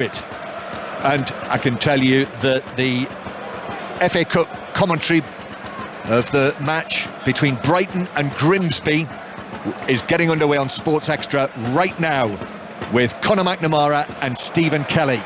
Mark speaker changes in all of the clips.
Speaker 1: it. And I can tell you that the FA Cup commentary of the match between Brighton and Grimsby is getting underway on Sports Extra right now with Conor McNamara and Stephen Kelly.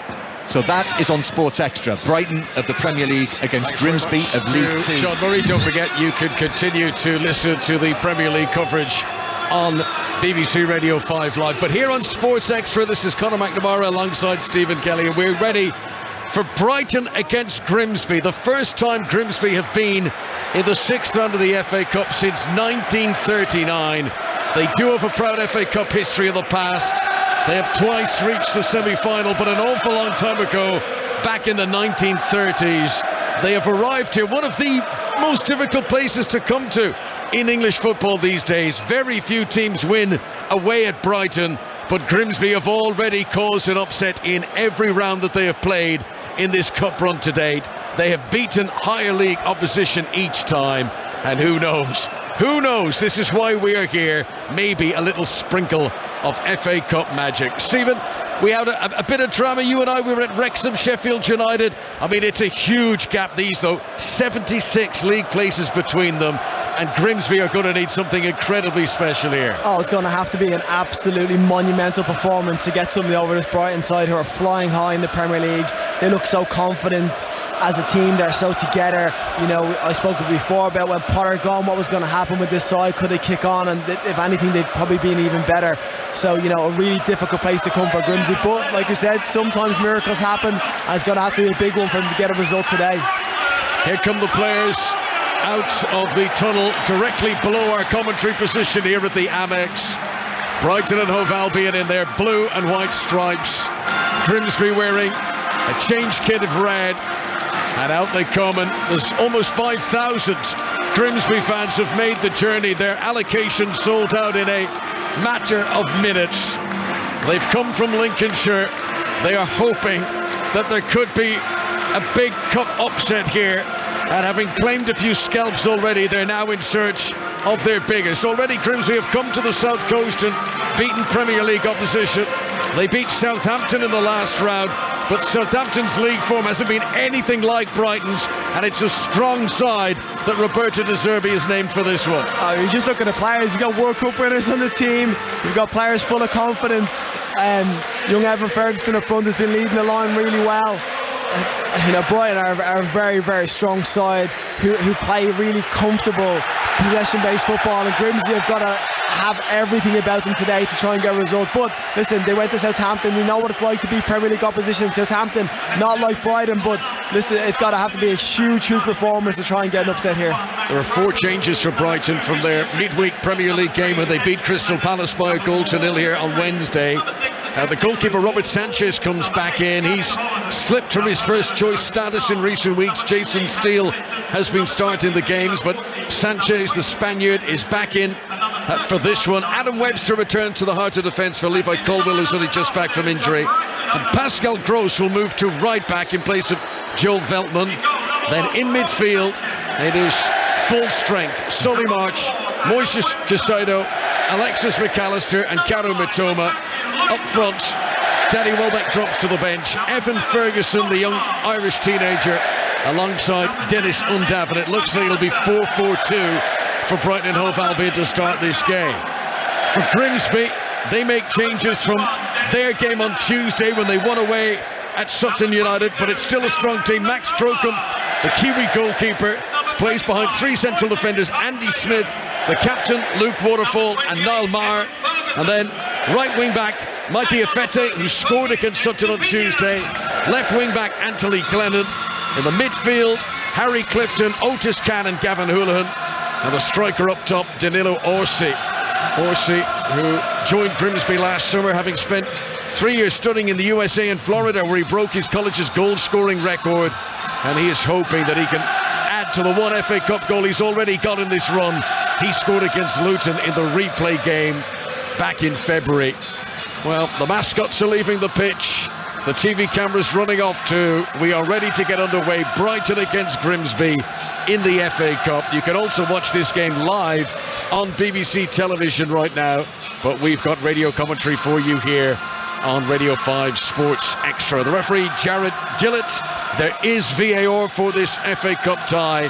Speaker 1: So that is on Sports Extra. Brighton of the Premier League against Grimsby of League Two.
Speaker 2: John Murray, don't forget you can continue to listen to the Premier League coverage on BBC Radio 5 Live. But here on Sports Extra, this is Conor McNamara alongside Stephen Kelly, and we're ready for Brighton against Grimsby. The first time Grimsby have been in the sixth round of the FA Cup since 1939. They do have a proud FA Cup history in the past. They have twice reached the semi-final, but an awful long time ago, back in the 1930s, they have arrived here. One of the most difficult places to come to in English football these days. Very few teams win away at Brighton, but Grimsby have already caused an upset in every round that they have played in this cup run to date. They have beaten higher league opposition each time, and who knows, this is why we are here. Maybe a little sprinkle of FA Cup magic. Stephen, we had a bit of drama. You and I, we were at Wrexham, Sheffield United. I mean, it's a huge gap, these though. 76 league places between them, and Grimsby are going to need something incredibly special here.
Speaker 3: Oh, it's going to have to be an absolutely monumental performance to get somebody over this Brighton side, who are flying high in the Premier League. They look so confident as a team. They're so together. You know, I spoke before about when Potter gone, what was going to happen with this side. Could they kick on? And if anything, they'd probably been even better. So, you know, a really difficult place to come for Grimsby. But like you said, sometimes miracles happen, and it's going to have to be a big one for them to get a result today.
Speaker 2: Here come the players out of the tunnel directly below our commentary position here at the Amex. Brighton and Hove Albion in their blue and white stripes. Grimsby wearing a change kit of red. And out they come, and there's almost 5,000 Grimsby fans have made the journey. Their allocation sold out in a matter of minutes. They've come from Lincolnshire. They are hoping that there could be a big cup upset here. And having claimed a few scalps already, they're now in search of their biggest. Already Grimsby have come to the South Coast and beaten Premier League opposition. They beat Southampton in the last round, but Southampton's league form hasn't been anything like Brighton's, and it's a strong side that Roberto De Zerbi is named for this one.
Speaker 3: Oh, you just look at the players. You've got World Cup winners on the team. You've got players full of confidence. Young Evan Ferguson up front has been leading the line really well. You know, Brighton are a very, very strong side who play really comfortable possession-based football, and Grimsby have got to have everything about them today to try and get a result. But listen, they went to Southampton. We know what it's like to beat Premier League opposition. Southampton, not like Brighton, but listen, it's got to have to be a huge performance to try and get an upset here.
Speaker 2: There are 4 changes for Brighton from their midweek Premier League game when they beat Crystal Palace by a goal to nil here on Wednesday. The goalkeeper Robert Sanchez comes back in. He's slipped from his first choice status in recent weeks. Jason Steele has been starting the games, but Sanchez, the Spaniard, is back in for this one. Adam Webster returned to the heart of defence for Levi Colwill, who's only just back from injury. And Pascal Gross will move to right back in place of Joel Veltman. Then in midfield, it is full strength. Solly March, Moises Caicedo, Alexis McAllister and Karu Mitoma. Up front, Danny Welbeck drops to the bench. Evan Ferguson, the young Irish teenager, alongside Dennis Undav. And it looks like it'll be 4-4-2 for Brighton and Hove Albion to start this game. For Grimsby, they make changes from their game on Tuesday when they won away at Sutton United, but it's still a strong team. Max Trokum, the Kiwi goalkeeper, plays behind 3 central defenders, Andy Smith, the captain, Luke Waterfall, and Niall Maher. And then right wing back, Mikey Afete, who scored against Sutton on Tuesday. Left wing back, Anthony Glennon. In the midfield, Harry Clifton, Otis Cann and Gavin Houlihan. And the striker up top, Danilo Orsi. Orsi, who joined Grimsby last summer, having spent 3 years studying in the USA and Florida, where he broke his college's goal-scoring record. And he is hoping that he can add to the 1 FA Cup goal he's already got in this run. He scored against Luton in the replay game back in February. Well, the mascots are leaving the pitch. The TV cameras running off too. We are ready to get underway. Brighton against Grimsby in the FA Cup. You can also watch this game live on BBC television right now, but we've got radio commentary for you here on Radio 5 Sports Extra. The referee, Jared Gillett. There is VAR for this FA Cup tie,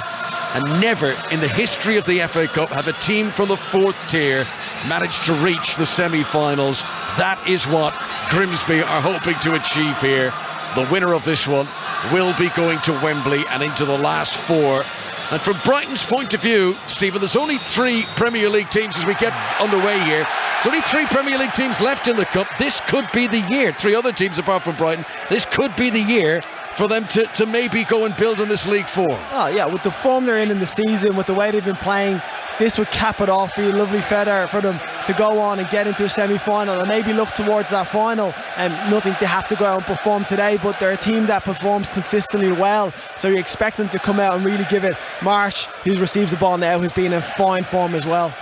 Speaker 2: and never in the history of the FA Cup have a team from the 4th tier managed to reach the semi-finals. That is what Grimsby are hoping to achieve here. The winner of this one will be going to Wembley and into the last 4. And from Brighton's point of view, Stephen, there's only 3 Premier League teams as we get underway here. There's only 3 Premier League teams left in the Cup. This could be the year. 3 other teams apart from Brighton. This could be the year for them to maybe go and build on this league form.
Speaker 3: Oh yeah, with the form they're in the season, with the way they've been playing, this would cap it off, be a lovely feather for them to go on and get into a semi-final and maybe look towards that final. And nothing they have to go out and perform today, but they're a team that performs consistently well, so you expect them to come out and really give it. Marsh, who receives the ball now, has been in fine form as well.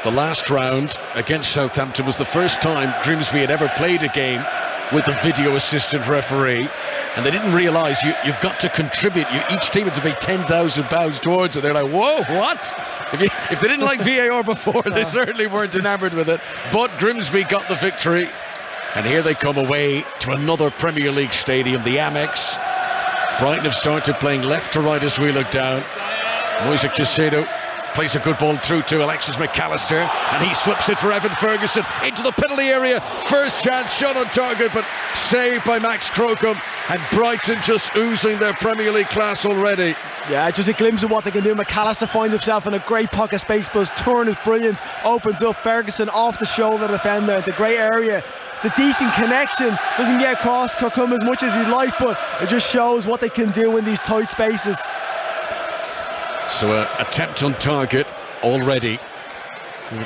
Speaker 2: The last round against Southampton was the first time Grimsby had ever played a game with a video assistant referee, and they didn't realise you've got to contribute. Each team had to pay £10,000 towards it. They're like, whoa, what? If they didn't like VAR before, they certainly weren't enamoured with it. But Grimsby got the victory, and here they come away to another Premier League stadium, the Amex. Brighton have started playing left to right as we look down. Moise Caicedo plays a good ball through to Alexis McAllister, and he slips it for Evan Ferguson into the penalty area. First chance, shot on target, but saved by Max Crocombe, and Brighton just oozing their Premier League class already.
Speaker 3: Yeah, just a glimpse of what they can do. McAllister finds himself in a great pocket space, but his turn is brilliant. Opens up Ferguson off the shoulder defender. It's a great area. It's a decent connection. Doesn't get across Crocombe as much as he'd like, but it just shows what they can do in these tight spaces.
Speaker 2: So attempt on target already.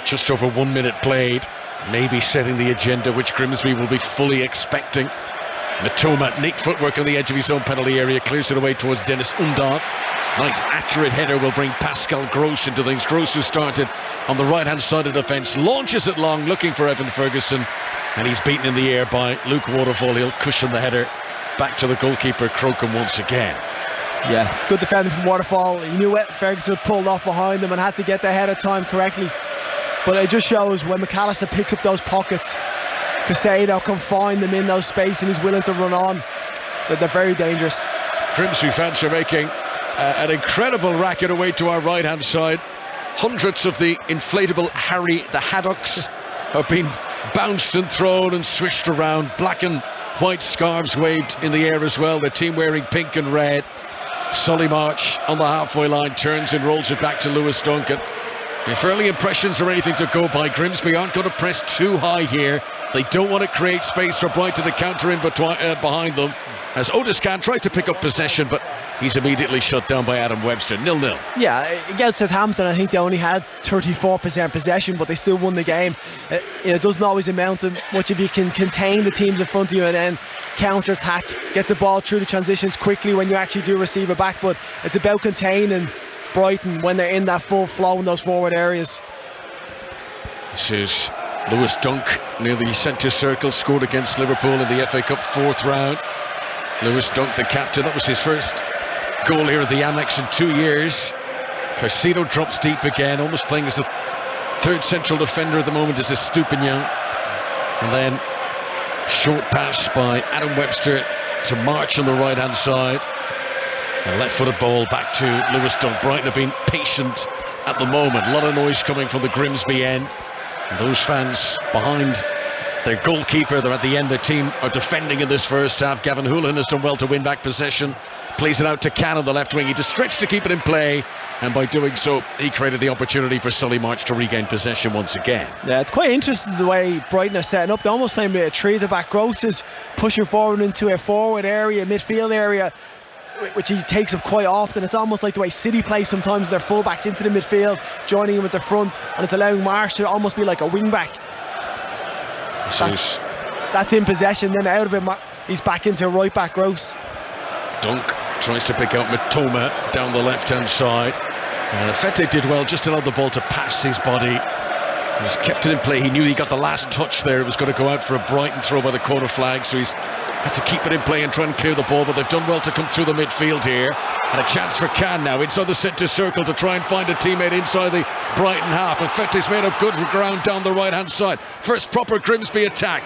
Speaker 2: Just over 1 minute played. Maybe setting the agenda, which Grimsby will be fully expecting. Matoma, neat footwork on the edge of his own penalty area, clears it away towards Dennis Undav. Nice accurate header will bring Pascal Gross into things. Gross, who started on the right hand side of the fence, launches it long, looking for Evan Ferguson, and he's beaten in the air by Luke Waterfall. He'll cushion the header back to the goalkeeper, Crocombe, once again.
Speaker 3: Yeah, good defending from Waterfall. He knew it. Ferguson pulled off behind him and had to get the header time correctly. But it just shows when McAllister picks up those pockets, Caicedo can find them in those spaces and he's willing to run on. They're very dangerous.
Speaker 2: Grimsby fans are making an incredible racket away to our right hand side. Hundreds of the inflatable Harry the Haddocks have been bounced and thrown and swished around. Black and white scarves waved in the air as well. The team wearing pink and red. Solly March on the halfway line turns and rolls it back to Lewis Duncan. If early impressions are anything to go by, Grimsby aren't going to press too high here. They don't want to create space for Brighton to counter in behind them, as Otis Khan tries to pick up possession, but he's immediately shut down by Adam Webster. 0-0.
Speaker 3: Yeah, against Southampton, I think they only had 34% possession, but they still won the game. It doesn't always amount to much if you can contain the teams in front of you and then counter-attack, get the ball through the transitions quickly when you actually do receive it back. But it's about containing Brighton when they're in that full flow in those forward areas.
Speaker 2: This is Lewis Dunk near the centre circle, scored against Liverpool in the FA Cup 4th round. Lewis Dunk, the captain, that was his first goal here at the Amex in 2 years. Caicedo drops deep again, almost playing as a third central defender at the moment, as a Stupinian. And then short pass by Adam Webster to March on the right hand side. A left-footed ball back to Lewis Dunk. Brighton have been patient at the moment. A lot of noise coming from the Grimsby end. And those fans behind their goalkeeper, they're at the end. Their team are defending in this first half. Gavin Houlihan has done well to win back possession. Plays it out to Cann on the left wing. He just stretched to keep it in play, and by doing so he created the opportunity for Solly March to regain possession once again. Yeah,
Speaker 3: it's quite interesting the way Brighton are setting up. They're almost playing with a three at the back. Gross is pushing forward into a forward area, midfield area, which he takes up quite often. It's almost like the way City play sometimes. Their full-backs into the midfield, joining him at the front, and it's allowing Marsh to almost be like a wing-back. That's in possession, then out of it he's back into right-back. Gross.
Speaker 2: Dunk tries to pick out Matoma down the left-hand side. Fete did well, just allowed the ball to pass his body. He's kept it in play. He knew he got the last touch there. It was going to go out for a Brighton throw by the corner flag, so he's had to keep it in play and try and clear the ball, but they've done well to come through the midfield here. And a chance for Cann now inside the centre circle to try and find a teammate inside the Brighton half. And Fete's made up good ground down the right-hand side. First proper Grimsby attack.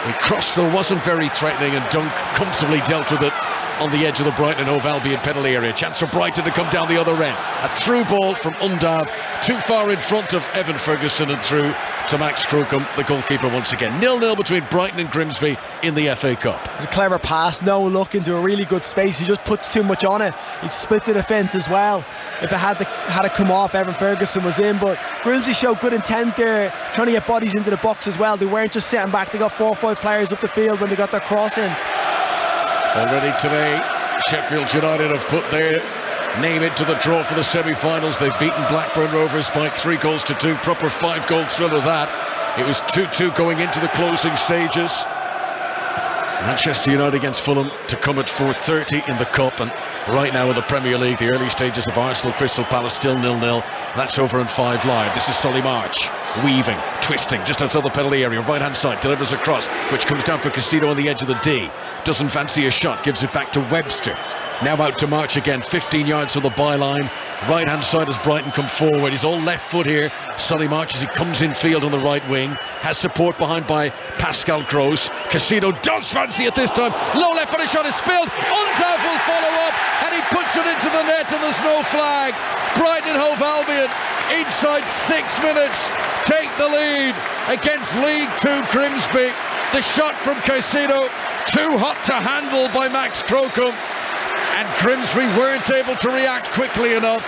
Speaker 2: The cross though wasn't very threatening, and Dunk comfortably dealt with it on the edge of the Brighton and Hove Albion penalty area. Chance for Brighton to come down the other end. A through ball from Undav, too far in front of Evan Ferguson, and through to Max Crocombe, the goalkeeper once again. 0-0 between Brighton and Grimsby in the FA Cup.
Speaker 3: It's a clever pass, no look into a really good space. He just puts too much on it. He'd split the defence as well. If it had to come off, Evan Ferguson was in, but Grimsby showed good intent there, trying to get bodies into the box as well. They weren't just sitting back, they got 4 or 5 players up the field when they got their cross in.
Speaker 2: Already today, Sheffield United have put their name into the draw for the semi-finals. They've beaten Blackburn Rovers by 3-2. Proper 5-goal thriller that. It was 2-2 going into the closing stages. Manchester United against Fulham to come at 4:30 in the Cup, and right now in the Premier League, the early stages of Arsenal Crystal Palace still 0-0. That's over and 5 live. This is Solly March, weaving, twisting just outside the penalty area, right hand side, delivers a cross which comes down for Castillo on the edge of the D. Doesn't fancy a shot, gives it back to Webster. Now out to March again, 15 yards from the byline. Right hand side as Brighton come forward. He's all left foot here. Solly March as he comes in field on the right wing. Has support behind by Pascal Gross. Casino does fancy it this time. Low left footed shot is spilled. Undav will follow up and he puts it into the net, and there's no flag. Brighton and Hove Albion inside 6 minutes take the lead against League 2 Grimsby. The shot from Caicedo, too hot to handle by Max Crocombe, and Grimsby weren't able to react quickly enough.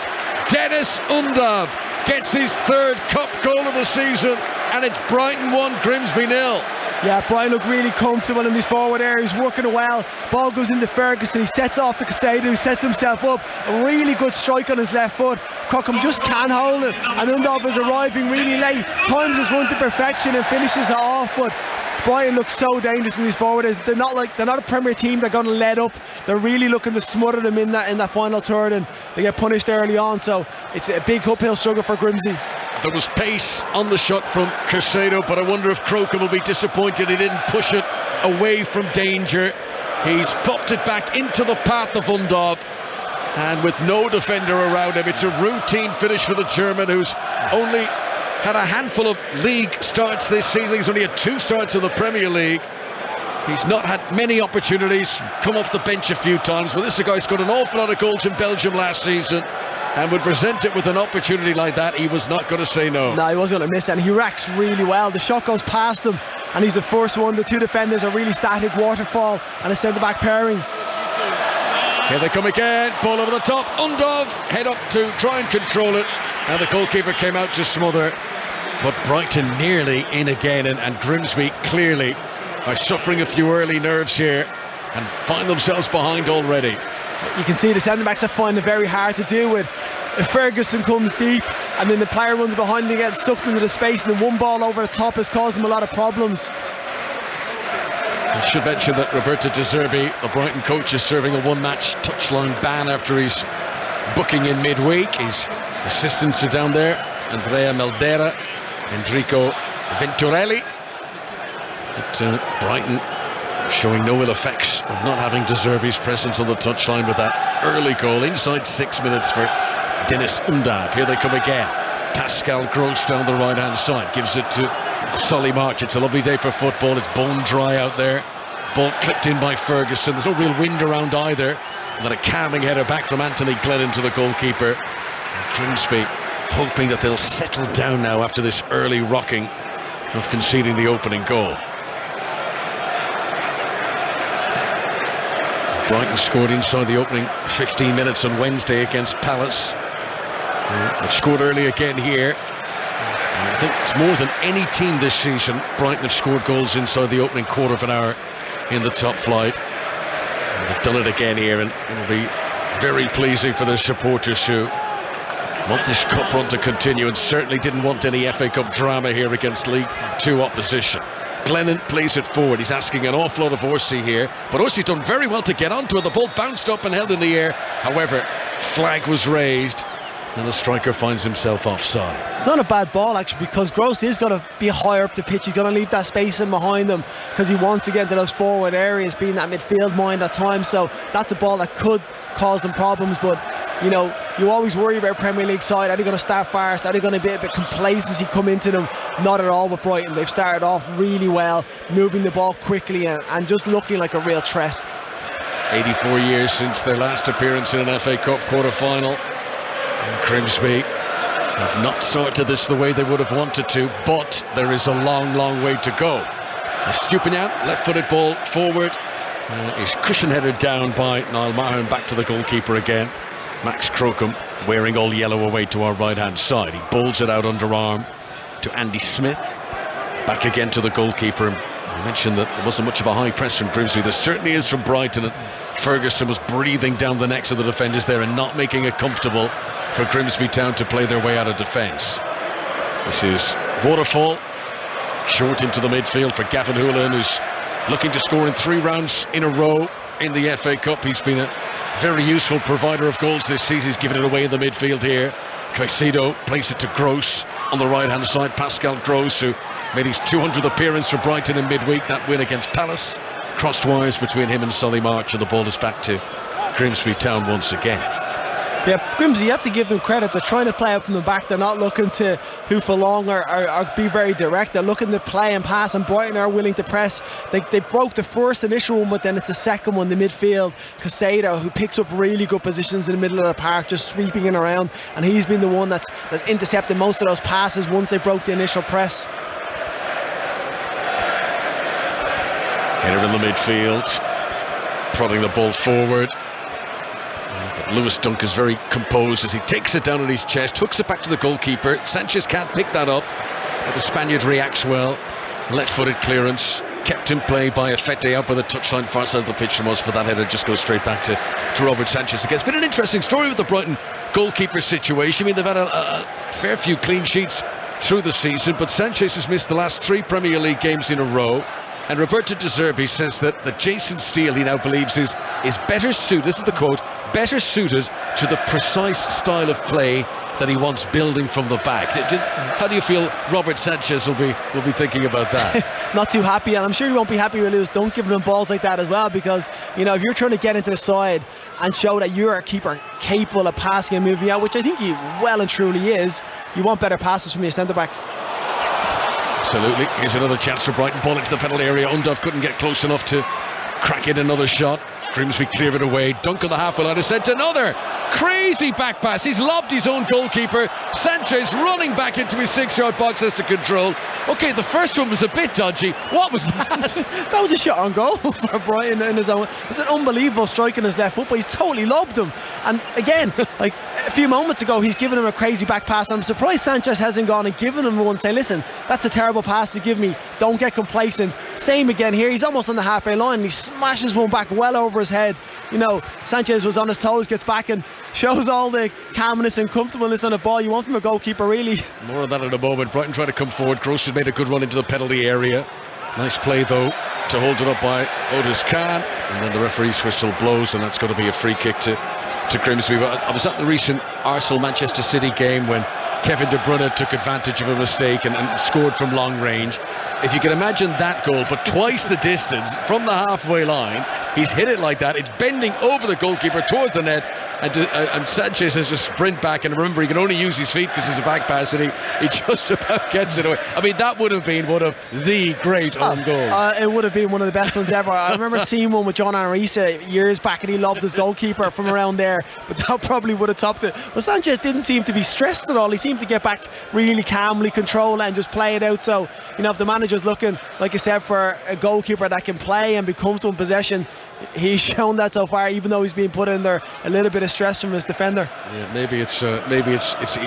Speaker 2: Dennis Undav gets his 3rd cup goal of the season, and it's Brighton 1, Grimsby 0.
Speaker 3: Yeah, Brighton looked really comfortable in these forward areas, working it well. Ball goes into Ferguson, he sets off to Caicedo, who sets himself up. A really good strike on his left foot. Crocombe just can't hold it, and Undav is arriving really late. Times his run to perfection and finishes it off, but Brighton looks so dangerous in these forward areas. They're not a Premier team. They're going to let up. They're really looking to smother them in that final third, and they get punished early on. So it's a big uphill struggle for Grimsby.
Speaker 2: There was pace on the shot from Caicedo, but I wonder if Crocombe will be disappointed he didn't push it away from danger. He's popped it back into the path of Undav, and with no defender around him, it's a routine finish for the German, who's only had a handful of league starts this season. He's only had 2 starts in the Premier League. He's not had many opportunities, come off the bench a few times, but this is a guy who's got an awful lot of goals in Belgium last season, and would present it with an opportunity like that, he was not going to say no.
Speaker 3: No, he wasn't going to miss it, and he reacts really well. The shot goes past him, and he's the first one. The 2 defenders are really static, Waterfall and a centre-back pairing.
Speaker 2: Here they come again, ball over the top, Undav, head up to try and control it, and the goalkeeper came out to smother. But Brighton nearly in again, and Grimsby clearly are suffering a few early nerves here and find themselves behind already.
Speaker 3: You can see the centre-backs are finding it very hard to deal with. If Ferguson comes deep and then the player runs behind and gets sucked into the space, and then one ball over the top has caused them a lot of problems.
Speaker 2: I should mention that Roberto De Zerbi, the Brighton coach, is serving a 1-match touchline ban after his booking in midweek. His assistants are down there, Andrea Meldera, Enrico Venturelli. But Brighton showing no ill effects of not having De Zerbi's presence on the touchline with that early goal inside 6 minutes for Dennis Undav. Here they come again. Pascal Gross down the right hand side, gives it to Solly March. It's a lovely day for football. It's bone dry out there. Ball clipped in by Ferguson. There's no real wind around either. And then a calming header back from Anthony Glennon to the goalkeeper. And Grimsby hoping that they'll settle down now after this early rocking of conceding the opening goal. Brighton scored inside the opening 15 minutes on Wednesday against Palace. They've scored early again here. I think it's more than any team this season. Brighton have scored goals inside the opening quarter of an hour in the top flight. And they've done it again here, and it'll be very pleasing for their supporters who want this cup run to continue and certainly didn't want any FA Cup drama here against League 2 opposition. Glennon plays it forward. He's asking an awful lot of Orsi here, but Orsi's done very well to get onto it. The ball bounced up and held in the air. However, flag was raised and the striker finds himself offside.
Speaker 3: It's not a bad ball actually, because Gross is going to be higher up the pitch. He's going to leave that space in behind him because he wants to get into those forward areas, being that midfield mind at times. So that's a ball that could cause them problems, but You know, you always worry about Premier League side. Are they going to start fast? Are they going to be a bit complacency come into them? Not at all with Brighton. They've started off really well, moving the ball quickly and just looking like a real threat.
Speaker 2: 84 years since their last appearance in an FA Cup quarter-final. And Grimsby have not started this the way they would have wanted to, but there is a long way to go. Stupinian, left-footed ball forward, is cushion-headed down by Niall Mahon. Back to the goalkeeper again. Max Crocombe wearing all yellow away to our right-hand side. He bowls it out underarm to Andy Smith. Back again to the goalkeeper. I mentioned that there wasn't much of a high press from Grimsby. There certainly is from Brighton. And Ferguson was breathing down the necks of the defenders there and not making it comfortable for Grimsby Town to play their way out of defence. This is Waterfall, short into the midfield for Gavin Houlihan, who's looking to score in 3 rounds in a row in the FA Cup. He's been a very useful provider of goals this season. He's given it away in the midfield here. Caicedo plays it to Gross on the right hand side. Pascal Gross, who made his 200th appearance for Brighton in midweek. That win against Palace, crossed wires between him and Solly March, and the ball is back to Grimsby Town once again.
Speaker 3: Yeah, Grimsby, you have to give them credit. They're trying to play out from the back. They're not looking to hoof along or be very direct. They're looking to play and pass, and Brighton are willing to press. They broke the first initial one, but then it's the second one, the midfield. Caicedo, who picks up really good positions in the middle of the park, just sweeping it around, and he's been the one that's intercepted most of those passes once they broke the initial press.
Speaker 2: Header in the midfield, prodding the ball forward. But Lewis Dunk is very composed as he takes it down on his chest, hooks it back to the goalkeeper. Sanchez can't pick that up, but the Spaniard reacts well. Left-footed clearance, kept in play by Afete out by the touchline far side of the pitch from us, but that header just goes straight back to Robert Sanchez again. It's been an interesting story with the Brighton goalkeeper situation. I mean, they've had a fair few clean sheets through the season, but Sanchez has missed the last 3 Premier League games in a row. And Roberto De Zerbi says that Jason Steele, he now believes, is better suited, this is the quote, better suited to the precise style of play that he wants building from the back. How do you feel Robert Sanchez will be thinking about that?
Speaker 3: Not too happy, and I'm sure he won't be happy with Lewis Dunk giving him balls like that as well, because, you know, if you're trying to get into the side and show that you're a keeper capable of passing and moving out, which I think he well and truly is, you want better passes from your centre-backs.
Speaker 2: Absolutely. Here's another chance for Brighton. Ball into the penalty area. Unduff couldn't get close enough to crack in another shot. Grimsby cleared it away. Dunk on the halfway line is sent another crazy back pass. He's lobbed his own goalkeeper. Sanchez running back into his 6-yard box has to control. Okay, the first one was a bit dodgy. What was that?
Speaker 3: That was a shot on goal for Brighton in his own. It's an unbelievable strike in his left foot, but he's totally lobbed him. And again, like a few moments ago, he's given him a crazy back pass. I'm surprised Sanchez hasn't gone and given him one, saying, listen, that's a terrible pass to give me. Don't get complacent. Same again here. He's almost on the halfway line. And he smashes one back well over his head. You know, Sanchez was on his toes, gets back and shows all the calmness and comfortableness on the ball you want from a goalkeeper, really.
Speaker 2: More of that in a moment. Brighton trying to come forward. Gross had made a good run into the penalty area. Nice play though to hold it up by Otis Khan, and then the referee's whistle blows, and that's going to be a free kick to Grimsby. But I was at the recent Arsenal-Manchester City game when Kevin De Bruyne took advantage of a mistake and scored from long range. If you can imagine that goal, but twice the distance from the halfway line, he's hit it like that. It's bending over the goalkeeper towards the net, and Sanchez has to sprint back. And remember, he can only use his feet because he's a back pass, and he just about gets it away. I mean, that would have been one of the great own goals.
Speaker 3: It would have been one of the best ones ever. I remember seeing one with John Arisa years back, and he lobbed his goalkeeper from around there, but that probably would have topped it. But Sanchez didn't seem to be stressed at all. He seemed to get back really calmly, control it, and just play it out. So, you know, if the manager's looking, like I said, for a goalkeeper that can play and be comfortable in possession, he's shown that so far, even though he's been put in there a little bit of stress from his defender.
Speaker 2: Yeah, maybe it's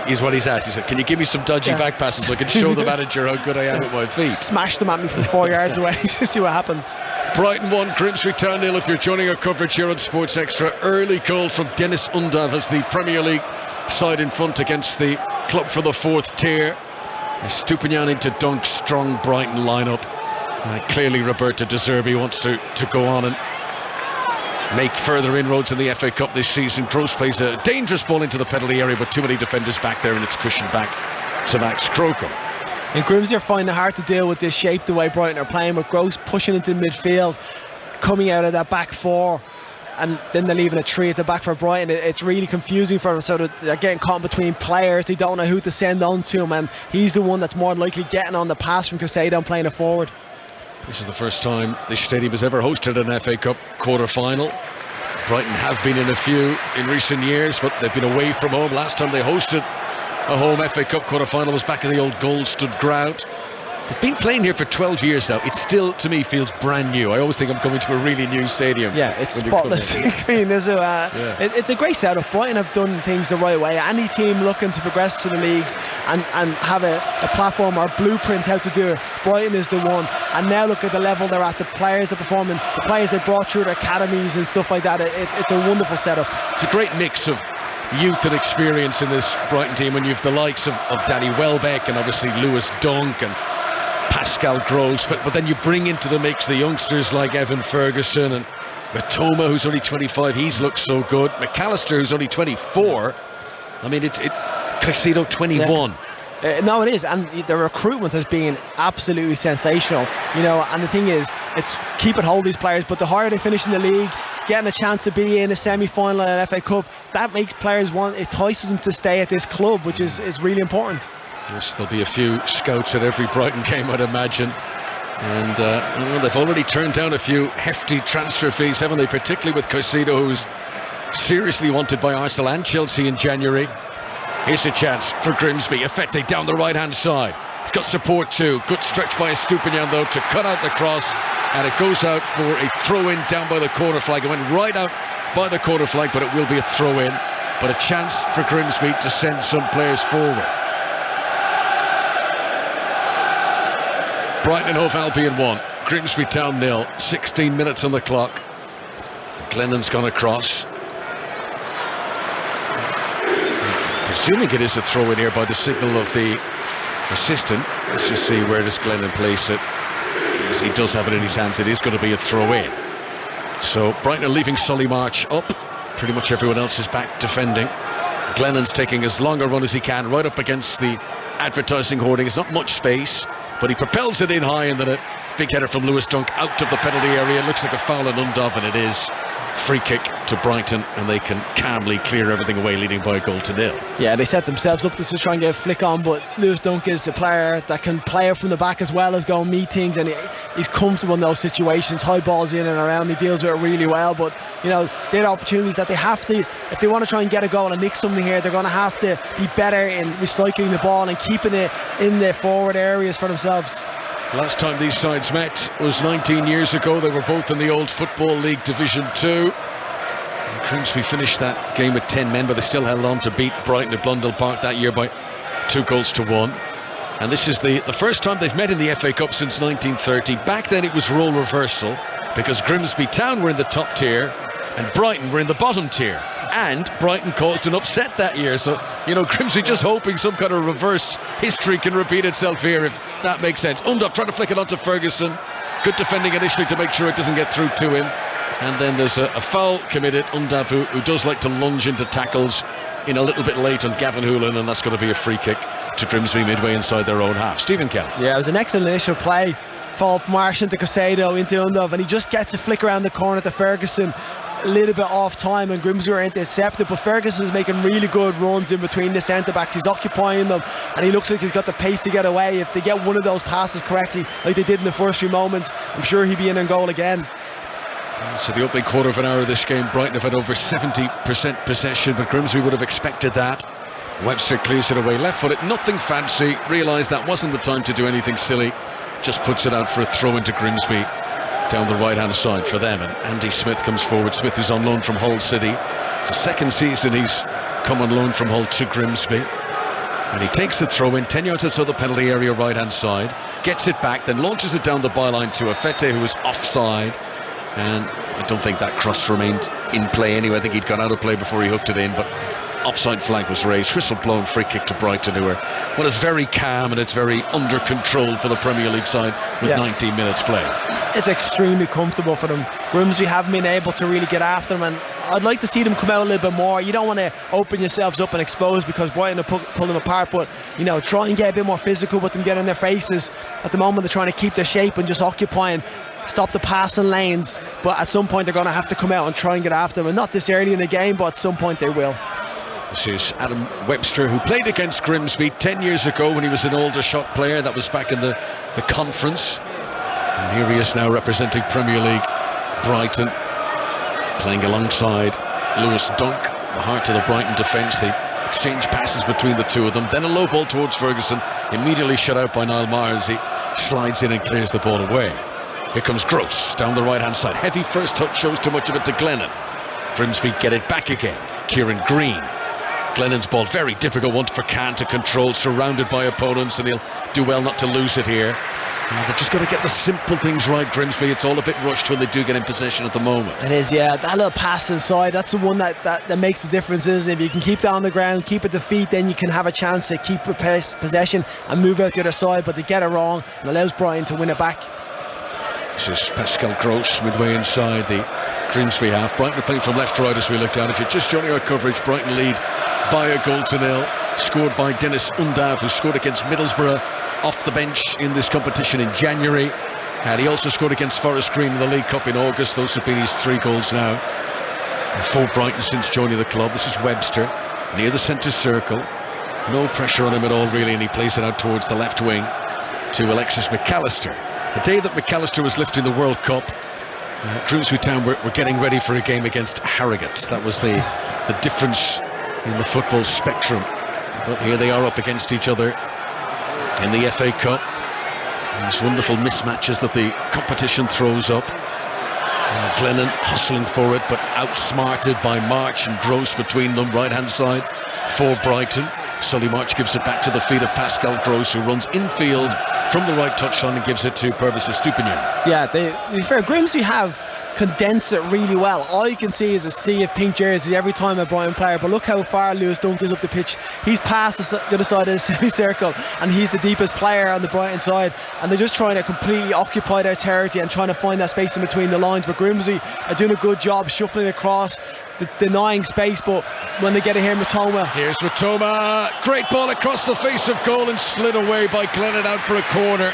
Speaker 2: he's what he's asked. He said, can you give me some dodgy back passes so I can show the manager how good I am with my feet?
Speaker 3: Smash them at me from 4 yards away to see what happens.
Speaker 2: Brighton 1, Grimsby Town 0. If you're joining our coverage here on Sports Extra, early goal from Dennis Undav as the Premier League side in front against the club for the 4th tier. Stupinian into Dunk, strong Brighton lineup. Clearly Roberto De Zerbi wants to go on and make further inroads in the FA Cup this season. Gross plays a dangerous ball into the penalty area, but too many defenders back there, and it's cushioned back to Max Crocombe.
Speaker 3: And Grimsby are finding it hard to deal with this shape the way Brighton are playing, with Gross pushing into the midfield, coming out of that back four. and then they're leaving a 3 at the back for Brighton. It's really confusing for them, so that they're getting caught between players. They don't know who to send on to him, and he's the one that's more likely getting on the pass from Caicedo and playing it forward.
Speaker 2: This is the first time this stadium has ever hosted an FA Cup quarter-final. Brighton have been in a few in recent years, but they've been away from home. Last time they hosted a home FA Cup quarter-final was back in the old Goldstud ground. They've been playing here for 12 years now. It still, to me, feels brand new. I always think I'm coming to a really new stadium.
Speaker 3: Yeah, it's spotless clean, isn't it? It's a great setup. Brighton have done things the right way. Any team looking to progress to the leagues and have a platform or a blueprint how to do it, Brighton is the one. And now look at the level they're at, the players they're performing, the players they brought through their academies and stuff like that. It's a wonderful setup.
Speaker 2: It's a great mix of youth and experience in this Brighton team, when you've the likes of Danny Welbeck and obviously Lewis Dunk and Pascal Gross, but then you bring into the mix the youngsters like Evan Ferguson and Matoma, who's only 25. He's looked so good. McAllister, who's only 24. I mean, Caicedo 21.
Speaker 3: No, it is, and the recruitment has been absolutely sensational. And the thing is, it's keep and hold these players, but the higher they finish in the league, getting a chance to be in a semi-final at FA Cup, that makes players entices them to stay at this club, which is really important.
Speaker 2: Yes, there'll be a few scouts at every Brighton game, I'd imagine. And they've already turned down a few hefty transfer fees, haven't they? Particularly with Caicedo, who's seriously wanted by Arsenal and Chelsea in January. Here's a chance for Grimsby. Efete down the right-hand side. He's got support too. Good stretch by Estupiñán, though, to cut out the cross. And it goes out for a throw-in down by the corner flag. It went right out by the corner flag, but it will be a throw-in. But a chance for Grimsby to send some players forward. Brighton and Hove Albion 1, Grimsby Town 0, 16 minutes on the clock. Glennon's gone across. Presuming it is a throw in here by the signal of the assistant. Let's just see, where does Glennon place it? Yes, he does have it in his hands. It is going to be a throw in. So Brighton are leaving Solly March up. Pretty much everyone else is back defending. Glennon's taking as long a run as he can, right up against the advertising hoarding. It's not much space, but he propels it in high, and then a big header from Lewis Dunk out of the penalty area. It looks like a foul on Undov, and it is. Free kick to Brighton, and they can calmly clear everything away, leading by a goal to 0.
Speaker 3: Yeah, they set themselves up to try and get a flick on, but Lewis Dunk is a player that can play it from the back as well as go and meet things, and he's comfortable in those situations. High balls in and around, he deals with it really well. But they're opportunities that they have to, if they want to try and get a goal and nick something here, they're going to have to be better in recycling the ball and keeping it in the forward areas for themselves.
Speaker 2: Last time these sides met was 19 years ago. They were both in the old Football League Division 2. And Grimsby finished that game with 10 men, but they still held on to beat Brighton at Blundell Park that year by 2-1. And this is the first time they've met in the FA Cup since 1930. Back then it was role reversal, because Grimsby Town were in the top tier and Brighton were in the bottom tier. And Brighton caused an upset that year, so Grimsby just hoping some kind of reverse history can repeat itself here, if that makes sense. Undov trying to flick it onto Ferguson. Good defending initially to make sure it doesn't get through to him, and then there's a foul committed. Undov, who does like to lunge into tackles, in a little bit late on Gavin Hoolan, and that's going to be a free kick to Grimsby midway inside their own half. Stephen Kelly.
Speaker 3: Yeah, it was an excellent initial play. Fall Marsh into Caicedo into Undov, and he just gets a flick around the corner to Ferguson. A little bit off time, and Grimsby are intercepted, but Ferguson's making really good runs in between the centre backs. He's occupying them, and he looks like he's got the pace to get away. If they get one of those passes correctly, like they did in the first few moments, I'm sure he'll be in goal again.
Speaker 2: So the opening quarter of an hour of this game, Brighton have had over 70% possession, but Grimsby would have expected that. Webster clears it away left-footed, nothing fancy. Realised that wasn't the time to do anything silly. Just puts it out for a throw into Grimsby down the right-hand side for them, and Andy Smith comes forward. Smith is on loan from Hull City. It's the second season he's come on loan from Hull to Grimsby, and he takes the throw in 10 yards outside the penalty area, right-hand side, gets it back, then launches it down the byline to Efete, who was offside, and I don't think that cross remained in play anyway. I think he'd gone out of play before he hooked it in, but offside flag was raised. Whistle blown, free kick to Brighton, who are, well, it's very calm and it's very under control for the Premier League side with 19 minutes played.
Speaker 3: It's extremely comfortable for them. Grimsby haven't been able to really get after them, and I'd like to see them come out a little bit more. You don't want to open yourselves up and expose, because Brighton will pull them apart, but try and get a bit more physical with them, get in their faces. At the moment they're trying to keep their shape and just occupying. stop the passing lanes, but at some point they're going to have to come out and try and get after them, and not this early in the game, but at some point they will.
Speaker 2: This is Adam Webster, who played against Grimsby 10 years ago when he was an Aldershot player. That was back in the conference. And here he is now representing Premier League Brighton, playing alongside Lewis Dunk, the heart of the Brighton defence. They exchange passes between the two of them. Then a low ball towards Ferguson, immediately shut out by Niall Maher as he slides in and clears the ball away. Here comes Gross down the right-hand side. Heavy first touch, shows too much of it to Glennon. Grimsby get it back again. Kieran Green. Glennon's ball, very difficult one for Khan to control, surrounded by opponents, and he'll do well not to lose it here. They've just got to get the simple things right, Grimsby. It's all a bit rushed when they do get in possession at the moment.
Speaker 3: It is, yeah. That little pass inside, that's the one that makes the difference, isn't it? If you can keep that on the ground, keep it to feet, then you can have a chance to keep possession and move out the other side. But they get it wrong and allows Brighton to win it back.
Speaker 2: This is Pascal Gross midway inside the Grimsby half. Brighton are playing from left to right as we look down. If you're just joining our coverage, Brighton lead by a goal to nil, scored by Dennis Undav, who scored against Middlesbrough off the bench in this competition in January, and he also scored against Forest Green in the League Cup in August. Those have been his 3 goals now for Brighton since joining the club. This is Webster near the centre circle, no pressure on him at all really, and he plays it out towards the left wing to Alexis McAllister. The day that McAllister was lifting the World Cup, Grimsby Town were getting ready for a game against Harrogate. That was the difference in the football spectrum. But here they are up against each other in the FA Cup. These wonderful mismatches that the competition throws up. Glennon hustling for it, but outsmarted by March and Gross between them, right hand side for Brighton. Solly March gives it back to the feet of Pascal Gross, who runs infield from the right touchline and gives it to Purvis Estupiñán.
Speaker 3: Yeah, to be fair, Grimsby have condensed it really well. All you can see is a sea of pink jerseys every time a Brighton player, but look how far Lewis Dunk is up the pitch. He's past the other side of the semicircle, and he's the deepest player on the Brighton side, and they're just trying to completely occupy their territory and trying to find that space in between the lines. But Grimsby are doing a good job shuffling across, denying space, but when they get it here, Matoma.
Speaker 2: Here's Matoma, great ball across the face of goal and slid away by Glennon out for a corner.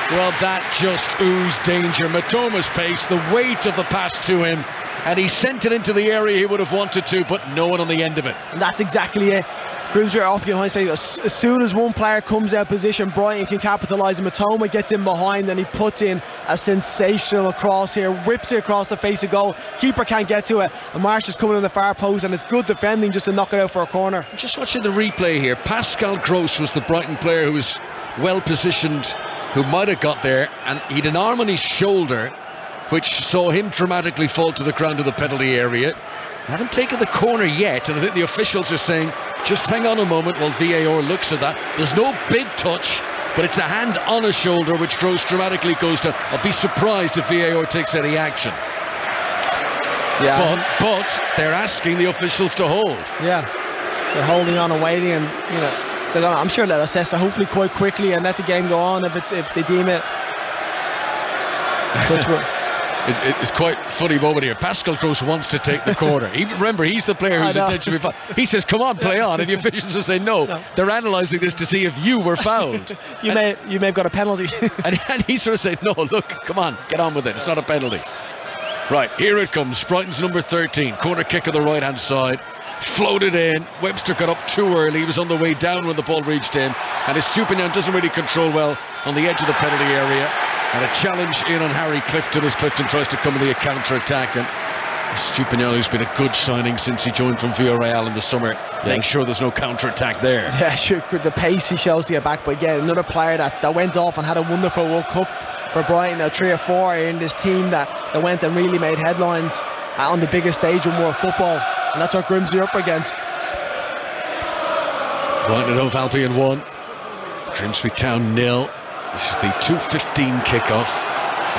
Speaker 2: Well, that just oozed danger. Matoma's pace, the weight of the pass to him, and he sent it into the area he would have wanted to, but no one on the end of it.
Speaker 3: And that's exactly it. Grimsby are off behind space. As soon as one player comes out of position, Brighton can capitalise. Matoma gets in behind and he puts in a sensational cross here, whips it across the face of goal. Keeper can't get to it, and Marsh is coming on the far post, and it's good defending just to knock it out for a corner.
Speaker 2: Just watching the replay here, Pascal Gross was the Brighton player who was well positioned, who might have got there, and he'd an arm on his shoulder which saw him dramatically fall to the ground of the penalty area. Haven't taken the corner yet, and I think the officials are saying just hang on a moment while VAR looks at that. There's no big touch, but it's a hand on a shoulder which Gross dramatically goes to. I'll be surprised if VAR takes any action.
Speaker 3: Yeah,
Speaker 2: but they're asking the officials to hold.
Speaker 3: Yeah, they're holding on and waiting, and you know, they're gonna, I'm sure they'll assess it hopefully quite quickly and let the game go on if they deem it.
Speaker 2: It's quite a funny moment here. Pascal Gross wants to take the corner. Remember, he's the player who's intentionally fouled. He says, come on, play on. And the officials will say, no. They're analysing this to see if you were fouled.
Speaker 3: you may have got a penalty.
Speaker 2: and he sort of said, no, look, come on, get on with it. It's not a penalty. Right, here it comes. Brighton's number 13. Corner kick on the right-hand side. Floated in. Webster got up too early. He was on the way down when the ball reached him. And Estupiñán doesn't really control well on the edge of the penalty area. And a challenge in on Harry Clifton as Clifton tries to come in the counter-attack. And Estupiñán, who's been a good signing since he joined from Villarreal in the summer, make sure there's no counter-attack there.
Speaker 3: Yeah, sure. The pace he shows to get back. But again, another player that went off and had a wonderful World Cup for Brighton. Now 3 or 4 in this team that went and really made headlines on the biggest stage in world football. And that's what Grimsby are up against.
Speaker 2: Brighton at Hove, Albion 1. Grimsby Town 0. This is the 2:15 kickoff.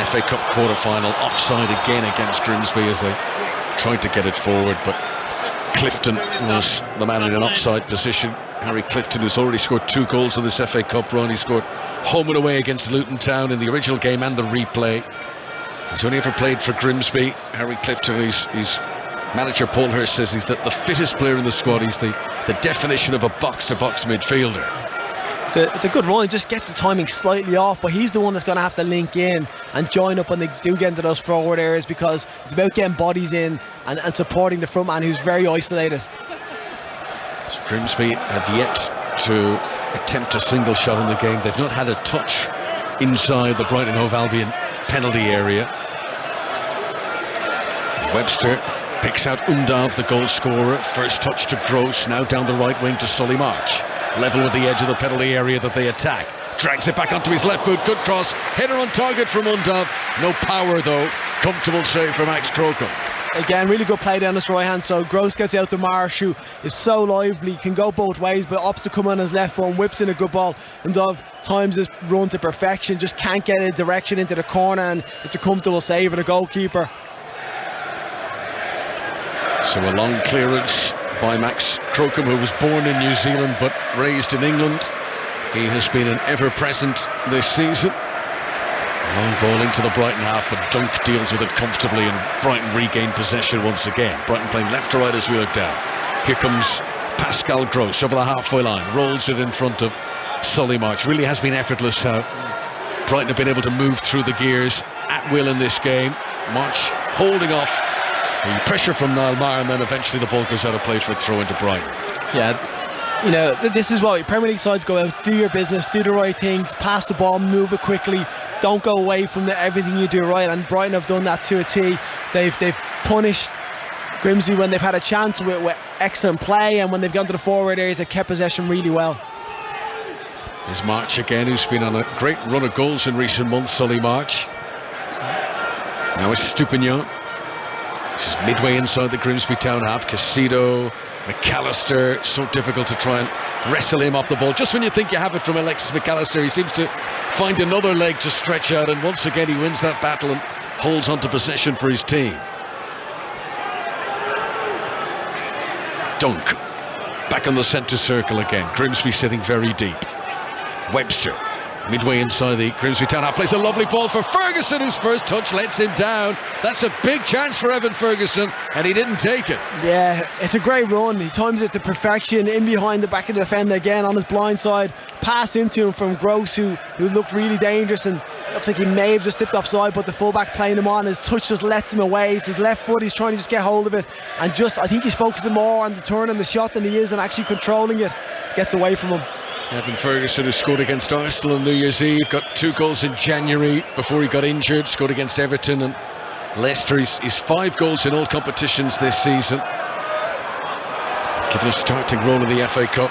Speaker 2: FA Cup quarter-final. Offside again against Grimsby as they tried to get it forward, but Clifton was the man in an offside position. Harry Clifton, who's already scored 2 goals in this FA Cup run. He scored home and away against Luton Town in the original game and the replay. He's only ever played for Grimsby. Harry Clifton, his manager Paul Hurst says he's the fittest player in the squad. He's the definition of a box-to-box midfielder.
Speaker 3: It's a good run. He just gets the timing slightly off, but he's the one that's going to have to link in and join up when they do get into those forward areas, because it's about getting bodies in and supporting the front man who's very isolated.
Speaker 2: So Grimsby have yet to attempt a single shot in the game. They've not had a touch inside the Brighton Hove Albion penalty area. Webster picks out Undav, the goal scorer. First touch to Gross, now down the right wing to Solly March. Level with the edge of the penalty area that they attack. Drags it back onto his left boot. Good cross. Header on target from Undav. No power though. Comfortable save from Max Crocombe.
Speaker 3: Again, really good play down this right hand. So Gross gets out to Marsh, who is so lively, can go both ways, but opts to come on his left one, whips in a good ball. Undav times his run to perfection, just can't get a direction into the corner, and it's a comfortable save for the goalkeeper.
Speaker 2: So a long clearance by Max Crocombe, who was born in New Zealand but raised in England. He has been an ever-present this season. Long ball into the Brighton half, but Dunk deals with it comfortably, and Brighton regain possession once again. Brighton playing left to right as we look down. Here comes Pascal Gross over the halfway line, rolls it in front of Solly March. Really has been effortless how Brighton have been able to move through the gears at will in this game. March holding off the pressure from Niall Maher, and then eventually the ball goes out of play for a throw into Brighton.
Speaker 3: Yeah, you know, this is what Premier League sides go out, do your business, do the right things, pass the ball, move it quickly, don't go away from everything you do right, and Brighton have done that to a T. They've punished Grimsby when they've had a chance with excellent play, and when they've gone to the forward areas they've kept possession really well.
Speaker 2: There's March again, who's been on a great run of goals in recent months, Solly March. Now it's Stupignon. This is midway inside the Grimsby town half. Casido, McAllister, so difficult to try and wrestle him off the ball. Just when you think you have it from Alexis McAllister, he seems to find another leg to stretch out, and once again he wins that battle and holds on to possession for his team. Dunk back on the centre circle again. Grimsby sitting very deep. Webster midway inside the Grimsby town half, plays a lovely ball for Ferguson, whose first touch lets him down. That's a big chance for Evan Ferguson, and he didn't take it. Yeah,
Speaker 3: it's a great run. He times it to perfection, in behind the back of the defender again on his blind side. Pass into him from Gross, who looked really dangerous, and looks like he may have just slipped offside, but the fullback playing him on, his touch just lets him away. It's his left foot, he's trying to just get hold of it, and just, I think he's focusing more on the turn and the shot than he is on actually controlling it. Gets away from him.
Speaker 2: Evan Ferguson, who scored against Arsenal on New Year's Eve, got 2 goals in January before he got injured, scored against Everton and Leicester. He's 5 goals in all competitions this season. Given a starting role in the FA Cup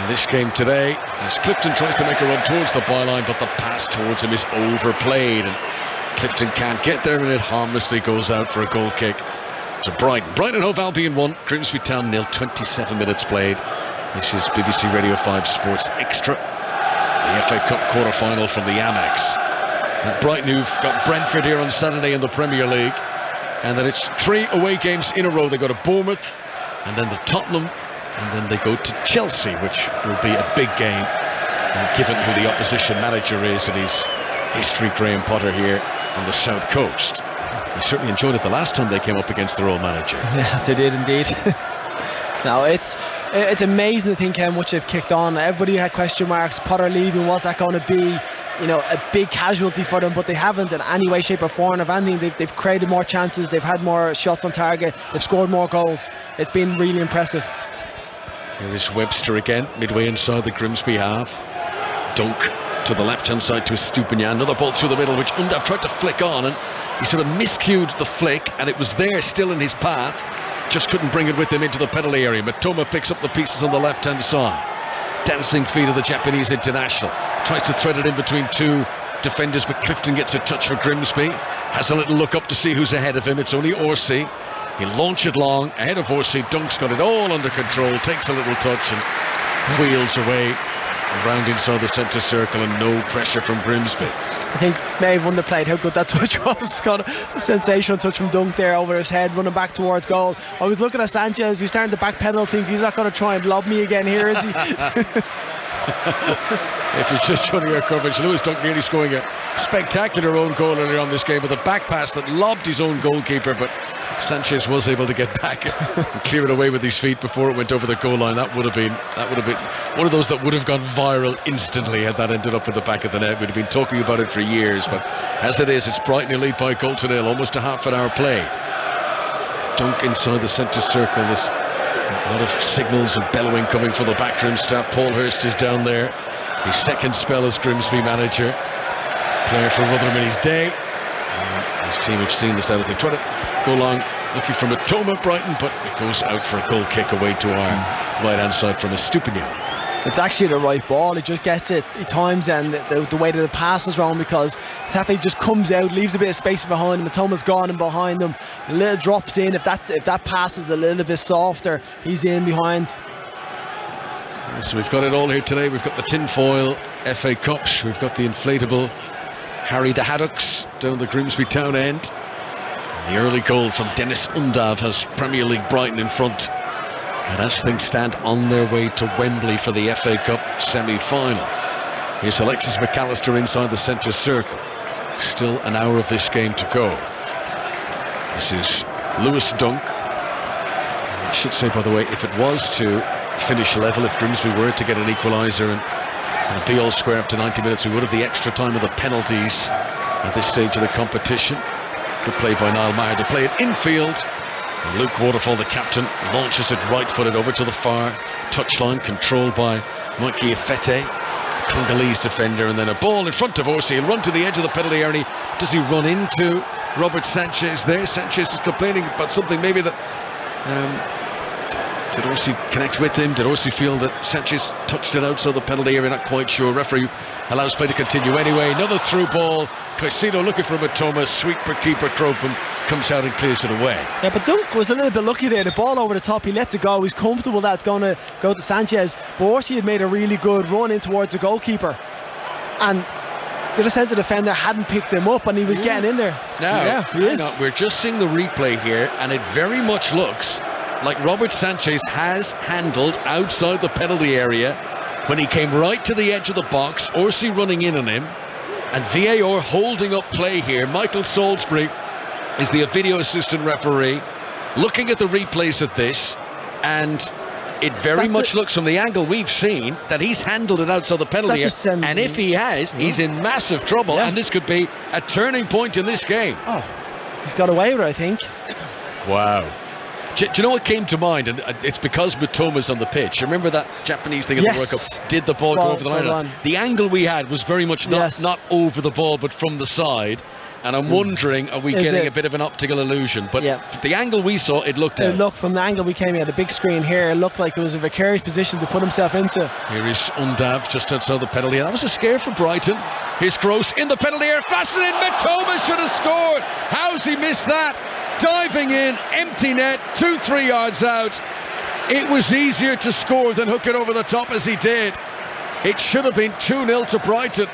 Speaker 2: in this game today, as Clifton tries to make a run towards the byline, but the pass towards him is overplayed, and Clifton can't get there, and it harmlessly goes out for a goal kick to Brighton. Brighton Hove Albion 1, Grimsby Town 0, 27 minutes played. This is BBC Radio 5 Sports Extra, the FA Cup quarter-final from the Amex. And Brighton, who've got Brentford here on Saturday in the Premier League, and then it's 3 away games in a row. They go to Bournemouth, and then to Tottenham, and then they go to Chelsea, which will be a big game, given who the opposition manager is and his history. Graham Potter here on the South Coast. They certainly enjoyed it the last time they came up against their old manager.
Speaker 3: Yeah, they did indeed. No, it's amazing to think how much they've kicked on. Everybody had question marks. Potter leaving, was that going to be, you know, a big casualty for them? But they haven't in any way, shape or form. If anything, they've created more chances, they've had more shots on target, they've scored more goals. It's been really impressive.
Speaker 2: Here is Webster again, midway inside the Grimsby half. Dunk to the left hand side to Stupignon. Another ball through the middle, which Undav tried to flick on, and he sort of miscued the flick, and it was there still in his path. Just couldn't bring it with him into the penalty area. Matoma picks up the pieces on the left hand side. Dancing feet of the Japanese international. Tries to thread it in between 2 defenders, but Clifton gets a touch for Grimsby. Has a little look up to see who's ahead of him. It's only Orsi. He'll launch it long ahead of Orsi. Dunk's got it all under control, takes a little touch and wheels away around inside the centre circle, and no pressure from Grimsby.
Speaker 3: I think Maeve underplayed how good that touch was. Got a sensational touch from Dunk there over his head, running back towards goal. I was looking at Sanchez, who's starting to backpedal, thinking he's not going to try and lob me again here, is he?
Speaker 2: If it's just running our coverage, Lewis Dunk nearly scoring a spectacular own goal earlier on this game with a back pass that lobbed his own goalkeeper, but Sanchez was able to get back and clear it away with his feet before it went over the goal line. That would have been one of those that would have gone viral instantly had that ended up in the back of the net. We'd have been talking about it for years, but as it is, it's Brighton who lead by a goal to nil, almost a half an hour play. Dunk inside the centre circle. There's a lot of signals and bellowing coming from the backroom staff. Paul Hurst is down there, his second spell as Grimsby manager, player for Rotherham in his day. His team have seen this out as they try to go long looking for Matoma Brighton, but it goes out for a goal kick away to our right hand side from Estupinian.
Speaker 3: It's actually the right ball. He just gets it at times, and the way that the pass is wrong, because Tafe just comes out, leaves a bit of space behind him. Matoma's gone in behind him. A little drops in. If that pass is a little bit softer, he's in behind.
Speaker 2: So we've got it all here today. We've got the tinfoil FA Cups. We've got the inflatable Harry the Haddocks down the Grimsby town end. And the early goal from Dennis Undav has Premier League Brighton in front. And as things stand on their way to Wembley for the FA Cup semi-final. Here's Alexis McAllister inside the centre circle. Still an hour of this game to go. This is Lewis Dunk. I should say, by the way, if it was to finish level, if Grimsby were to get an equaliser and be all square up to 90 minutes, we would have the extra time of the penalties at this stage of the competition. Good play by Niall Maher to play it infield. And Luke Waterfall, the captain, launches it right-footed over to the far touchline, controlled by Mikey Efete, Congolese defender, and then a ball in front of Orsi. He'll run to the edge of the penalty area. Does he run into Robert Sanchez there? Sanchez is complaining about something maybe that... did Orsi connect with him? Did Orsi feel that Sanchez touched it outside the penalty area? Not quite sure. Referee allows play to continue anyway. Another through ball. Caicedo looking for Matoma. Sweeper keeper Crowtham comes out and clears it away.
Speaker 3: Yeah, but Dunk was a little bit lucky there. The ball over the top, he lets it go. He's comfortable that it's going to go to Sanchez. But Orsi had made a really good run in towards the goalkeeper, and the other centre defender hadn't picked him up, and he was getting in there.
Speaker 2: Now,
Speaker 3: he is.
Speaker 2: We're just seeing the replay here, and it very much looks like Robert Sanchez has handled outside the penalty area when he came right to the edge of the box. Orsi running in on him, and VAR holding up play here. Michael Salisbury is the video assistant referee looking at the replays of this, and it very much looks from the angle we've seen that he's handled it outside the penalty area, and if he has, he's in massive trouble, and this could be a turning point in this game.
Speaker 3: Oh, he's got away with it, I think.
Speaker 2: Wow. Do you know what came to mind? And it's because Matoma's on the pitch. Remember that Japanese thing at the World Cup? Did the ball go over the line? The angle we had was very much not over the ball, but from the side. And I'm wondering, are we getting a bit of an optical illusion? But the angle we saw, it looked out.
Speaker 3: It looked, from the angle we came in, the big screen here, it looked like it was a precarious position to put himself into.
Speaker 2: Here is Undav just outside the penalty. That was a scare for Brighton. Here's Gross in the penalty area. Fascinating. Matoma should have scored. How's he missed that? Diving in, empty net, 2-3 yards out. It was easier to score than hook it over the top as he did. It should have been 2-0 to Brighton.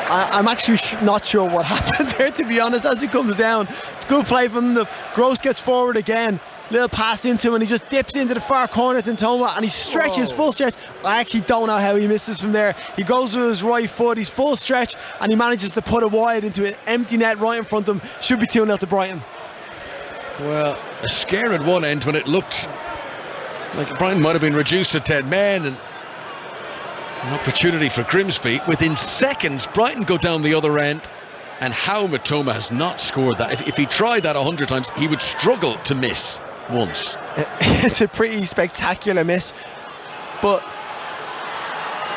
Speaker 3: I'm actually not sure what happened there, to be honest, as he comes down. It's good play from him. Gross gets forward again. Little pass into him, and he just dips into the far corner to Ntoma, and he stretches full stretch. I actually don't know how he misses from there. He goes with his right foot, he's full stretch, and he manages to put it wide into an empty net right in front of him. Should be 2-0 to Brighton.
Speaker 2: Well, a scare at one end when it looked like Brighton might have been reduced to 10 men, and an opportunity for Grimsby. Within seconds, Brighton go down the other end, and how Matoma has not scored that. If he tried that 100 times, he would struggle to miss once.
Speaker 3: It's a pretty spectacular miss, but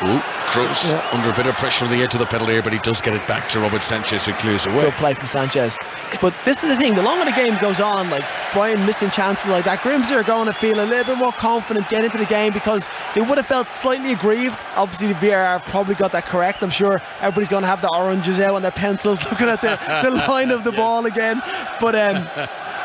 Speaker 2: Kroos under a bit of pressure on the edge of the penalty area, but he does get it back to Robert Sanchez, who clears away.
Speaker 3: Good play from Sanchez. But this is the thing, the longer the game goes on, like Brighton missing chances like that, Grimsby are going to feel a little bit more confident getting into the game, because they would have felt slightly aggrieved. Obviously the VAR probably got that correct. I'm sure everybody's going to have the oranges out on their pencils looking at the line of the ball again. But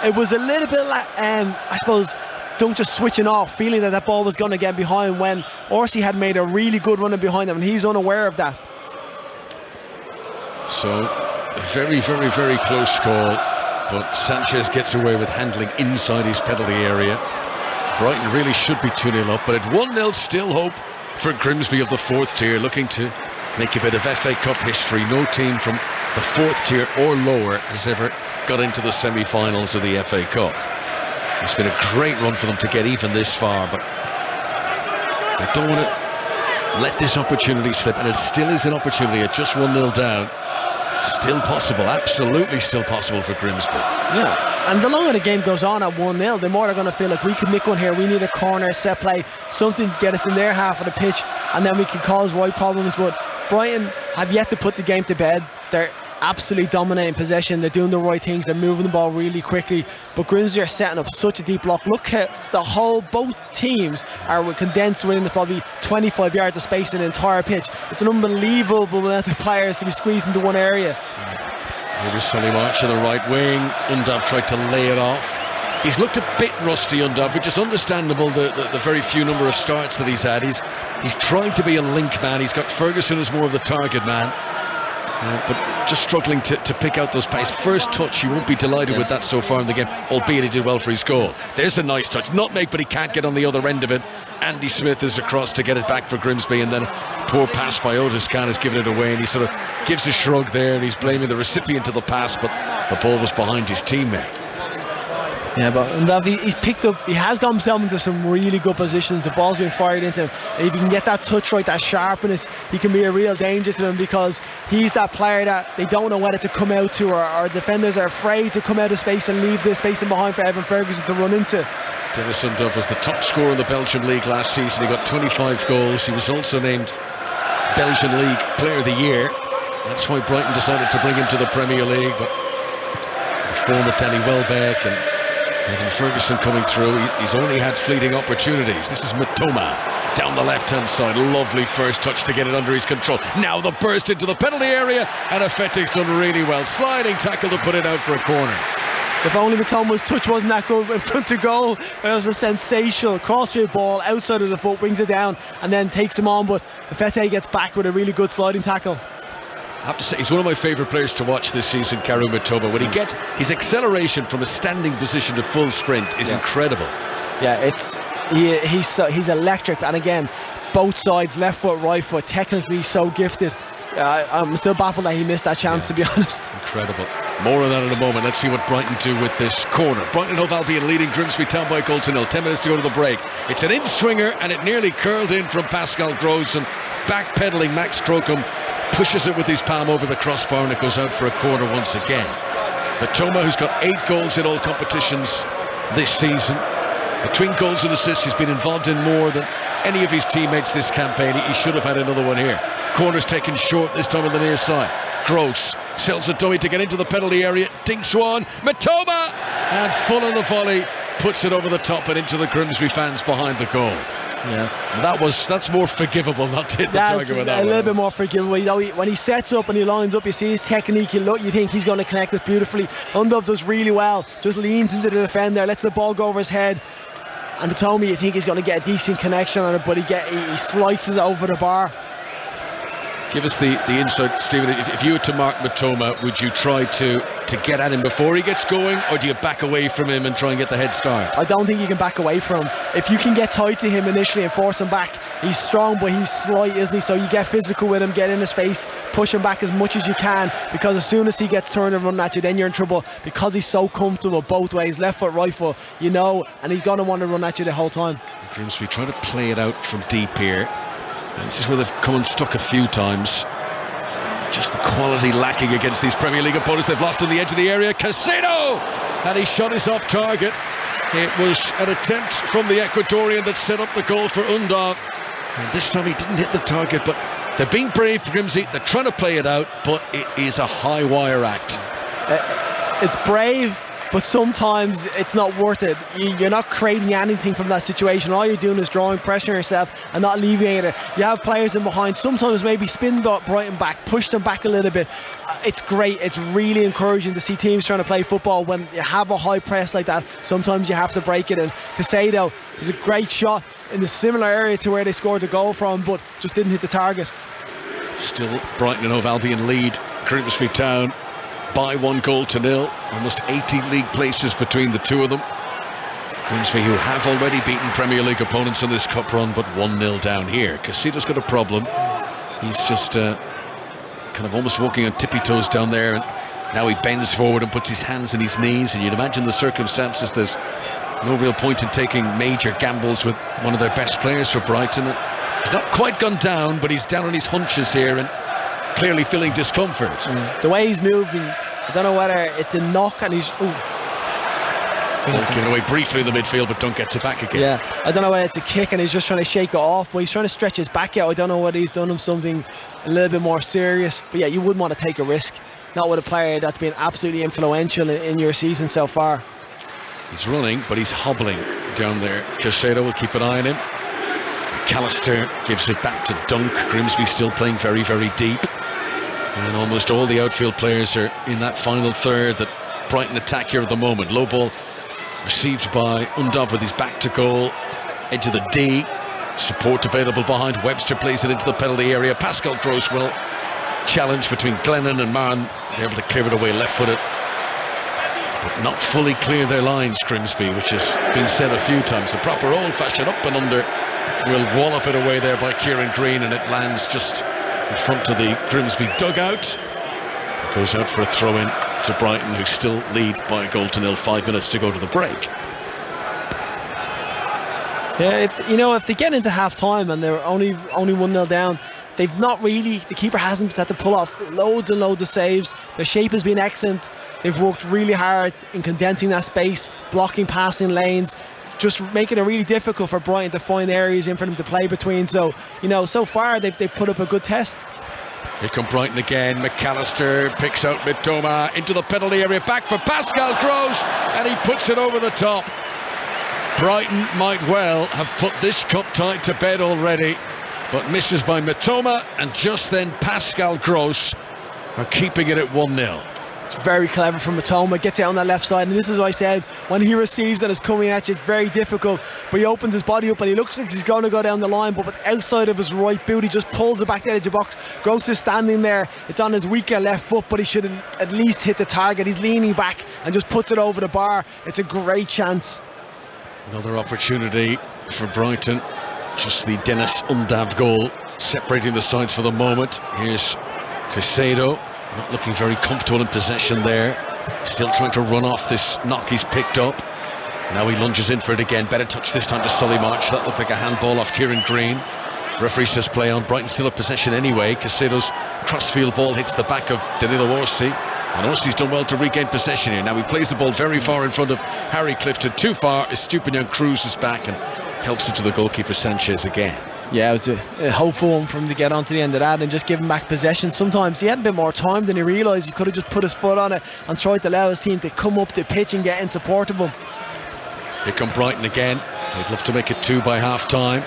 Speaker 3: it was a little bit like, I suppose, Dunk just switching off, feeling that ball was going to get behind, when Orsi had made a really good run behind him, and he's unaware of that.
Speaker 2: So a very, very, very close call, but Sanchez gets away with handling inside his penalty area. Brighton really should be 2-0 up, but at 1-0 still hope for Grimsby of the 4th tier, looking to make a bit of FA Cup history. No team from the 4th tier or lower has ever got into the semi-finals of the FA Cup. It's been a great run for them to get even this far, but they don't want to let this opportunity slip, and it still is an opportunity at just 1-0 down. Still possible, absolutely still possible for Grimsby.
Speaker 3: Yeah, and the longer the game goes on at 1-0, the more they're going to feel like we can nick one here. We need a corner, set play, something to get us in their half of the pitch, and then we can cause right problems. But Brighton have yet to put the game to bed. They're absolutely dominating possession. They're doing the right things. They're moving the ball really quickly. But Grimsby are setting up such a deep block. Look at both teams are condensed within probably 25 yards of space in the entire pitch. It's an unbelievable amount of players to be squeezed into one area.
Speaker 2: Here's Sonny March to the right wing. Undav tried to lay it off. He's looked a bit rusty, Undav, which is understandable, the very few number of starts that he's had. He's trying to be a link man. He's got Ferguson as more of the target man. But just struggling to pick out those plays. First touch, you won't be delighted with that so far in the game, albeit he did well for his goal. There's a nice touch, nutmeg, but he can't get on the other end of it. Andy Smith is across to get it back for Grimsby, and then a poor pass by Otis Khan has given it away, and he sort of gives a shrug there, and he's blaming the recipient of the pass, but the ball was behind his teammate.
Speaker 3: Yeah, but he's picked up, he has got himself into some really good positions. The ball's been fired into him. If he can get that touch right, that sharpness, he can be a real danger to them, because he's that player that they don't know whether to come out to, or defenders are afraid to come out of space and leave the space in behind for Evan Ferguson to run into.
Speaker 2: Dennis Undav was the top scorer in the Belgian League last season. He got 25 goals. He was also named Belgian League Player of the Year. That's why Brighton decided to bring him to the Premier League. But former Danny Welbeck and Evan Ferguson coming through. He's only had fleeting opportunities. This is Matoma down the left-hand side. Lovely first touch to get it under his control. Now the burst into the penalty area, and Afetik's done really well. Sliding tackle to put it out for a corner.
Speaker 3: If only Matoma's touch wasn't that good in front of goal. It was a sensational crossfield ball outside of the foot, brings it down and then takes him on, but Afetik gets back with a really good sliding tackle.
Speaker 2: I have to say, he's one of my favourite players to watch this season, Karu Matoma. When he gets his acceleration from a standing position to full sprint is incredible.
Speaker 3: Yeah, he's electric, and again, both sides, left foot, right foot, technically so gifted. I'm still baffled that he missed that chance, to be honest.
Speaker 2: Incredible. More on that in a moment. Let's see what Brighton do with this corner. Brighton Hove Albion leading Grimsby Town by a goal to nil. 10 minutes to go to the break. It's an in-swinger, and it nearly curled in from Pascal Gross, and back-pedalling Max Crocombe pushes it with his palm over the crossbar, and it goes out for a corner once again. Matoma, who's got 8 goals in all competitions this season. Between goals and assists, he's been involved in more than any of his teammates this campaign. He should have had another one here. Corner's taken short, this time on the near side. Gross sells a dummy to get into the penalty area. Dinks one, Matoma, and full on the volley, puts it over the top and into the Grimsby fans behind the goal. Yeah, that's more forgivable, not to hit the target with that.
Speaker 3: A little bit more forgivable. You know, when he sets up and he lines up, you see his technique. You think he's going to connect it beautifully. Undav does really well. Just leans into the defender, lets the ball go over his head. And Matoma, you think he's going to get a decent connection on it, but he slices it over the bar.
Speaker 2: Give us the insight, Stephen. If you were to mark Matoma, would you try to get at him before he gets going, or do you back away from him and try and get the head start?
Speaker 3: I don't think you can back away from him. If you can get tight to him initially and force him back, he's strong, but he's slight, isn't he? So you get physical with him, get in his face, push him back as much as you can, because as soon as he gets turned and run at you, then you're in trouble, because he's so comfortable both ways, left foot, right foot, and he's going to want to run at you the whole time.
Speaker 2: Grimsby trying to play it out from deep here. And this is where they've come unstuck a few times. Just the quality lacking against these Premier League opponents. They've lost on the edge of the area. Casino! And he shot his off target. It was an attempt from the Ecuadorian that set up the goal for Undav. And this time he didn't hit the target, but they're being brave, Grimsby. They're trying to play it out, but it is a high wire act.
Speaker 3: It's brave, but sometimes it's not worth it. You're not creating anything from that situation. All you're doing is drawing pressure on yourself and not alleviating it. You have players in behind, sometimes maybe spin Brighton back, push them back a little bit. It's great. It's really encouraging to see teams trying to play football. When you have a high press like that, sometimes you have to break it. And Casado is a great shot in the similar area to where they scored the goal from, but just didn't hit the target.
Speaker 2: Still Brighton and Hove Albion lead Grimsby Town by 1 goal to nil. Almost 80 league places between the two of them. Grimsby, who have already beaten Premier League opponents in this cup run, but 1-0 down here. Casido's got a problem. He's just kind of almost walking on tippy toes down there, and now he bends forward and puts his hands in his knees, and you'd imagine the circumstances, there's no real point in taking major gambles with one of their best players for Brighton. He's not quite gone down, but he's down on his haunches here and clearly feeling discomfort.
Speaker 3: The way he's moving, I don't know whether it's a knock and he's...
Speaker 2: Ball's given away briefly in the midfield, but Dunk gets it back again.
Speaker 3: Yeah, I don't know whether it's a kick and he's just trying to shake it off, but he's trying to stretch his back out. I don't know whether he's done him something a little bit more serious. But yeah, you wouldn't want to take a risk, not with a player that's been absolutely influential in your season so far.
Speaker 2: He's running, but he's hobbling down there. Caicedo will keep an eye on him. McAllister gives it back to Dunk. Grimsby still playing very, very deep. And almost all the outfield players are in that final third that Brighton attack here at the moment. Low ball received by Undav with his back to goal. Into the D. Support available behind. Webster plays it into the penalty area. Pascal Gross will challenge between Glennon and Maran. They're able to clear it away left-footed. But not fully clear their lines, Grimsby, which has been said a few times. The proper old-fashioned up and under will wallop it away there by Kieran Green, and it lands just in front of the Grimsby dugout. It goes out for a throw-in to Brighton, who still lead by a 1-0, 5 minutes to go to the break.
Speaker 3: Yeah, if they get into half-time and they're only 1-0 down, they've not really, the keeper hasn't had to pull off loads and loads of saves. The shape has been excellent. They've worked really hard in condensing that space, blocking passing lanes, just making it really difficult for Brighton to find areas in for them to play between. So, so far they've put up a good test.
Speaker 2: Here come Brighton again. McAllister picks out Mitoma into the penalty area, back for Pascal Gross, and he puts it over the top. Brighton might well have put this cup tie to bed already, but misses by Mitoma, and just then Pascal Gross are keeping it at 1-0.
Speaker 3: It's very clever from Mitoma, gets out on that left side, and this is what I said, when he receives and is coming at you, it's very difficult, but he opens his body up and he looks like he's going to go down the line, but with the outside of his right boot he just pulls it back to the edge of the box. Gross is standing there, it's on his weaker left foot, but he should at least hit the target. He's leaning back and just puts it over the bar. It's a great chance.
Speaker 2: Another opportunity for Brighton. Just the Dennis Undav goal separating the sides for the moment. Here's Caicedo, not looking very comfortable in possession there. Still trying to run off this knock he's picked up. Now he lunges in for it again. Better touch this time to Solly March. That looked like a handball off Kieran Green. Referee says play on. Brighton still have possession anyway. Caicedo's crossfield ball hits the back of Danilo Orsi. And Orsi's done well to regain possession here. Now he plays the ball very far in front of Harry Clifton. Too far. Estupinian cruises back and helps it to the goalkeeper Sanchez again.
Speaker 3: Yeah, it was a hopeful one for him to get on to the end of that and just give him back possession. Sometimes he had a bit more time than he realised. He could have just put his foot on it and tried to allow his team to come up the pitch and get in support of him.
Speaker 2: Here come Brighton again. They'd love to make it 2 by half time.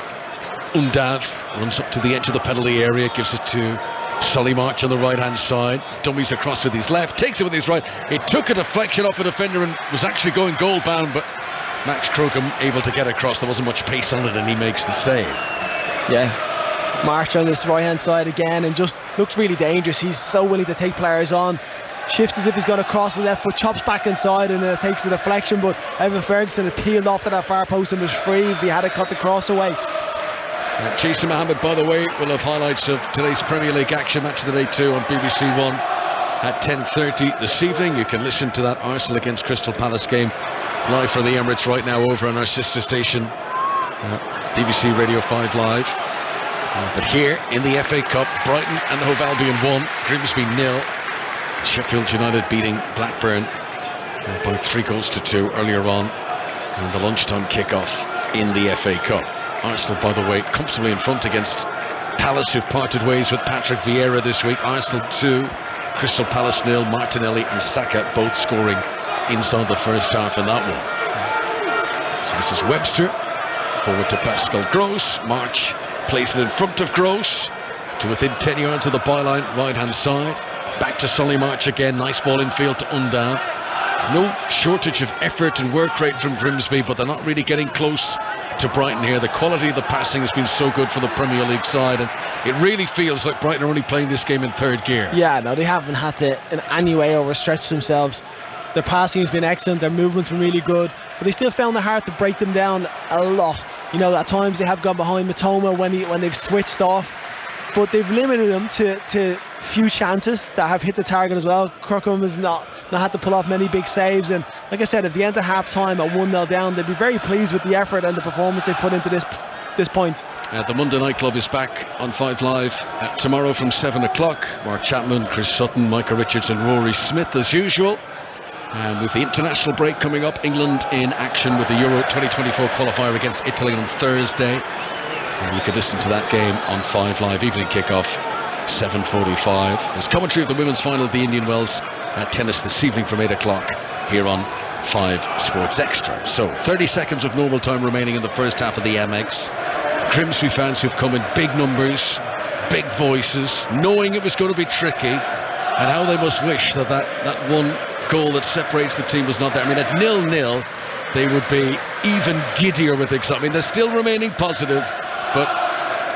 Speaker 2: Undav runs up to the edge of the penalty area, gives it to Solly March on the right hand side, dummies across with his left, takes it with his right. It took a deflection off a defender and was actually going goal bound, but Max Crocombe able to get across. There wasn't much pace on it and he makes the save. Yeah,
Speaker 3: March on this right hand side again and just looks really dangerous. He's so willing to take players on, shifts as if he's going to cross the left foot, chops back inside, and then it takes a deflection, but Evan Ferguson had peeled off to that far post and was free if he had it cut the cross away.
Speaker 2: Jason Mohammed, by the way, will have highlights of today's Premier League action, Match of the Day 2 on BBC One at 10:30 this evening. You can listen to that Arsenal against Crystal Palace game live from the Emirates right now over on our sister station, BBC Radio 5 Live. But here in the FA Cup, Brighton and Hove Albion 1, Grimsby 0. Sheffield United beating Blackburn by 3-2 earlier on in the lunchtime kickoff in the FA Cup. Arsenal, by the way, comfortably in front against Palace, who've parted ways with Patrick Vieira this week. Arsenal 2, Crystal Palace 0, Martinelli and Saka both scoring inside the first half in that one. So this is Webster, forward to Pascal Gross. March plays it in front of Gross to within 10 yards of the byline, right hand side. Back to Solly March again, nice ball infield to Undav. No shortage of effort and work rate from Grimsby, but they're not really getting close to Brighton here. The quality of the passing has been so good for the Premier League side, and it really feels like Brighton are only playing this game in third gear.
Speaker 3: Yeah, no, they haven't had to in any way overstretch themselves. Their passing has been excellent, their movement's been really good, but they still found it hard to break them down a lot. You know, at times they have gone behind Matoma when they've switched off, but they've limited them to few chances that have hit the target as well. Crookham has not had to pull off many big saves, and like I said, if they enter half time at 1-0 down, they'd be very pleased with the effort and the performance they put into this point.
Speaker 2: The Monday Night Club is back on 5 Live tomorrow from 7 o'clock. Mark Chapman, Chris Sutton, Micah Richards and Rory Smith as usual. And with the international break coming up, England in action with the Euro 2024 qualifier against Italy on Thursday. And you can listen to that game on 5 Live, evening kickoff, 7:45. There's commentary of the women's final of the Indian Wells tennis this evening from 8 o'clock here on 5 Sports Extra. So 30 seconds of normal time remaining in the first half of the Amex. Grimsby fans who've come in big numbers, big voices, knowing it was going to be tricky, and how they must wish that one goal that separates the team was not there. I mean, at 0-0 they would be even giddier with excitement. I mean, they're still remaining positive, but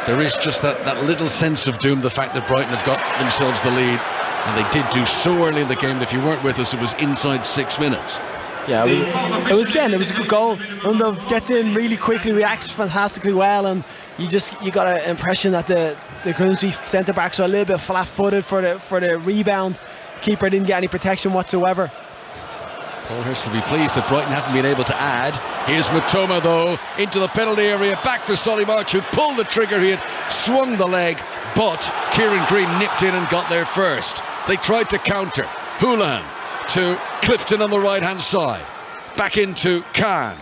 Speaker 2: there is just that little sense of doom, the fact that Brighton have got themselves the lead, and they did do so early in the game that if you weren't with us, it was inside 6 minutes.
Speaker 3: Yeah, it was a good goal. Undov gets in really quickly, reacts fantastically well, and you got an impression that the Grimsby centre backs are a little bit flat-footed for the rebound. Keeper didn't get any protection whatsoever.
Speaker 2: Paul Hurst will be pleased that Brighton haven't been able to add. Here's Matoma though into the penalty area, back for Solly March, who pulled the trigger. He had swung the leg, but Kieran Green nipped in and got there first. They tried to counter. Houlihan to Clifton on the right hand side, back into Khan,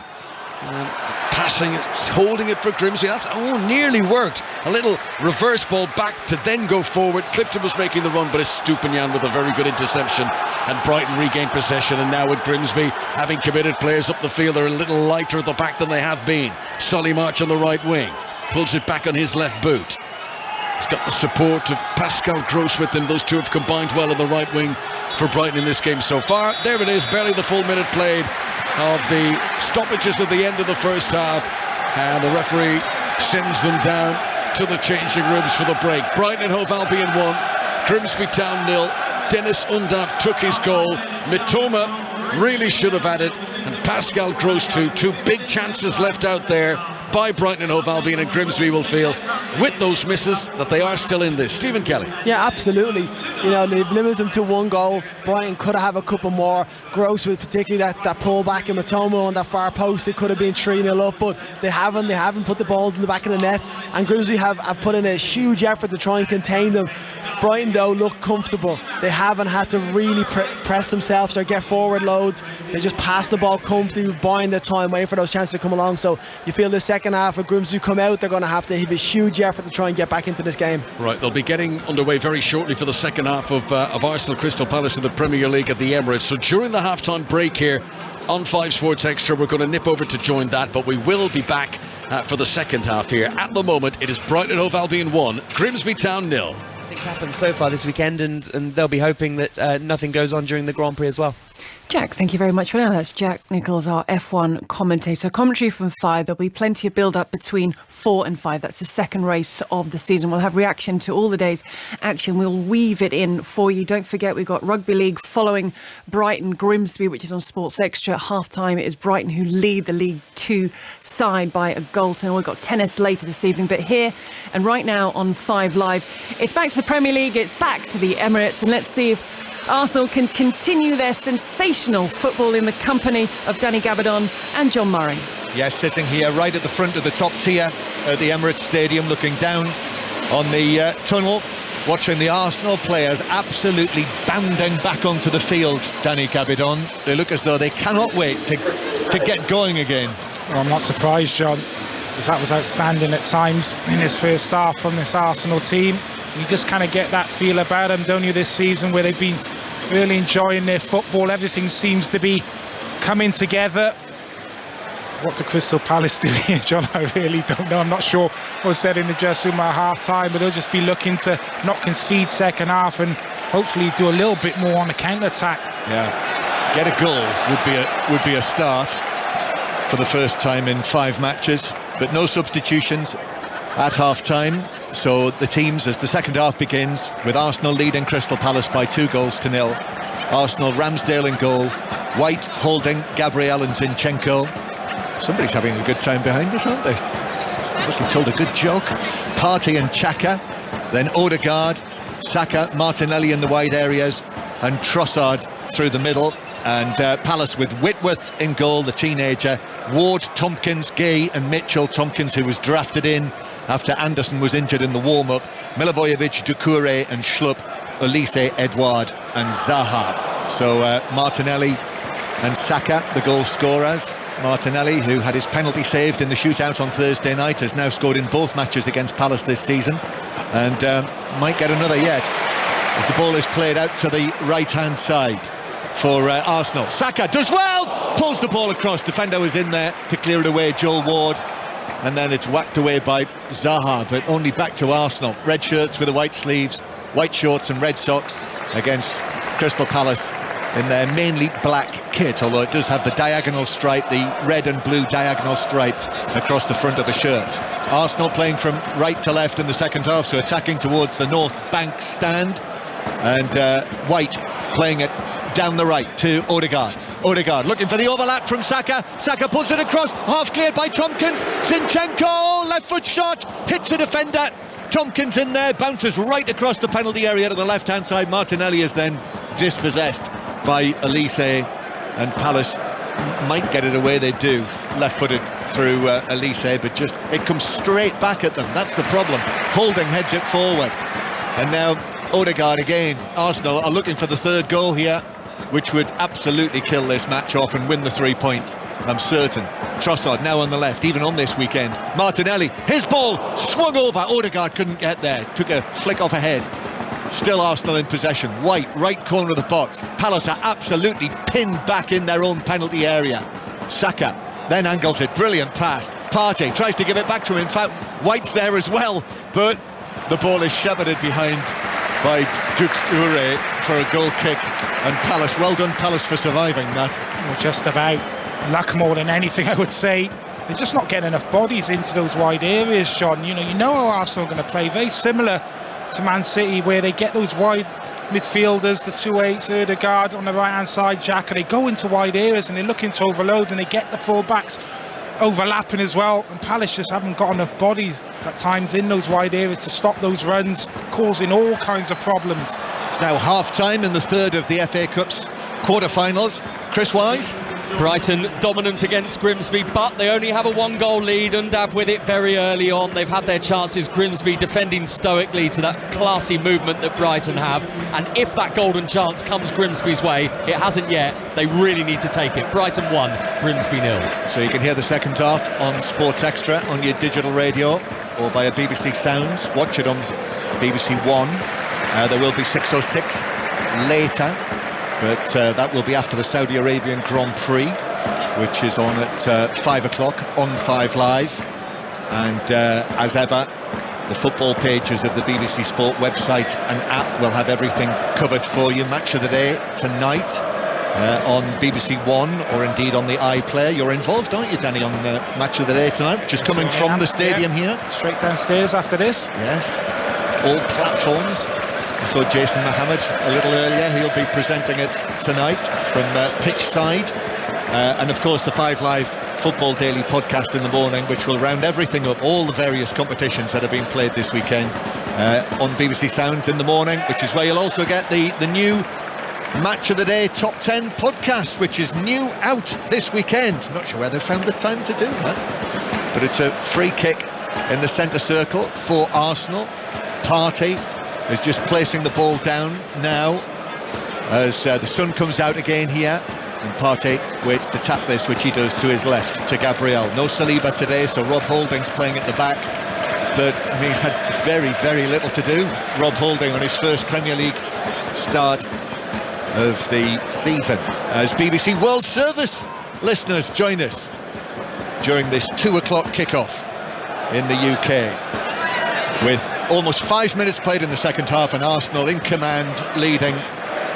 Speaker 2: and passing it, holding it for Grimsby. That's nearly worked. A little reverse ball back to then go forward. Clifton was making the run, but it's Stupinian with a very good interception, and Brighton regained possession. And now with Grimsby having committed players up the field, they're a little lighter at the back than they have been. Solly March on the right wing pulls it back on his left boot. He's got the support of Pascal Gross with him. Those two have combined well on the right wing for Brighton in this game so far. There it is, barely the full minute played of the stoppages at the end of the first half, and the referee sends them down to the changing rooms for the break. Brighton and Hove Albion 1, Grimsby Town 0. Dennis Undav took his goal. Mitoma really should have had it, and Pascal Gross two big chances left out there by Brighton and Hove Albion, and Grimsby will feel with those misses that they are still in this. Stephen Kelly.
Speaker 3: Yeah, absolutely. You know, they've limited them to one goal. Brighton could have a couple more. Gross with particularly that pull back in Matoma on that far post. They could have been 3-0 up, but they haven't put the balls in the back of the net, and Grimsby have put in a huge effort to try and contain them. Brighton though look comfortable. They haven't had to really press themselves or get forward loads. They just pass the ball comfortably, buying their time, waiting for those chances to come along. So you feel the second half of Grimsby come out, they're going to have a huge effort to try and get back into this game.
Speaker 2: Right, they'll be getting underway very shortly for the second half of Arsenal Crystal Palace in the Premier League at the Emirates. So during the half-time break here on 5 Sports Extra, we're going to nip over to join that, but we will be back for the second half here. At the moment, it is Brighton Hove Albion 1, Grimsby Town 0.
Speaker 4: Things happened so far this weekend, and they'll be hoping that nothing goes on during the Grand Prix as well.
Speaker 5: Jack, thank you very much for that. That's Jack Nichols, our F1 commentator. Commentary from 5. There'll be plenty of build-up between 4 and 5. That's the second race of the season. We'll have reaction to all the day's action. We'll weave it in for you. Don't forget, we've got Rugby League following Brighton Grimsby, which is on Sports Extra. At half-time, it is Brighton who lead the League 2 side by a goal. And we've got tennis later this evening. But here and right now on 5 Live, it's back to the Premier League. It's back to the Emirates. And let's see if Arsenal can continue their sensational football in the company of Danny Gabardon and John Murray.
Speaker 1: Yes, sitting here right at the front of the top tier at the Emirates Stadium, looking down on the tunnel, watching the Arsenal players absolutely bounding back onto the field. Danny Gabardon, they look as though they cannot wait to get going again.
Speaker 6: Well, I'm not surprised, John, because that was outstanding at times in his first half from this Arsenal team. You just kind of get that feel about them, don't you, this season, where they've been really enjoying their football. Everything seems to be coming together. What do Crystal Palace do here, John? I really don't know. I'm not sure what was said in the dressing room at half-time, but they'll just be looking to not concede second half and hopefully do a little bit more on the counter-attack.
Speaker 1: Yeah, get a goal would be a start for the first time in 5 matches, but no substitutions at half-time. So the teams, as the second half begins, with Arsenal leading Crystal Palace by 2-0. Arsenal, Ramsdale in goal, White, Holding, Gabriel and Zinchenko. Somebody's having a good time behind us, aren't they? Must have told a good joke. Partey and Xhaka, then Odegaard, Saka, Martinelli in the wide areas, and Trossard through the middle. And Palace with Whitworth in goal, the teenager, Ward, Tompkins, Gay and Mitchell. Tompkins, who was drafted in after Anderson was injured in the warm-up, Milivojevic, Doucouré and Schlupp, Elise, Edouard and Zaha. So Martinelli and Saka, the goal scorers. Martinelli, who had his penalty saved in the shootout on Thursday night, has now scored in both matches against Palace this season, and might get another yet, as the ball is played out to the right-hand side for Arsenal. Saka does well, pulls the ball across, defender was in there to clear it away, Joel Ward, and then it's whacked away by Zaha, but only back to Arsenal. Red shirts with the white sleeves, white shorts and red socks against Crystal Palace in their mainly black kit, although it does have the diagonal stripe, the red and blue diagonal stripe across the front of the shirt. Arsenal playing from right to left in the second half, so attacking towards the North Bank stand, and White playing it down the right to Odegaard. Odegaard looking for the overlap from Saka. Saka pulls it across, half cleared by Tompkins. Zinchenko, left foot shot, hits a defender. Tompkins in there, bounces right across the penalty area to the left-hand side. Martinelli is then dispossessed by Elise, and Palace might get it away. They do, left-footed through Elise, but just it comes straight back at them. That's the problem. Holding heads it forward, and now Odegaard again. Arsenal are looking for the third goal here, which would absolutely kill this match off and win the 3 points, I'm certain. Trossard now on the left, even on this weekend. Martinelli, his ball swung over. Odegaard couldn't get there, took a flick off ahead. Still Arsenal in possession. White, right corner of the box. Palace are absolutely pinned back in their own penalty area. Saka then angles it, brilliant pass. Partey tries to give it back to him. In fact, White's there as well, but the ball is shepherded behind by Doucouré for a goal kick, and Palace, well done Palace for surviving that.
Speaker 6: Well, just about luck more than anything, I would say. They're just not getting enough bodies into those wide areas, John. You know how Arsenal are going to play, very similar to Man City, where they get those wide midfielders, the 2-8s, Odegaard on the right hand side, Xhaka. They go into wide areas and they're looking to overload, and they get the full backs overlapping as well, and Palace just haven't got enough bodies at times in those wide areas to stop those runs, causing all kinds of problems.
Speaker 1: It's now half time in the third of the FA Cup's quarter-finals. Chris Wise?
Speaker 7: Brighton dominant against Grimsby, but they only have a 1-goal lead. Undav with it very early on. They've had their chances. Grimsby defending stoically to that classy movement that Brighton have, and if that golden chance comes Grimsby's way, it hasn't yet, they really need to take it. Brighton 1, Grimsby 0.
Speaker 1: So you can hear the second half on Sports Extra on your digital radio or via BBC Sounds. Watch it on BBC One. There will be 606 later, but that will be after the Saudi Arabian Grand Prix, which is on at 5 o'clock on 5 Live. And as ever, the football pages of the BBC Sport website and app will have everything covered for you. Match of the day tonight on BBC One, or indeed on the iPlayer. You're involved, aren't you, Danny, on Match of the Day tonight? Just coming from the stadium here.
Speaker 6: Straight downstairs after this.
Speaker 1: Yes, all platforms. I saw Jason Mohammed a little earlier. He'll be presenting it tonight from pitch side. And of course the 5 Live Football Daily podcast in the morning, which will round everything up, all the various competitions that have been played this weekend on BBC Sounds in the morning, which is where you'll also get the new Match of the Day Top 10 podcast, which is new out this weekend. Not sure where they've found the time to do that, but it's a free kick in the centre circle for Arsenal. Partey is just placing the ball down now as the sun comes out again here, and Partey waits to tap this, which he does to his left to Gabriel. No Saliba today, so Rob Holding's playing at the back, but I mean, he's had very, very little to do, Rob Holding, on his first Premier League start of the season. As BBC World Service listeners join us during this 2 o'clock kickoff in the UK, with almost 5 minutes played in the second half, and Arsenal in command, leading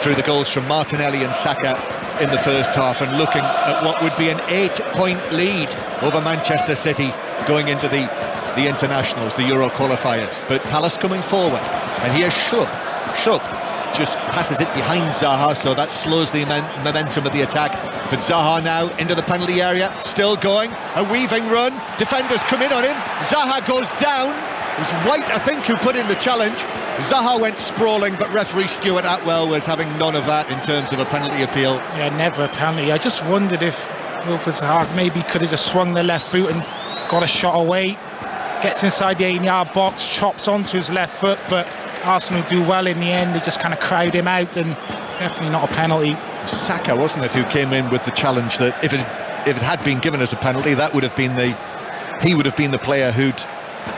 Speaker 1: through the goals from Martinelli and Saka in the first half, and looking at what would be an 8-point lead over Manchester City going into the internationals, the Euro qualifiers. But Palace coming forward, and here's Schlupp just passes it behind Zaha, so that slows the momentum of the attack. But Zaha now into the penalty area, still going, a weaving run, defenders come in on him, Zaha goes down. It was White, I think, who put in the challenge. Zaha went sprawling, but referee Stuart Atwell was having none of that in terms of a penalty appeal.
Speaker 6: Yeah, never a penalty. I just wondered if Wilfred Zaha maybe could have just swung the left boot and got a shot away. Gets inside the 18-yard box, chops onto his left foot, but Arsenal do well in the end. They just kind of crowd him out, and definitely not a penalty.
Speaker 1: Saka, wasn't it, who came in with the challenge that if it had been given as a penalty, that would have been he would have been the player who'd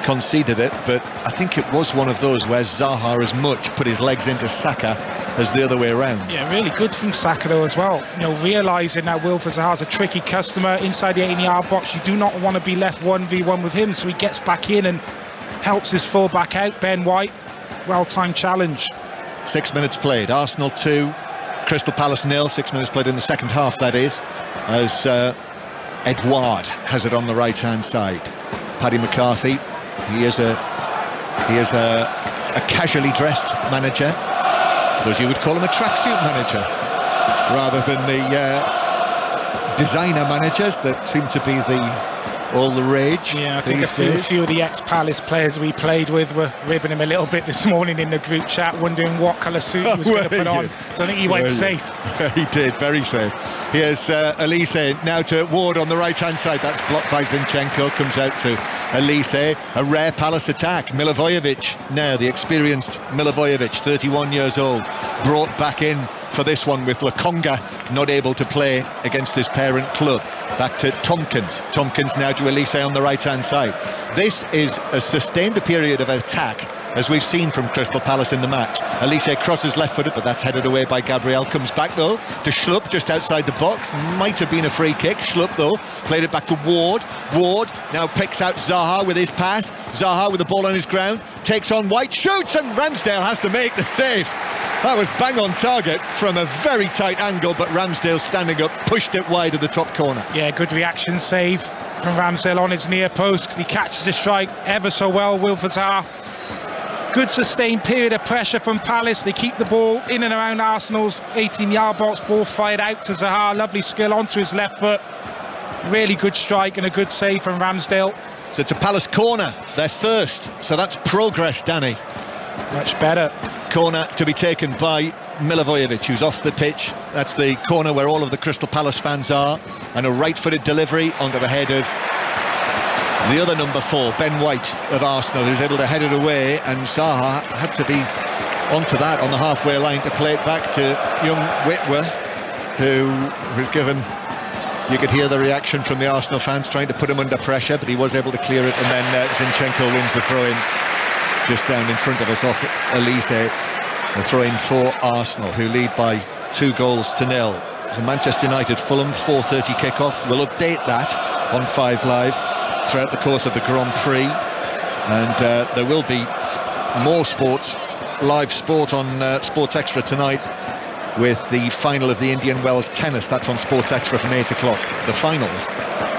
Speaker 1: conceded it. But I think it was one of those where Zaha as much put his legs into Saka as the other way around.
Speaker 6: Yeah, really good from Saka though as well. You know, realising that Wilfred Zaha's a tricky customer inside the 18-yard box. You do not want to be left 1v1 with him, so he gets back in and helps his full-back out, Ben White. Well-timed challenge.
Speaker 1: 6 minutes played. Arsenal 2, Crystal Palace 0. 6 minutes played in the second half, that is, as Edouard has it on the right-hand side. Paddy McCarthy, he is a casually dressed manager. I suppose you would call him a tracksuit manager rather than the designer managers that seem to be all the rage.
Speaker 6: Yeah, I think a few of the ex-Palace players we played with were ribbing him a little bit this morning in the group chat, wondering what colour suit he was going to put on. So I think he went safe.
Speaker 1: He did, very safe. Here's Elise now to Ward on the right-hand side. That's blocked by Zinchenko, comes out to Elise. A rare Palace attack. Milivojevic now, the experienced Milivojevic, 31 years old, brought back in for this one with Lokonga not able to play against his parent club. Back to Tompkins now to Elise on the right-hand side. This is as sustained a period of attack as we've seen from Crystal Palace in the match. Elise crosses left-footed, but that's headed away by Gabriel. Comes back though to Schlupp just outside the box. Might have been a free kick. Schlupp though played it back to Ward. Ward now picks out Zaha with his pass. Zaha with the ball on his ground, takes on White, shoots, and Ramsdale has to make the save. That was bang on target from a very tight angle, but Ramsdale standing up pushed it wide of the top corner.
Speaker 6: Yeah, good reaction save from Ramsdale on his near post, because he catches the strike ever so well. Wilfred Zaha. Good sustained period of pressure from Palace. They keep the ball in and around Arsenal's 18-yard box. Ball fired out to Zaha. Lovely skill onto his left foot. Really good strike and a good save from Ramsdale.
Speaker 1: So it's a Palace corner, their first. So that's progress, Danny.
Speaker 6: Much better.
Speaker 1: Corner to be taken by Milivojevic, who's off the pitch. That's the corner where all of the Crystal Palace fans are. And a right-footed delivery onto the head of the other number 4, Ben White of Arsenal, who's able to head it away, and Zaha had to be onto that on the halfway line to play it back to young Whitworth, who was given, you could hear the reaction from the Arsenal fans trying to put him under pressure, but he was able to clear it, and then Zinchenko wins the throw-in just down in front of us off Elise. The throw-in for Arsenal, who lead by 2-0. The Manchester United Fulham 4:30 kickoff. We'll update that on 5 Live throughout the course of the Grand Prix, and there will be more live sport on Sports Extra tonight with the final of the Indian Wells tennis. That's on Sports Extra from 8 o'clock. The finals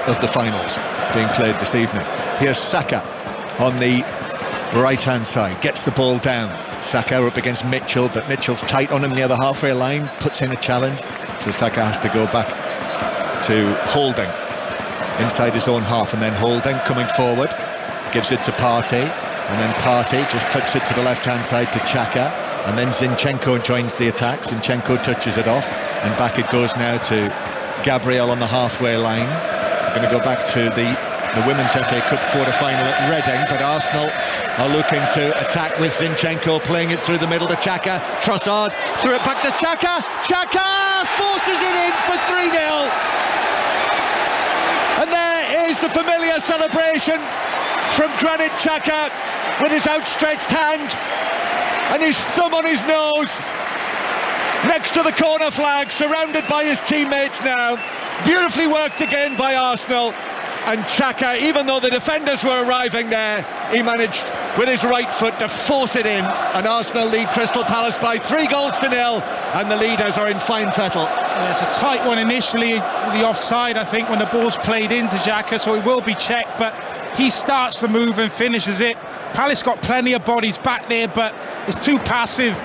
Speaker 1: of the finals being played this evening. Here's Saka on the right-hand side, gets the ball down. Saka up against Mitchell, but Mitchell's tight on him near the halfway line, puts in a challenge, so Saka has to go back to Holding inside his own half, and then Holding coming forward, gives it to Partey, and then Partey just tucks it to the left-hand side to Xhaka, and then Zinchenko joins the attack. Zinchenko touches it off, and back it goes now to Gabriel on the halfway line. We're going to go back to the Women's FA Cup quarter-final at Reading, but Arsenal are looking to attack with Zinchenko playing it through the middle to Xhaka. Trossard threw it back to Xhaka. Xhaka forces it in for 3-0. And there is the familiar celebration from Granit Xhaka with his outstretched hand and his thumb on his nose next to the corner flag, surrounded by his teammates now. Beautifully worked again by Arsenal. And Xhaka, even though the defenders were arriving there, he managed with his right foot to force it in, and Arsenal lead Crystal Palace by 3-0, and the leaders are in fine fettle.
Speaker 6: Yeah, it's a tight one initially, the offside, I think, when the ball's played into Xhaka, so it will be checked, but he starts the move and finishes it. Palace got plenty of bodies back there, but it's too passive.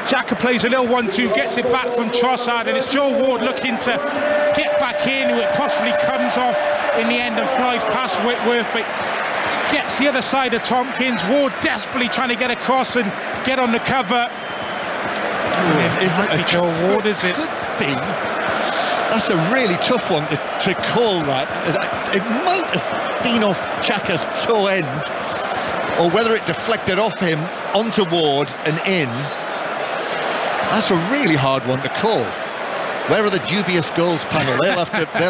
Speaker 6: Xhaka plays a little 1-2, gets it back from Trossard, and it's Joe Ward looking to get back in. It possibly comes off in the end and flies past Whitworth, but gets the other side of Tompkins. Ward desperately trying to get across and get on the cover.
Speaker 1: Is it
Speaker 6: Joe Ward, is it?
Speaker 1: Could be. That's a really tough one to call that. It might have been off Xhaka's toe end, or whether it deflected off him onto Ward and in. That's a really hard one to call. Where are the dubious goals panel? They'll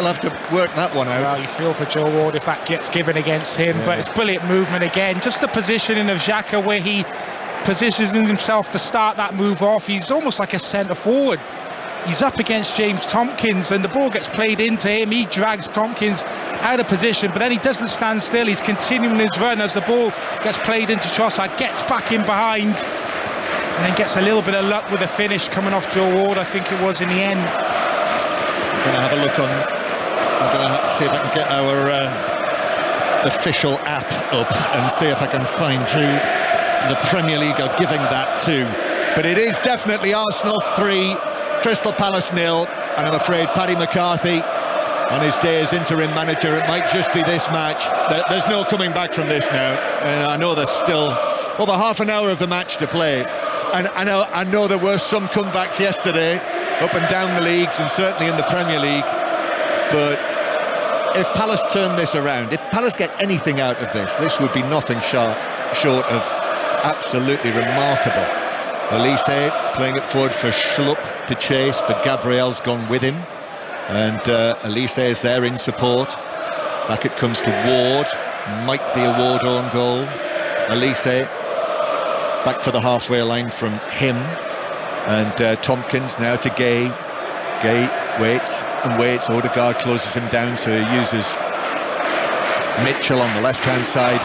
Speaker 1: have to work that one out.
Speaker 6: Well, you feel for Joe Ward if that gets given against him, but it's brilliant movement again. Just the positioning of Xhaka, where he positions himself to start that move off. He's almost like a centre forward. He's up against James Tompkins, and the ball gets played into him. He drags Tompkins out of position, but then he doesn't stand still. He's continuing his run as the ball gets played into Trossard, gets back in behind, and then gets a little bit of luck with the finish coming off Joe Ward, I think it was, in the end.
Speaker 1: I'm going to have a look on. I'm going to see if I can get our official app up and see if I can find who the Premier League are giving that to. But it is definitely Arsenal 3, Crystal Palace 0, and I'm afraid Paddy McCarthy, on his day as interim manager, it might just be this match. There's no coming back from this now, and I know there's still over half an hour of the match to play. And I know there were some comebacks yesterday, up and down the leagues, and certainly in the Premier League. But if Palace turn this around, if Palace get anything out of this would be nothing short of absolutely remarkable. Elise playing it forward for Schlupp to chase, but Gabriel's gone with him, and Elise is there in support. Back it comes to Ward, might be a Ward own goal. Elise back to the halfway line from him, and Tompkins now to Gay. Gay waits and waits. Odegaard closes him down, so he uses Mitchell on the left-hand side,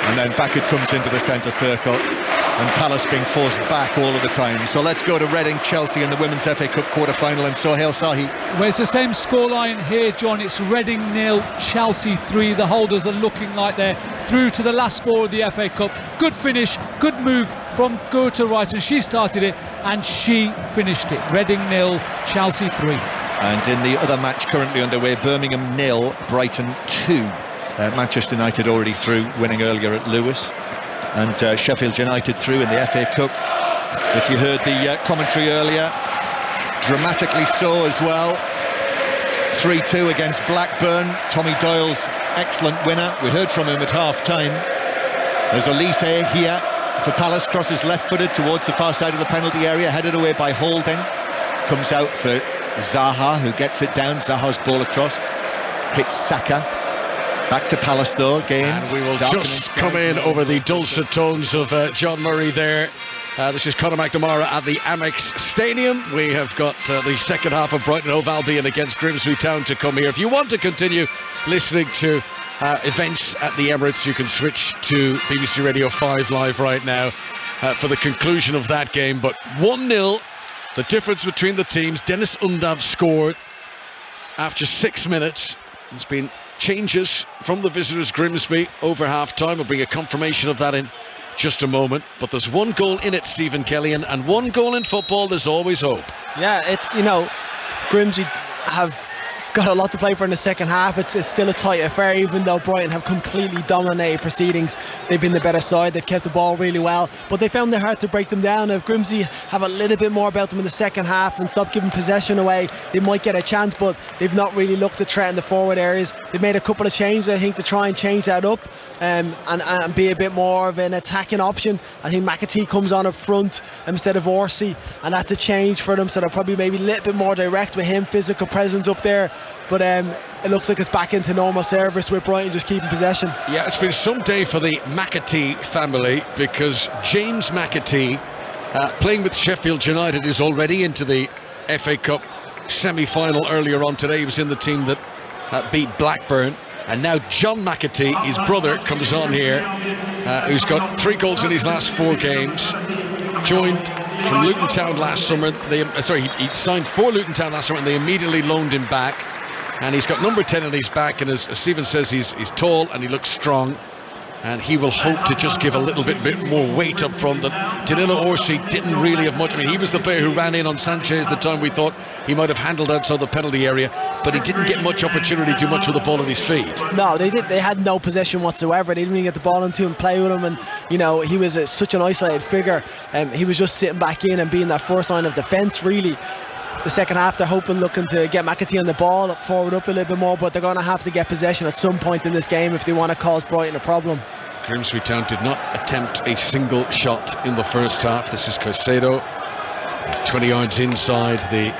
Speaker 1: and then back it comes into the centre circle, and Palace being forced back all of the time. So let's go to Reading, Chelsea in the Women's FA Cup quarter-final, and Sohail Sahi.
Speaker 8: Well, it's the same scoreline here, John. It's Reading 0, Chelsea 3. The holders are looking like they're through to the last four of the FA Cup. Good finish, good move from Gerta Wright, and she started it and she finished it. Reading 0, Chelsea 3.
Speaker 1: And in the other match currently underway, Birmingham 0, Brighton 2. Manchester United already through, winning earlier at Lewis. And Sheffield United through in the FA Cup. If you heard the commentary earlier, dramatically so as well. 3-2 against Blackburn. Tommy Doyle's excellent winner. We heard from him at half-time. There's Elise here for Palace, crosses left-footed towards the far side of the penalty area, headed away by Holding. Comes out for Zaha, who gets it down. Zaha's ball across. Hits Saka. Back to Palace though again.
Speaker 2: And we will just come in over the dulcet tones of John Murray there. This is Conor McNamara at the Amex Stadium. We have got the second half of Brighton Hove Albion against Grimsby Town to come here. If you want to continue listening to events at the Emirates, you can switch to BBC Radio 5 Live right now for the conclusion of that game. But 1-0, the difference between the teams. Dennis Undav scored after 6 minutes. There's been changes from the visitors Grimsby over half-time. We'll bring a confirmation of that in just a moment. But there's one goal in it, Stephen Kellyan, and one goal in football, there's always hope.
Speaker 3: Yeah, it's, you know, Grimsby have got a lot to play for in the second half. It's still a tight affair, even though Brighton have completely dominated proceedings. They've been the better side, they've kept the ball really well, but they found it hard to break them down. If Grimsby have a little bit more about them in the second half and stop giving possession away, they might get a chance, but they've not really looked to threaten the forward areas. They've made a couple of changes, I think, to try and change that up and be a bit more of an attacking option. I think McAtee comes on up front instead of Orsi, and that's a change for them, so they're probably maybe a little bit more direct with him, physical presence up there. But it looks like it's back into normal service with Brighton just keeping possession.
Speaker 2: Yeah, it's been some day for the McAtee family, because James McAtee, playing with Sheffield United, is already into the FA Cup semi-final earlier on today. He was in the team that beat Blackburn. And now John McAtee, his brother, comes on here, who's got 3 goals in his last 4 games. Joined from Luton Town last summer. He signed for Luton Town last summer, and they immediately loaned him back. And he's got number 10 on his back, and as Stephen says, he's tall and he looks strong. and he will hope to just give a little bit more weight up front. That Danilo Orsi didn't really have much. I mean, he was the player who ran in on Sanchez the time we thought he might have handled outside the penalty area, but he didn't get much opportunity, too much with the ball at his feet.
Speaker 3: No, they had no possession whatsoever. They didn't even get the ball into him, play with him, and you know, he was such an isolated figure, and he was just sitting back in and being that first line of defence really. The second half, they're looking to get McAtee on the ball, forward up a little bit more, but they're going to have to get possession at some point in this game if they want to cause Brighton a problem.
Speaker 2: Grimsby Town did not attempt a single shot in the first half. This is Caicedo. He's 20 yards inside the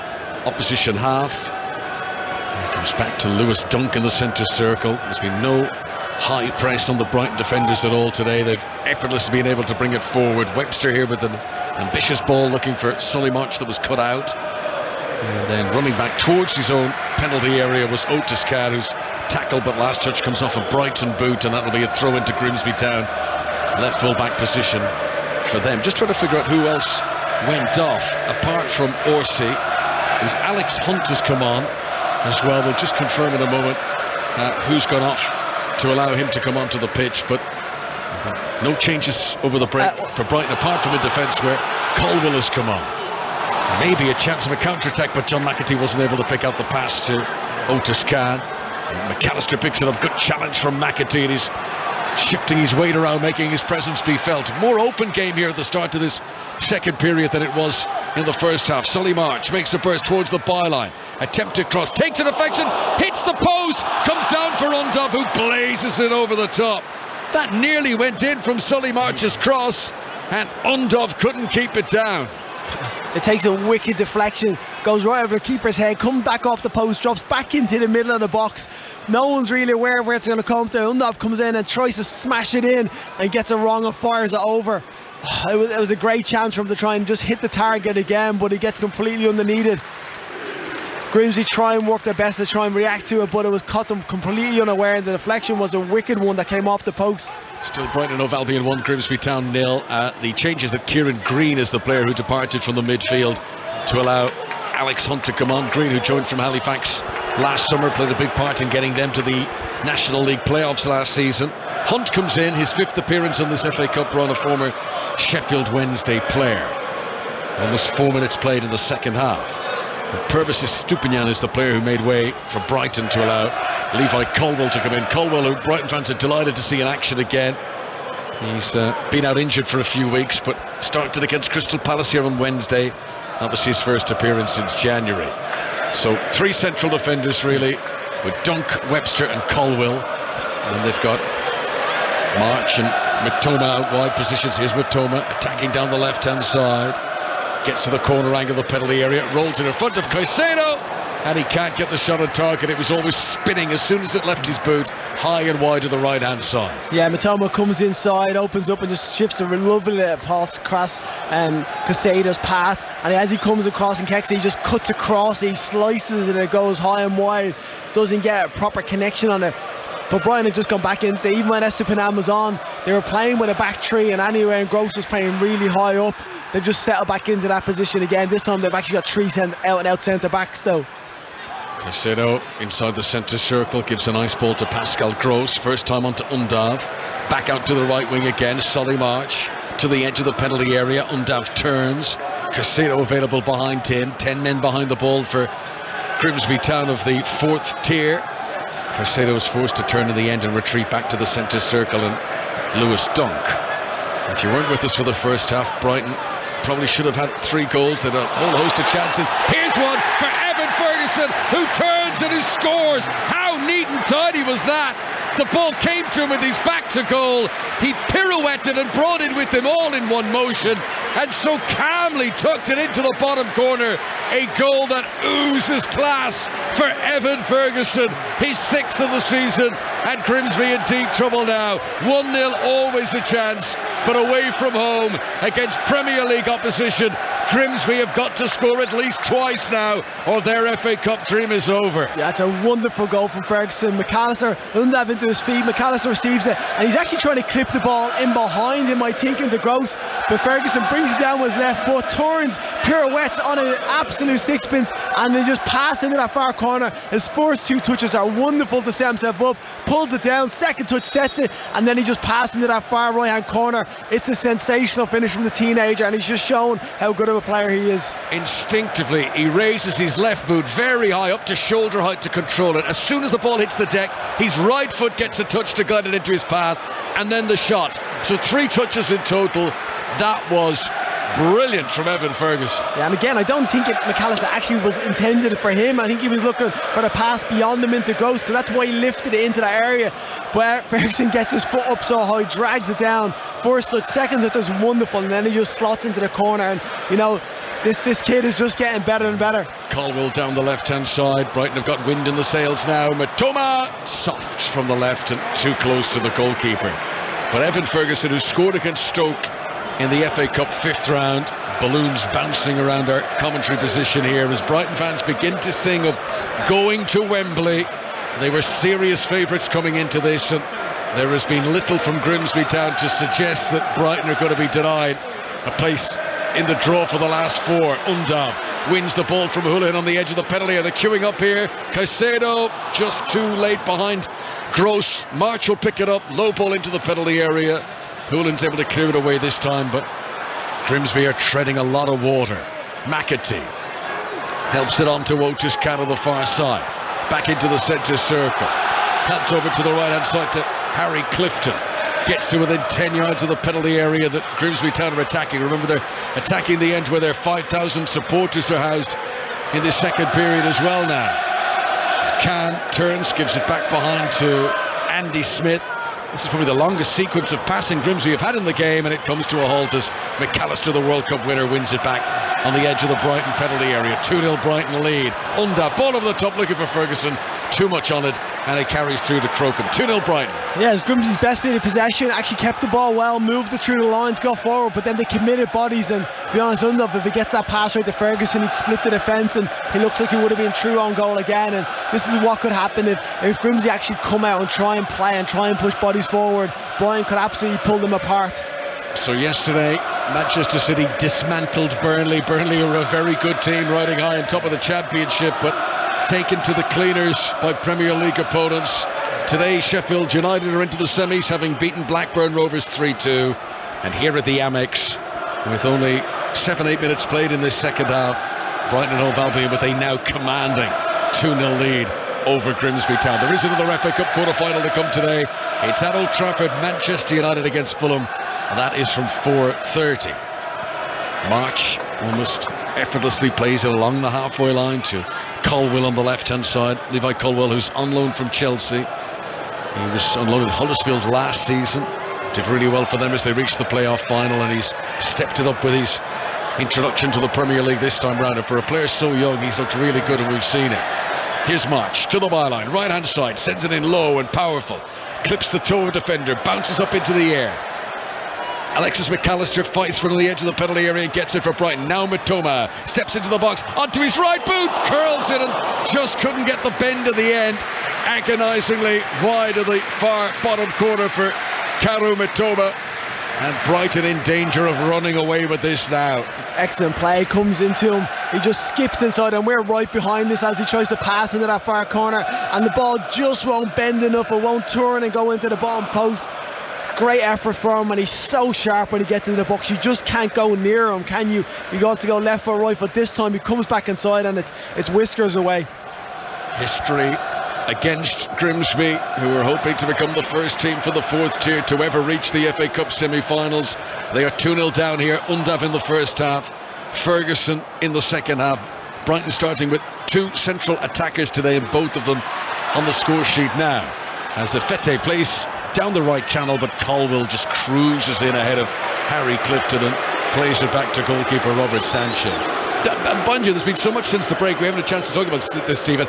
Speaker 2: opposition half. He comes back to Lewis Dunk in the centre circle. There's been no high press on the Brighton defenders at all today. They've effortlessly been able to bring it forward. Webster here with an ambitious ball looking for Solly March that was cut out. And then running back towards his own penalty area was Otis Carr, who's tackled, but last touch comes off a Brighton boot, and that'll be a throw into Grimsby Town. Left full back position for them. Just trying to figure out who else went off apart from Orsi. Is Alex Hunt has come on as well. We'll just confirm in a moment who's gone off to allow him to come onto the pitch, but no changes over the break for Brighton apart from in defence where Colwell has come on. Maybe a chance of a counter-attack, but John McAtee wasn't able to pick out the pass to Otis Khan. McAllister picks it up. Good challenge from McAtee, and he's shifting his weight around, making his presence be felt. More open game here at the start of this second period than it was in the first half. Solly March makes a burst towards the byline. Attempted cross, takes a deflection, hits the post, comes down for Undov, who blazes it over the top. That nearly went in from Solly March's cross, and Undov couldn't keep it down.
Speaker 3: It takes a wicked deflection, goes right over the keeper's head, comes back off the post, drops back into the middle of the box. No one's really aware of where it's going to come to. Undov comes in and tries to smash it in and gets it wrong and fires it over. It was a great chance for him to try and just hit the target again, but he gets completely underneath it. Grimsby try and work their best to try and react to it, but it was caught them completely unaware, and the deflection was a wicked one that came off the post.
Speaker 2: Still Brighton of Albion 1, Grimsby Town 0. The changes that Kieran Green is the player who departed from the midfield to allow Alex Hunt to come on. Green, who joined from Halifax last summer, played a big part in getting them to the National League playoffs last season. Hunt comes in, his 5th appearance on this FA Cup run, a former Sheffield Wednesday player. Almost 4 minutes played in the second half. Purvis Stupinian is the player who made way for Brighton to allow Levi Colwell to come in. Colwell, who Brighton fans are delighted to see in action again. He's been out injured for a few weeks, but started against Crystal Palace here on Wednesday. Obviously his first appearance since January. So 3 central defenders really, with Dunk, Webster and Colwell. And they've got March and Mitoma out wide positions. Here's Mitoma attacking down the left-hand side. Gets to the corner angle of the penalty area, rolls it in front of Caicedo, and he can't get the shot on target. It was always spinning as soon as it left his boot, high and wide to the right-hand side. Yeah,
Speaker 3: Mitoma comes inside, opens up and just shifts a lovely pass across Caicedo's path, and as he comes across and kicks, he just cuts across, he slices it, and it goes high and wide, doesn't get a proper connection on it. But Brighton had just gone back in. Even when Estupiñán was on, they were playing with a back three, and anyway, and Gross was playing really high up. They've just settled back into that position again. This time they've actually got 3 out-and-out centre backs though.
Speaker 2: Caicedo inside the centre circle gives a nice ball to Pascal Gross. First time onto Undav. Back out to the right wing again. Solly March to the edge of the penalty area. Undav turns. Caicedo available behind him. 10 men behind the ball for Grimsby Town of the 4th tier. Caicedo is forced to turn in the end and retreat back to the centre circle, and Lewis Dunk. If you weren't with us for the first half, Brighton probably should have had 3 goals. They had a whole host of chances. Here's one for Evan Ferguson, who turns and who scores. How neat and tidy was that? The ball came to him with his back to goal. He pirouetted and brought it with him all in one motion, and so calmly tucked it into the bottom corner. A goal that oozes class for Evan Ferguson, his 6th of the season, and Grimsby in deep trouble now. 1-0, always a chance, but away from home against Premier League opposition. Grimsby have got to score at least twice now, or their FA Cup dream is over.
Speaker 3: Yeah, it's a wonderful goal from Ferguson. McAllister, Undav into his feet, McAllister receives it, and he's actually trying to clip the ball in behind him, I think, into Gross, but Ferguson brings it down with his left foot, turns, pirouettes on an absolute sixpence, and then just pass into that far corner. His first 2 touches are wonderful to set himself up, pulls it down, second touch sets it, and then he just passes into that far right hand corner. It's a sensational finish from the teenager, and he's just shown how good of a player he is.
Speaker 2: Instinctively, he raises his left boot very high up to shoulder height to control it. As soon as the ball hits the deck, his right foot gets a touch to guide it into his path, and then the shot. So 3 touches in total. That was brilliant from Evan Ferguson.
Speaker 3: Yeah, and again, I don't think McAllister actually was intended for him. I think he was looking for the pass beyond him into Gross, so that's why he lifted it into that area. But Ferguson gets his foot up so high, drags it down. First touch, second touch is wonderful, and then he just slots into the corner. And you know, this kid is just getting better and better.
Speaker 2: Caldwell down the left-hand side. Brighton have got wind in the sails now. Matoma soft from the left and too close to the goalkeeper. But Evan Ferguson, who scored against Stoke in the FA Cup 5th round, balloons bouncing around our commentary position here as Brighton fans begin to sing of going to Wembley. They were serious favourites coming into this, and there has been little from Grimsby Town to suggest that Brighton are going to be denied a place in the draw for the last 4. Undav wins the ball from Hulin on the edge of the penalty area. They're queuing up here. Caicedo just too late behind Gross. March will pick it up. Low ball into the penalty area. Hulin's able to clear it away this time, but Grimsby are treading a lot of water. McAtee helps it on to Otis Can on the far side. Back into the centre circle. Helped over to the right-hand side to Harry Clifton. Gets to within 10 yards of the penalty area that Grimsby Town are attacking. Remember, they're attacking the end where their 5,000 supporters are housed in this second period as well now. Can turns, gives it back behind to Andy Smith. This is probably the longest sequence of passing Grimsby have had in the game, and it comes to a halt as McAllister, the World Cup winner, wins it back on the edge of the Brighton penalty area. 2-0 Brighton lead. Undav, ball over the top looking for Ferguson. Too much on it, and it carries through to Crocombe. 2-0 Brighton.
Speaker 3: Yeah, it's Grimsby's best bit of possession. Actually kept the ball well, moved it through the lines, got forward, but then they committed bodies. And to be honest, Undav, if he gets that pass right to Ferguson, he'd split the defence, and he looks like he would have been true on goal again. And this is what could happen if Grimsby actually come out and try and play and try and push bodies forward. Brian could absolutely pull them apart.
Speaker 2: So yesterday, Manchester City dismantled Burnley. Burnley are a very good team, riding high on top of the Championship, but taken to the cleaners by Premier League opponents. Today, Sheffield United are into the semis, having beaten Blackburn Rovers 3-2. And here at the Amex, with only 7-8 minutes played in this second half, Brighton and Hove Albion with a now commanding 2-0 lead over Grimsby Town. There is another FA Cup quarter-final to come today. It's at Old Trafford, Manchester United against Fulham, and that is from 4:30. March almost effortlessly plays it along the halfway line to Colwell on the left-hand side. Levi Colwell, who's on loan from Chelsea. He was on loan at Huddersfield last season. Did really well for them as they reached the playoff final, and he's stepped it up with his introduction to the Premier League this time round. And for a player so young, he's looked really good, and we've seen it. Here's March to the byline, right-hand side, sends it in low and powerful. Clips the toe of a defender, bounces up into the air. Alexis McAllister fights from the edge of the penalty area and gets it for Brighton. Now Matoma steps into the box, onto his right boot, curls it and just couldn't get the bend at the end. Agonisingly wide of the far bottom corner for Karu Matoma. And Brighton in danger of running away with this now.
Speaker 3: It's excellent play, comes into him, he just skips inside, and we're right behind this as he tries to pass into that far corner, and the ball just won't bend enough, it won't turn and go into the bottom post. Great effort for him, and he's so sharp when he gets into the box. You just can't go near him, can you? You got to go left or right, but this time he comes back inside and it's whiskers away.
Speaker 2: History against Grimsby, who are hoping to become the first team for the fourth tier to ever reach the FA Cup semi-finals. They are 2-0 down here. Undav in the first half, Ferguson in the second half. Brighton starting with 2 central attackers today, and both of them on the score sheet now. As Fete plays down the right channel, but Colwell just cruises in ahead of Harry Clifton and plays it back to goalkeeper Robert Sanchez. Mind you, there's been so much since the break, we haven't had a chance to talk about this, Stephen.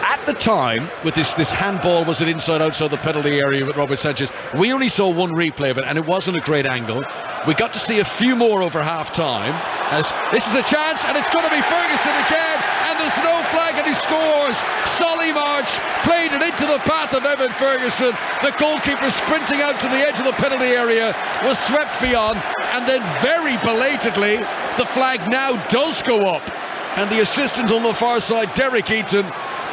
Speaker 2: At at the time, with this handball, was it inside outside the penalty area with Robert Sanchez? We only saw one replay of it, and it wasn't a great angle. We got to see a few more over half time, as this is a chance, and it's going to be Ferguson again, and there's no flag, and he scores. Solly March played it into the path of Evan Ferguson. The goalkeeper sprinting out to the edge of the penalty area was swept beyond, and then very belatedly the flag now does go up, and the assistant on the far side, Derek Eaton,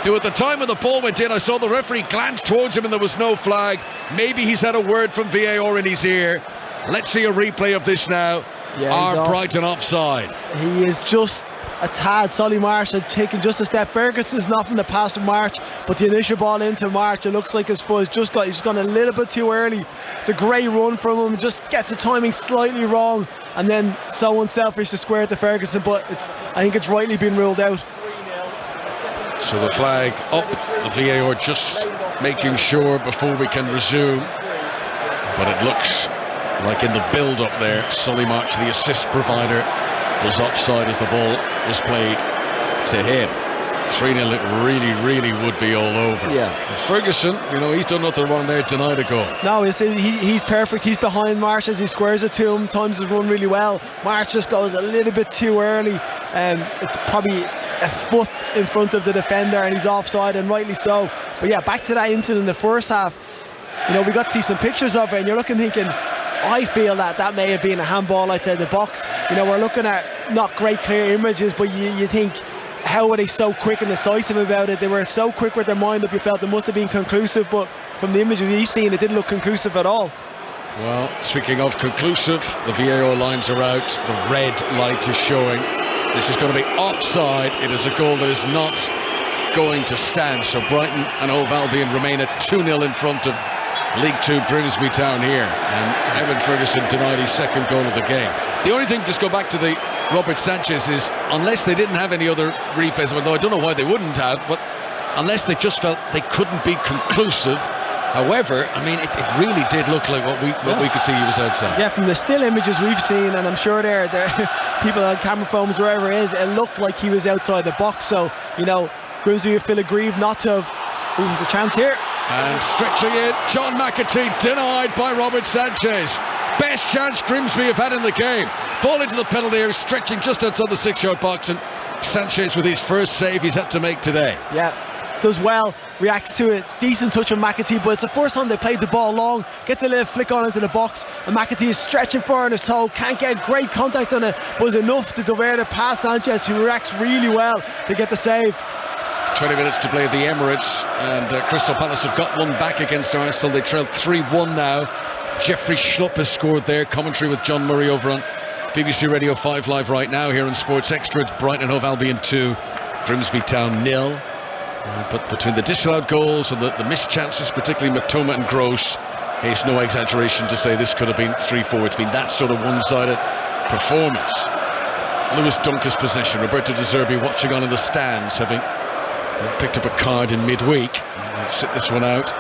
Speaker 2: who at the time when the ball went in, I saw the referee glance towards him and there was no flag. Maybe he's had a word from VAR in his ear. Let's see a replay of this now. Are Brighton offside?
Speaker 3: He is just a tad. Solly March had taken just a step. Ferguson's not from the pass from March, but the initial ball into March, it looks like his foot he's just gone a little bit too early. It's a great run from him, just gets the timing slightly wrong, and then so unselfish to square it to Ferguson, but I think it's rightly been ruled out.
Speaker 2: So the flag up, the VAR just making sure before we can resume, but it looks like in the build-up there, Solly March, the assist provider, was offside as the ball was played to him. 3-0, it really would be all over.
Speaker 3: Yeah.
Speaker 2: And Ferguson, he's done nothing wrong there, denied a goal.
Speaker 3: No, he's perfect. He's behind March as he squares it to him. Times has run really well. March just goes a little bit too early. It's probably a foot in front of the defender, and he's offside, and rightly so. But yeah, back to that incident in the first half. We got to see some pictures of it, and you're looking thinking, I feel that may have been a handball outside the box. We're looking at not great clear images, but you think, how were they so quick and decisive about it? They were so quick with their mind up, you felt it must have been conclusive, but from the images we've seen, it didn't look conclusive at all.
Speaker 2: Well, speaking of conclusive, the VAR lines are out, the red light is showing. This is going to be offside. It is a goal that is not going to stand, so Brighton and Hove Albion remain at 2-0 in front of League 2 Grimsby Town here, and Evan Ferguson denied his second goal of the game. The only thing, just go back to the Robert Sanchez, is unless they didn't have any other replays, although I don't know why they wouldn't have, but unless they just felt they couldn't be conclusive. However, it really did look like what we could see he was outside. Yeah, from the still images we've seen, and I'm sure there people on camera phones, wherever it is, it looked like he was outside the box. So, Grimsby would feel aggrieved not to have. Ooh, there's a chance here. And stretching it, John McAtee denied by Robert Sanchez. Best chance Grimsby have had in the game. Ball into the penalty area, stretching just outside the 6-yard box, and Sanchez with his first save he's had to make today. Yeah, does well, reacts to it. Decent touch from McAtee, but it's the first time they played the ball long. Gets a little flick on into the box, and McAtee is stretching for on his toe. Can't get great contact on it, but is enough to divert it past Sanchez, who reacts really well to get the save. 20 minutes to play at the Emirates, and Crystal Palace have got one back against Arsenal. They trailed 3-1 now. Jeffrey Schlupp has scored there. Commentary with John Murray over on BBC Radio 5 Live right now here on Sports Extra. It's Brighton Hove Albion 2, Grimsby Town 0. But between the disallowed goals and the missed chances, particularly Matoma and Gross, it's no exaggeration to say this could have been 3-4. It's been that sort of one-sided performance. Lewis Dunker's possession. Roberto De Zerbi watching on in the stands, having picked up a card in midweek. Let's sit this one out.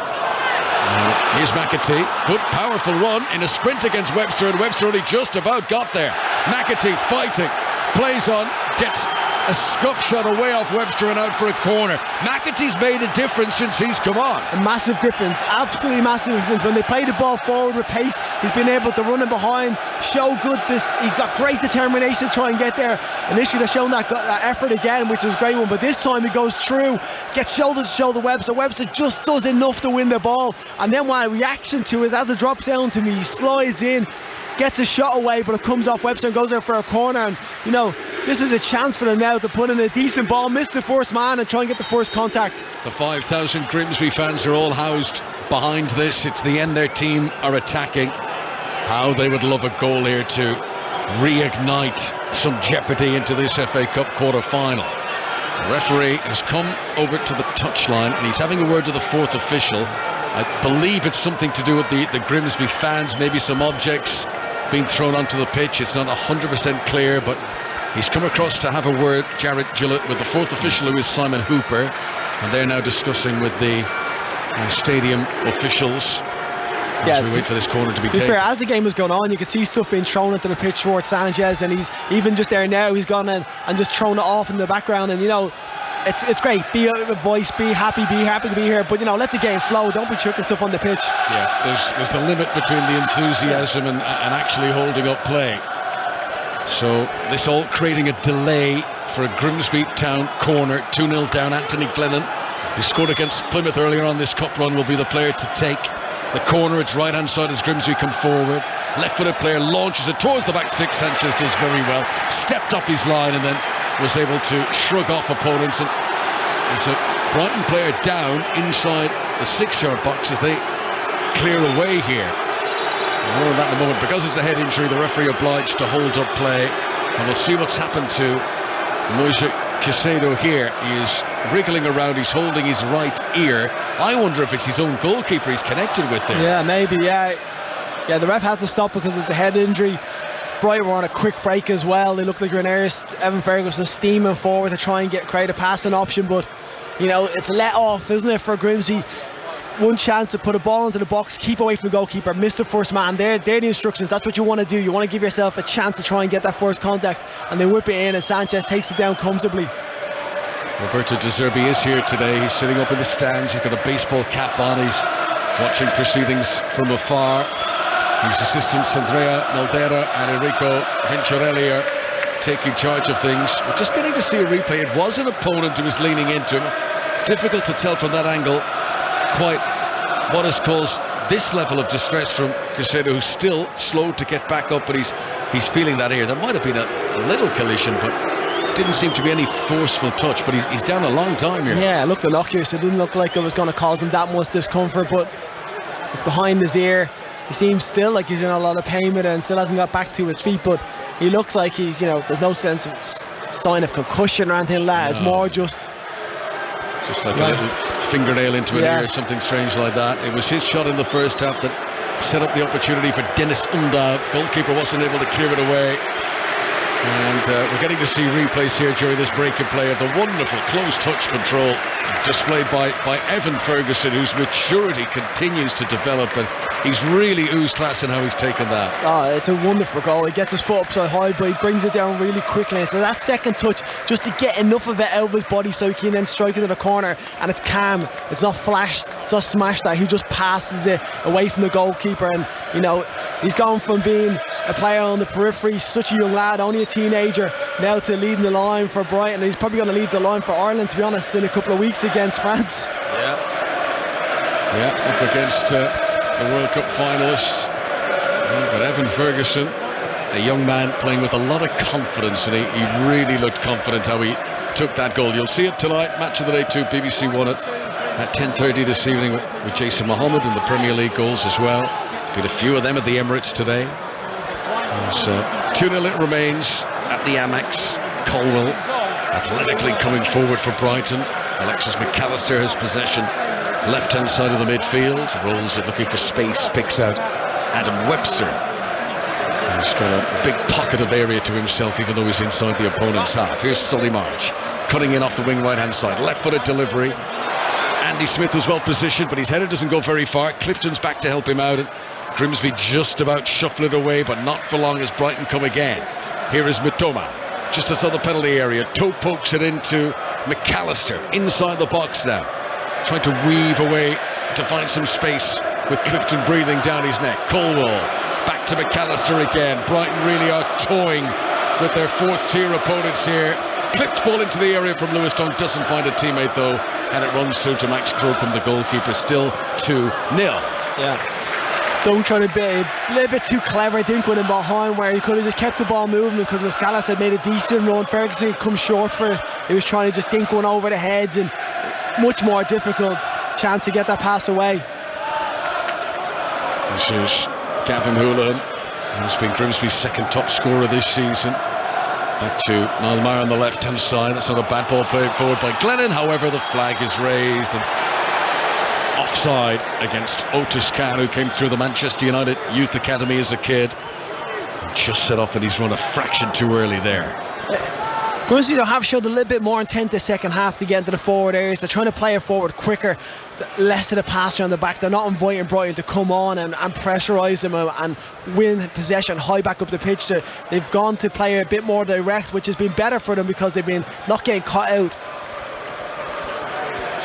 Speaker 2: Here's McAtee. Good, powerful run in a sprint against Webster, and Webster only just about got there. McAtee fighting, plays on, gets a scuff shot away off Webster and out for a corner. McAtee's made a difference since he's come on. A massive difference, absolutely massive difference. When they play the ball forward with pace, he's been able to run in behind, show good. He got great determination to try and get there. Initially they're showing that effort again, which is a great one, but this time he goes through, gets shoulder to shoulder Webster. Webster just does enough to win the ball, and then my reaction to it, as it drops down to me, he slides in, gets a shot away, but it comes off Webster and goes there for a corner. And this is a chance for them now to put in a decent ball, miss the first man and try and get the first contact. The 5,000 Grimsby fans are all housed behind this. It's the end their team are attacking. How they would love a goal here to reignite some jeopardy into this FA Cup quarter-final. The referee has come over to the touchline and he's having a word to the fourth official. I believe it's something to do with the Grimsby fans, maybe some objects being thrown onto the pitch. It's not 100% clear, but he's come across to have a word, Jarrett Gillett, with the fourth official, who is Simon Hooper, and they're now discussing with the stadium officials as we wait for this corner to be taken. Fair, as the game has gone on, you can see stuff being thrown into the pitch towards Sanchez, and he's even just there now, he's gone and just thrown it off in the background. And
Speaker 3: it's great. Be a voice, be happy to be here. But let the game flow. Don't be chucking stuff on the pitch.
Speaker 2: Yeah, there's the limit between the enthusiasm and actually holding up play. So this all creating a delay for a Grimsby Town corner. 2-0 down. Anthony Glennon, who scored against Plymouth earlier on this cup run, will be the player to take the corner. It's right hand side as Grimsby come forward. Left-footed player launches it towards the back six. Sanchez does very well. Stepped up his line and then was able to shrug off opponents. And there's a Brighton player down inside the 6-yard box as they clear away here. More on that in a moment. Because it's a head injury, the referee obliged to hold up play. And we'll see what's happened to Moise Caicedo here. He is wriggling around. He's holding his right ear. I wonder if it's his own goalkeeper he's connected with there.
Speaker 3: Yeah, maybe, yeah. Yeah, the ref has to stop because it's a head injury. Brighton were on a quick break as well. They looked like Ranieri's Evan Ferguson steaming forward to try and create a passing option, but it's let off, isn't it, for Grimsby? One chance to put a ball into the box, keep away from the goalkeeper, miss the first man. They're the instructions. That's what you want to do. You want to give yourself a chance to try and get that first contact, and they whip it in, and Sanchez takes it down comfortably.
Speaker 2: Roberto De Zerbi is here today. He's sitting up in the stands. He's got a baseball cap on. He's watching proceedings from afar. His assistants Andrea Naldera and Enrico Venturelli are taking charge of things. We're just getting to see a replay. It was an opponent who was leaning into him. Difficult to tell from that angle quite what has caused this level of distress from Caicedo, who's still slow to get back up, but he's feeling that here. There might have been a little collision, but didn't seem to be any forceful touch. But he's down a long time here.
Speaker 3: Yeah, it looked innocuous. It didn't look like it was going to cause him that much discomfort, but it's behind his ear. He seems still like he's in a lot of pain with it and still hasn't got back to his feet, but he looks like he's, there's no sense of sign of concussion or anything like that. It's more just
Speaker 2: like a little fingernail into an ear or something strange like that. It was his shot in the first half that set up the opportunity for Dennis Undav. Goalkeeper wasn't able to clear it away. And we're getting to see replays here during this break of play of the wonderful close touch control displayed by Evan Ferguson, whose maturity continues to develop, and he's really oozed class in how he's taken that.
Speaker 3: Oh, it's a wonderful goal. He gets his foot up so high, but he brings it down really quickly. And so that second touch, just to get enough of it out of his body so he can then strike it to the corner, and it's calm. It's not flashed. It's not smashed that. He just passes it away from the goalkeeper, and he's gone from being a player on the periphery, such a young lad, only a teenager, now to leading the line for Brighton. He's probably going to lead the line for Ireland, to be honest, in a couple of weeks against France.
Speaker 2: Yeah, up against the World Cup finalists. But Evan Ferguson, a young man playing with a lot of confidence, and he really looked confident how he took that goal. You'll see it tonight, Match of the Day 2, BBC One at 10:30 this evening with Jason Mohammed and the Premier League goals as well. Been a few of them at the Emirates today. 2-0 it remains at the Amex. Colwell athletically coming forward for Brighton. Alexis McAllister has possession left hand side of the midfield, rolls it looking for space, picks out Adam Webster. He's got a big pocket of area to himself even though he's inside the opponent's half. Here's Solly March cutting in off the wing right hand side, left footed delivery. Andy Smith was well positioned, but his header doesn't go very far. Clifton's back to help him out, and Grimsby just about shuffle it away, but not for long as Brighton come again. Here is Mitoma, just outside the penalty area. Toe pokes it into McAllister, inside the box now. Trying to weave away to find some space with Clifton breathing down his neck. Colwell, back to McAllister again. Brighton really are toying with their fourth tier opponents here. Clipped ball into the area from Lewis Dunk, doesn't find a teammate though, and it runs through to Max Crocombe, the goalkeeper. Still 2-0.
Speaker 3: Yeah. Don't try to be a little bit too clever, I think, with him behind, where he could have just kept the ball moving because McAllister had made a decent run. Ferguson had come short for it. He was trying to just dink one over the heads, and much more difficult chance to get that pass away.
Speaker 2: This is Gavin Houlihan, who's been Grimsby's second top scorer this season. Back to Niall Maher on the left hand side. That's not a bad ball played forward by Glennon. However, the flag is raised and offside against Otis Khan, who came through the Manchester United Youth Academy as a kid. Just set off, and he's run a fraction too early there.
Speaker 3: Grimsby have showed a little bit more intent the second half to get into the forward areas. They're trying to play it forward quicker, less of the pass around the back. They're not inviting Brighton to come on and pressurise them and win possession high back up the pitch. They've gone to play a bit more direct, which has been better for them because they've been not getting caught out.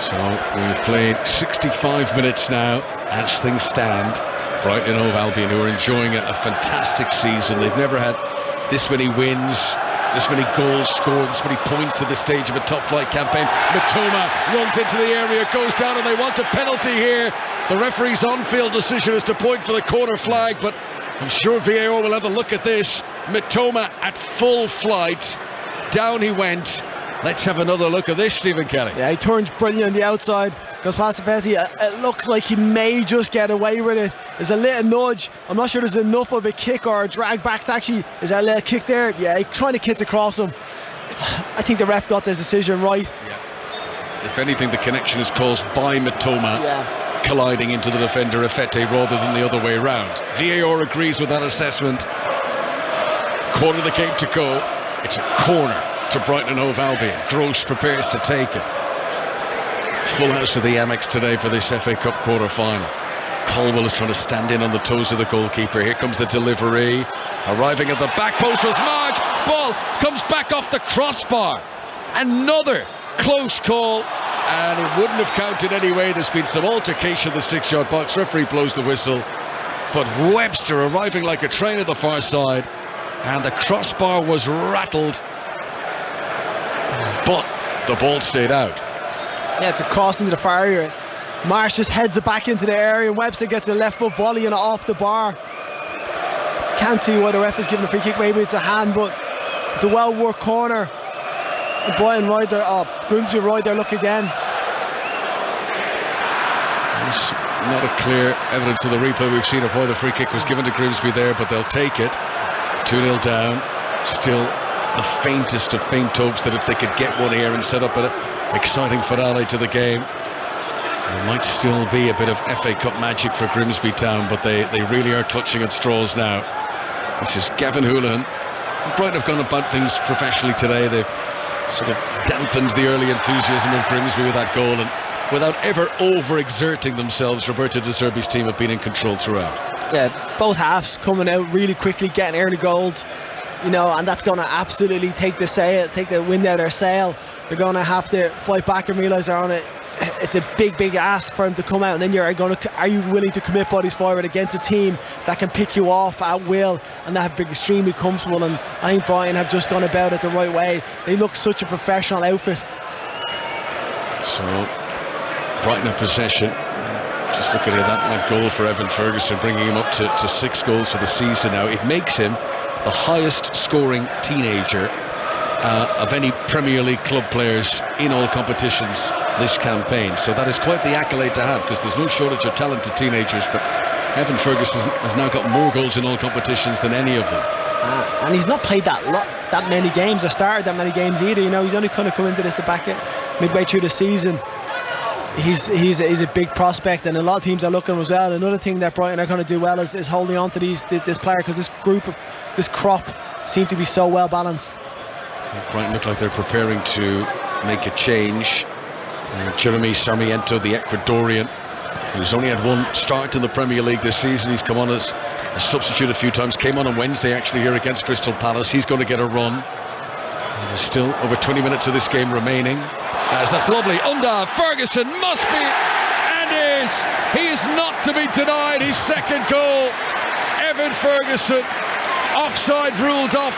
Speaker 2: So we've played 65 minutes now as things stand. Brighton and Hove Albion, who are enjoying a fantastic season. They've never had this many wins, this many goals scored, this many points at this stage of a top-flight campaign. Mitoma runs into the area, goes down, and they want a penalty here. The referee's on-field decision is to point for the corner flag, but I'm sure VAR will have a look at this. Mitoma at full flight, down he went. Let's have another look at this, Stephen Kelly.
Speaker 3: Yeah, he turns brilliant on the outside, goes past the penalty. It looks like he may just get away with it. There's a little nudge. I'm not sure there's enough of a kick or a drag back to actually. Is that a little kick there? Yeah, he trying to kick across him. I think the ref got this decision right.
Speaker 2: Yeah. If anything, the connection is caused by Mitoma colliding into the defender Efete rather than the other way around. VAR agrees with that assessment. Quarter of the game to go. It's a corner to Brighton and Hove Albion. Gross prepares to take it. Full house of the Amex today for this FA Cup quarter-final. Colwell is trying to stand in on the toes of the goalkeeper. Here comes the delivery. Arriving at the back post was Marge. Ball comes back off the crossbar. Another close call, and it wouldn't have counted anyway. There's been some altercation in the 6-yard box. Referee blows the whistle. But Webster arriving like a train at the far side, and the crossbar was rattled, but the ball stayed out.
Speaker 3: Yeah, it's a cross into the far area. Marsh just heads it back into the area, and Webster gets a left foot volley and off the bar. Can't see why the ref is giving a free kick. Maybe it's a hand, but it's a well worked corner. And Brighton right there. Grimsby right there. Look again.
Speaker 2: There's not a clear evidence of the replay we've seen of why the free kick was given to Grimsby there, but they'll take it. 2-0 down. Still the faintest of faint hopes that if they could get one here and set up an exciting finale to the game, there might still be a bit of FA Cup magic for Grimsby Town, but they really are clutching at straws now. This is Gavin Houlihan. Brighton have gone about things professionally today. They've sort of dampened the early enthusiasm of Grimsby with that goal, and without ever overexerting themselves, Roberto De Zerbi's team have been in control throughout.
Speaker 3: Yeah, both halves coming out really quickly, getting early goals, and that's going to absolutely take the wind out of their sail. They're going to have to fight back and realise they're on it. It's a big ask for them to come out, and then are you willing to commit bodies forward against a team that can pick you off at will and that have been extremely comfortable? And I think Brighton have just gone about it the right way. They look such a professional outfit.
Speaker 2: So Brighton in possession. Just looking at that goal for Evan Ferguson, bringing him up to 6 goals for the season now. It makes him the highest scoring teenager of any Premier League club players in all competitions this campaign. So that is quite the accolade to have, because there's no shortage of talented teenagers, but Evan Ferguson has now got more goals in all competitions than any of them.
Speaker 3: And he's not played that many games or started that many games either. He's only kind of come into this midway through the season. He's a big prospect, and a lot of teams are looking as well. Another thing that Brighton are going to do well is holding on to this player, because this crop seem to be so well balanced.
Speaker 2: Brighton look like they're preparing to make a change. Jeremy Sarmiento, the Ecuadorian, who's only had one start in the Premier League this season. He's come on as a substitute a few times. Came on Wednesday actually here against Crystal Palace. He's going to get a run. There's still over 20 minutes of this game remaining. As that's lovely. Undav Ferguson must be and is. He is not to be denied his second goal. Evan Ferguson, offside ruled off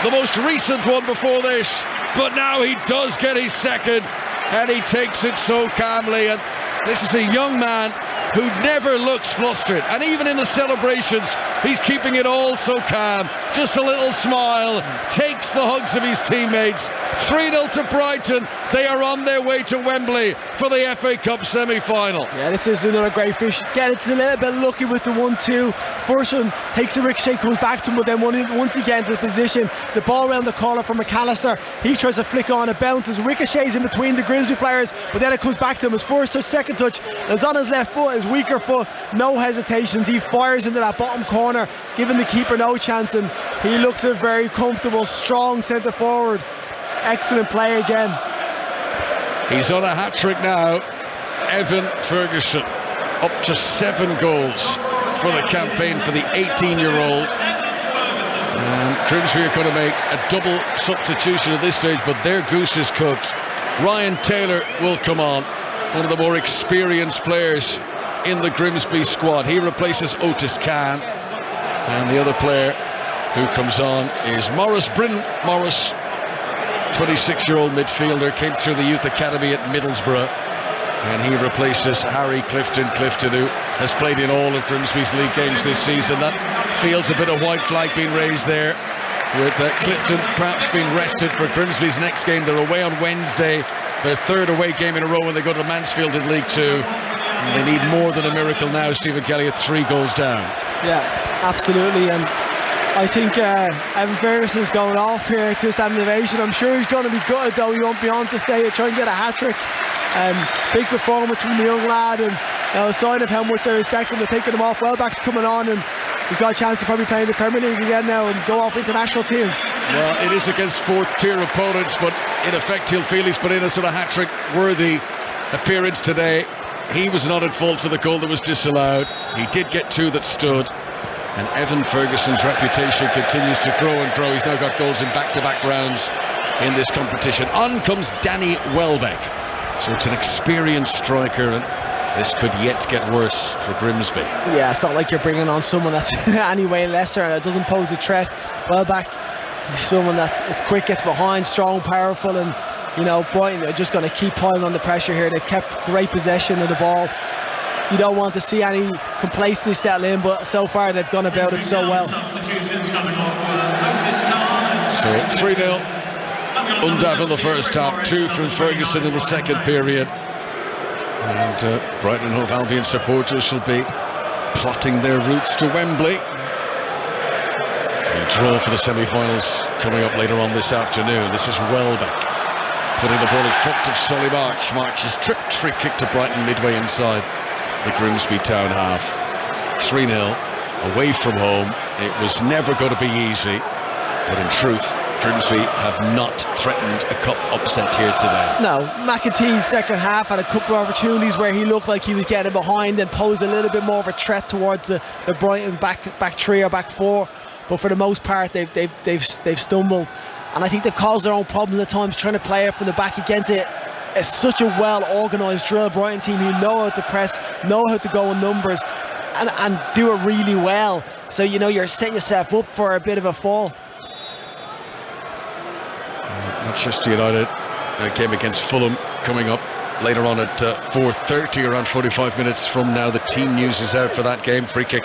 Speaker 2: the most recent one before this, but now he does get his second, and he takes it so calmly. And this is a young man who never looks flustered, and even in the celebrations he's keeping it all so calm. Just a little smile, takes the hugs of his teammates. 3-0 to Brighton. They are on their way to Wembley for the FA Cup semi-final.
Speaker 3: Yeah, this is another great fish. Again, it's a little bit lucky with the 1-2. First one takes a ricochet, comes back to him, but then once again to the position, the ball around the corner for McAllister. He tries to flick on, it bounces, ricochets in between the Grimsby players, but then it comes back to him. His first touch, second touch, it's on his left foot, his weaker foot, no hesitations. He fires into that bottom corner, giving the keeper no chance, and he looks a very comfortable, strong centre forward. Excellent play again.
Speaker 2: He's on a hat-trick now. Evan Ferguson up to 7 goals for the campaign for the 18-year-old. And Grimsby are going to make a double substitution at this stage, but their goose is cooked. Ryan Taylor will come on. one of the more experienced players in the Grimsby squad. He replaces Otis Khan, and the other player who comes on is Morris Bryn Morris, 26-year-old midfielder, came through the youth academy at Middlesbrough, and he replaces Harry Clifton, who has played in all of Grimsby's league games this season. That feels a bit of white flag being raised there, with Clifton perhaps being rested for Grimsby's next game. They're away on Wednesday, their third away game in a row when they go to Mansfield in League Two. And they need more than a miracle now. Stephen Kelly at 3 goals down.
Speaker 3: Yeah, absolutely. And I think Evan Ferguson's going off here to a standing ovation. I'm sure he's going to be gutted, though. He won't be on to stay and try and get a hat-trick. Big performance from the young lad, and a sign of how much they respect him. They're taking him off. Welbeck's coming on, and he's got a chance to probably play in the Premier League again now and go off international team.
Speaker 2: Well, it is against fourth-tier opponents, but in effect he'll feel he's put in a sort of hat-trick worthy appearance today. He was not at fault for the goal that was disallowed. He did get 2 that stood, and Evan Ferguson's reputation continues to grow and grow. He's now got goals in back-to-back rounds in this competition. On comes Danny Welbeck. So it's an experienced striker, and this could yet get worse for Grimsby.
Speaker 3: Yeah, it's not like you're bringing on someone that's anyway lesser and it doesn't pose a threat. Welbeck, someone that's quick, gets behind, strong, powerful, and Brighton are just going to keep piling on the pressure here. They've kept great possession of the ball. You don't want to see any complacency settle in, but so far they've gone about it so well.
Speaker 2: So 3-0 Undav in the first half, 2 from Ferguson in the second period. And Brighton and Hove Albion supporters will be plotting their routes to Wembley. A draw for the semi-finals coming up later on this afternoon. This is Welbeck putting the ball in front of Solly March. March is tripped, free kick to Brighton midway inside the Grimsby town half. 3-0 away from home. It was never going to be easy, but in truth Grimsby have not threatened a cup upset here today. No,
Speaker 3: McAtee's second half had a couple of opportunities where he looked like he was getting behind and posed a little bit more of a threat towards the Brighton back 3 or back 4, but for the most part they've stumbled, and I think they've caused their own problems at times trying to play it from the back against it. It's such a well organised drill Brighton team who know how to press, know how to go in numbers, and do it really well. So you're setting yourself up for a bit of a fall.
Speaker 2: Manchester United game against Fulham coming up later on at 4:30, around 45 minutes from now. The team news is out for that game. Free kick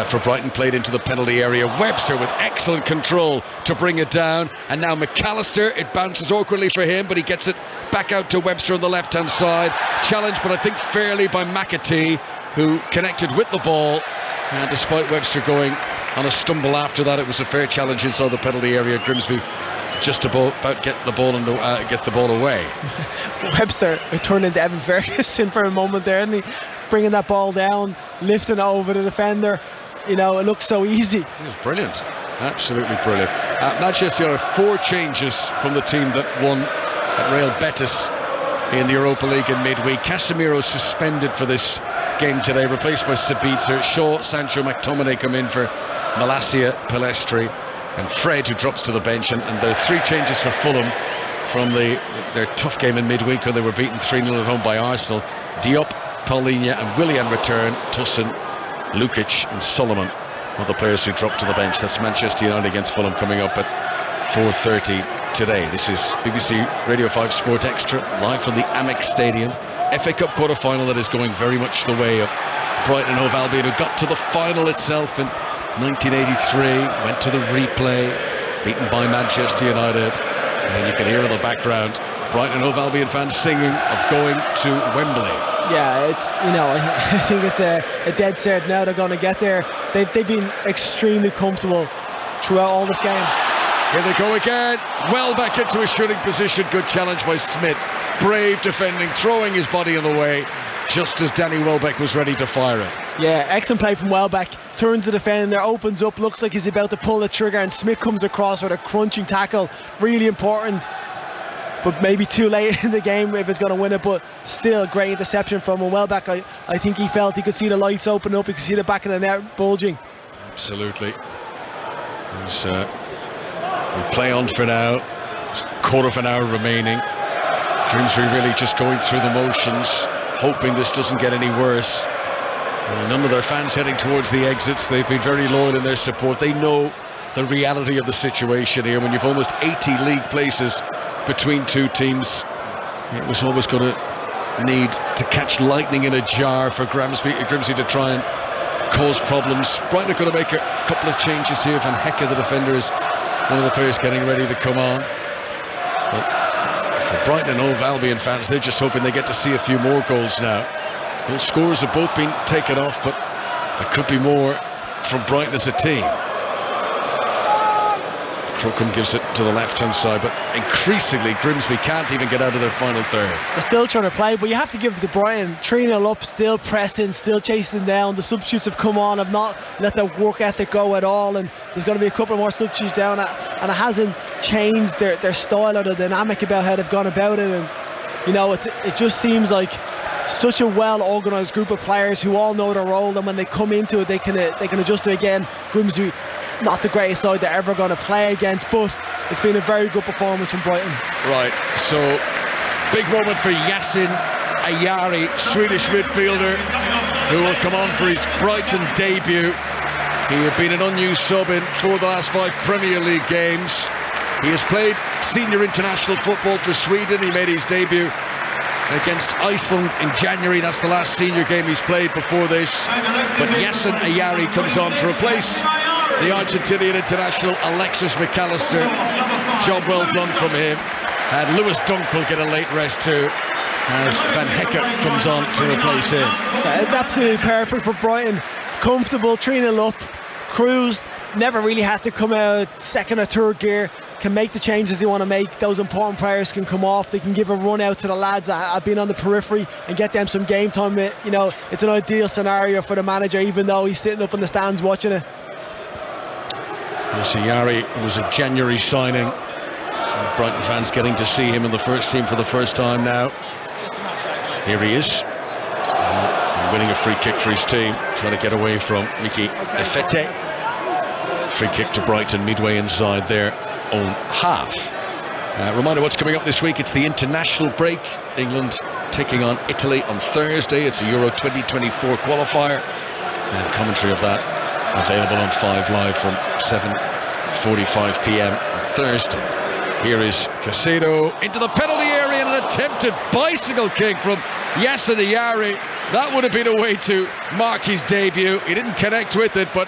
Speaker 2: for Brighton, played into the penalty area. Webster with excellent control to bring it down, and now McAllister. It bounces awkwardly for him, but he gets it back out to Webster on the left-hand side. Challenged, but I think fairly, by McAtee, who connected with the ball, and despite Webster going on a stumble after that, it was a fair challenge inside the penalty area. Grimsby just about get the ball and gets the ball away.
Speaker 3: Webster turned into Evan Ferguson for a moment there, and he bringing that ball down, lifting it over the defender. It looks so easy.
Speaker 2: It was brilliant, absolutely brilliant. Manchester United, 4 changes from the team that won at Real Betis in the Europa League in midweek. Casemiro suspended for this game today, replaced by Sabitzer. Shaw, Sancho, McTominay come in for Malacia, Palestri, and Fred, who drops to the bench. And there are 3 changes for Fulham from their tough game in midweek when they were beaten 3-0 at home by Arsenal. Diop, Paulinho and Willian return. Tosin, Lukic and Solomon are the players who drop to the bench. That's Manchester United against Fulham coming up at 4:30 today. This is BBC Radio 5 Sport Extra, live from the Amex Stadium. FA Cup quarter-final that is going very much the way of Brighton and Hove Albion, who got to the final itself in 1983, went to the replay, beaten by Manchester United, and you can hear in the background Brighton and Hove Albion fans singing of going to Wembley.
Speaker 3: Yeah, it's I think it's a dead cert now. They're going to get there. They've been extremely comfortable throughout all this game.
Speaker 2: Here they go again. Well back into a shooting position. Good challenge by Smith. Brave defending, throwing his body in the way just as Danny Welbeck was ready to fire it.
Speaker 3: Yeah, excellent play from Welbeck. Turns the defender, opens up, looks like he's about to pull the trigger, and Smith comes across with a crunching tackle. Really important, but maybe too late in the game if it's going to win it, but still great interception from him. Welbeck, I think he felt he could see the lights open up, he could see the back of the net bulging.
Speaker 2: Absolutely. We'll play on for now. There's a quarter of an hour remaining. Grimsby really just going through the motions. hoping this doesn't get any worse. None of their fans heading towards the exits. They've been very loyal in their support. They know the reality of the situation here. When you've almost 80 league places between two teams, it was always going to need to catch lightning in a jar for Grimsby to try and cause problems. Brighton are going to make a couple of changes here. Van Hecke, the defender, is one of the players getting ready to come on. But for Brighton and Hove Albion fans, they're just hoping they get to see a few more goals now. Goal scorers have both been taken off, but there could be more from Brighton as a team. Crocombe gives it to the left-hand side, but increasingly Grimsby can't even get out of their final third.
Speaker 3: They're still trying to play, but you have to give it to Brighton. 3-0 up, still pressing, still chasing down. The substitutes have come on, have not let their work ethic go at all, and there's going to be a couple more substitutes down, and it hasn't changed their style or the dynamic about how they've gone about it. And you know, it just seems like such a well-organised group of players who all know their role, and when they come into it, they can adjust it again. Grimsby, not the greatest side they're ever going to play against, but it's been a very good performance from Brighton.
Speaker 2: Right, so big moment for Yasin Ayari, Swedish midfielder, who will come on for his Brighton debut. He had been an unused sub in 4 of the last 5 Premier League games. He has played senior international football for Sweden. He made his debut against Iceland in January. That's the last senior game he's played before this. But Yasin Ayari comes on to replace the Argentinian international Alexis McAllister. Job well done from him. And Lewis Dunk will get a late rest too, as Van Hecke comes on to replace him.
Speaker 3: Yeah, it's absolutely perfect for Brighton. Comfortable, 3-0 up, cruised, never really had to come out second or third gear. Can make the changes they want to make. Those important players can come off. They can give a run out to the lads that have been on the periphery and get them some game time. You know, it's an ideal scenario for the manager, even though he's sitting up in the stands watching it.
Speaker 2: Ayari was a January signing. Brighton fans getting to see him in the first team for the first time now. Here he is, winning a free kick for his team, trying to get away from Miki Efete. Free kick to Brighton midway inside their own half. Reminder what's coming up this week. It's the international break. England taking on Italy on Thursday. It's a Euro 2024 qualifier, and commentary of that available on 5 Live from 7:45 p.m. on Thursday. Here is Caicedo into the penalty area, and an attempted bicycle kick from Yasin Ayari. That would have been a way to mark his debut. He didn't connect with it, but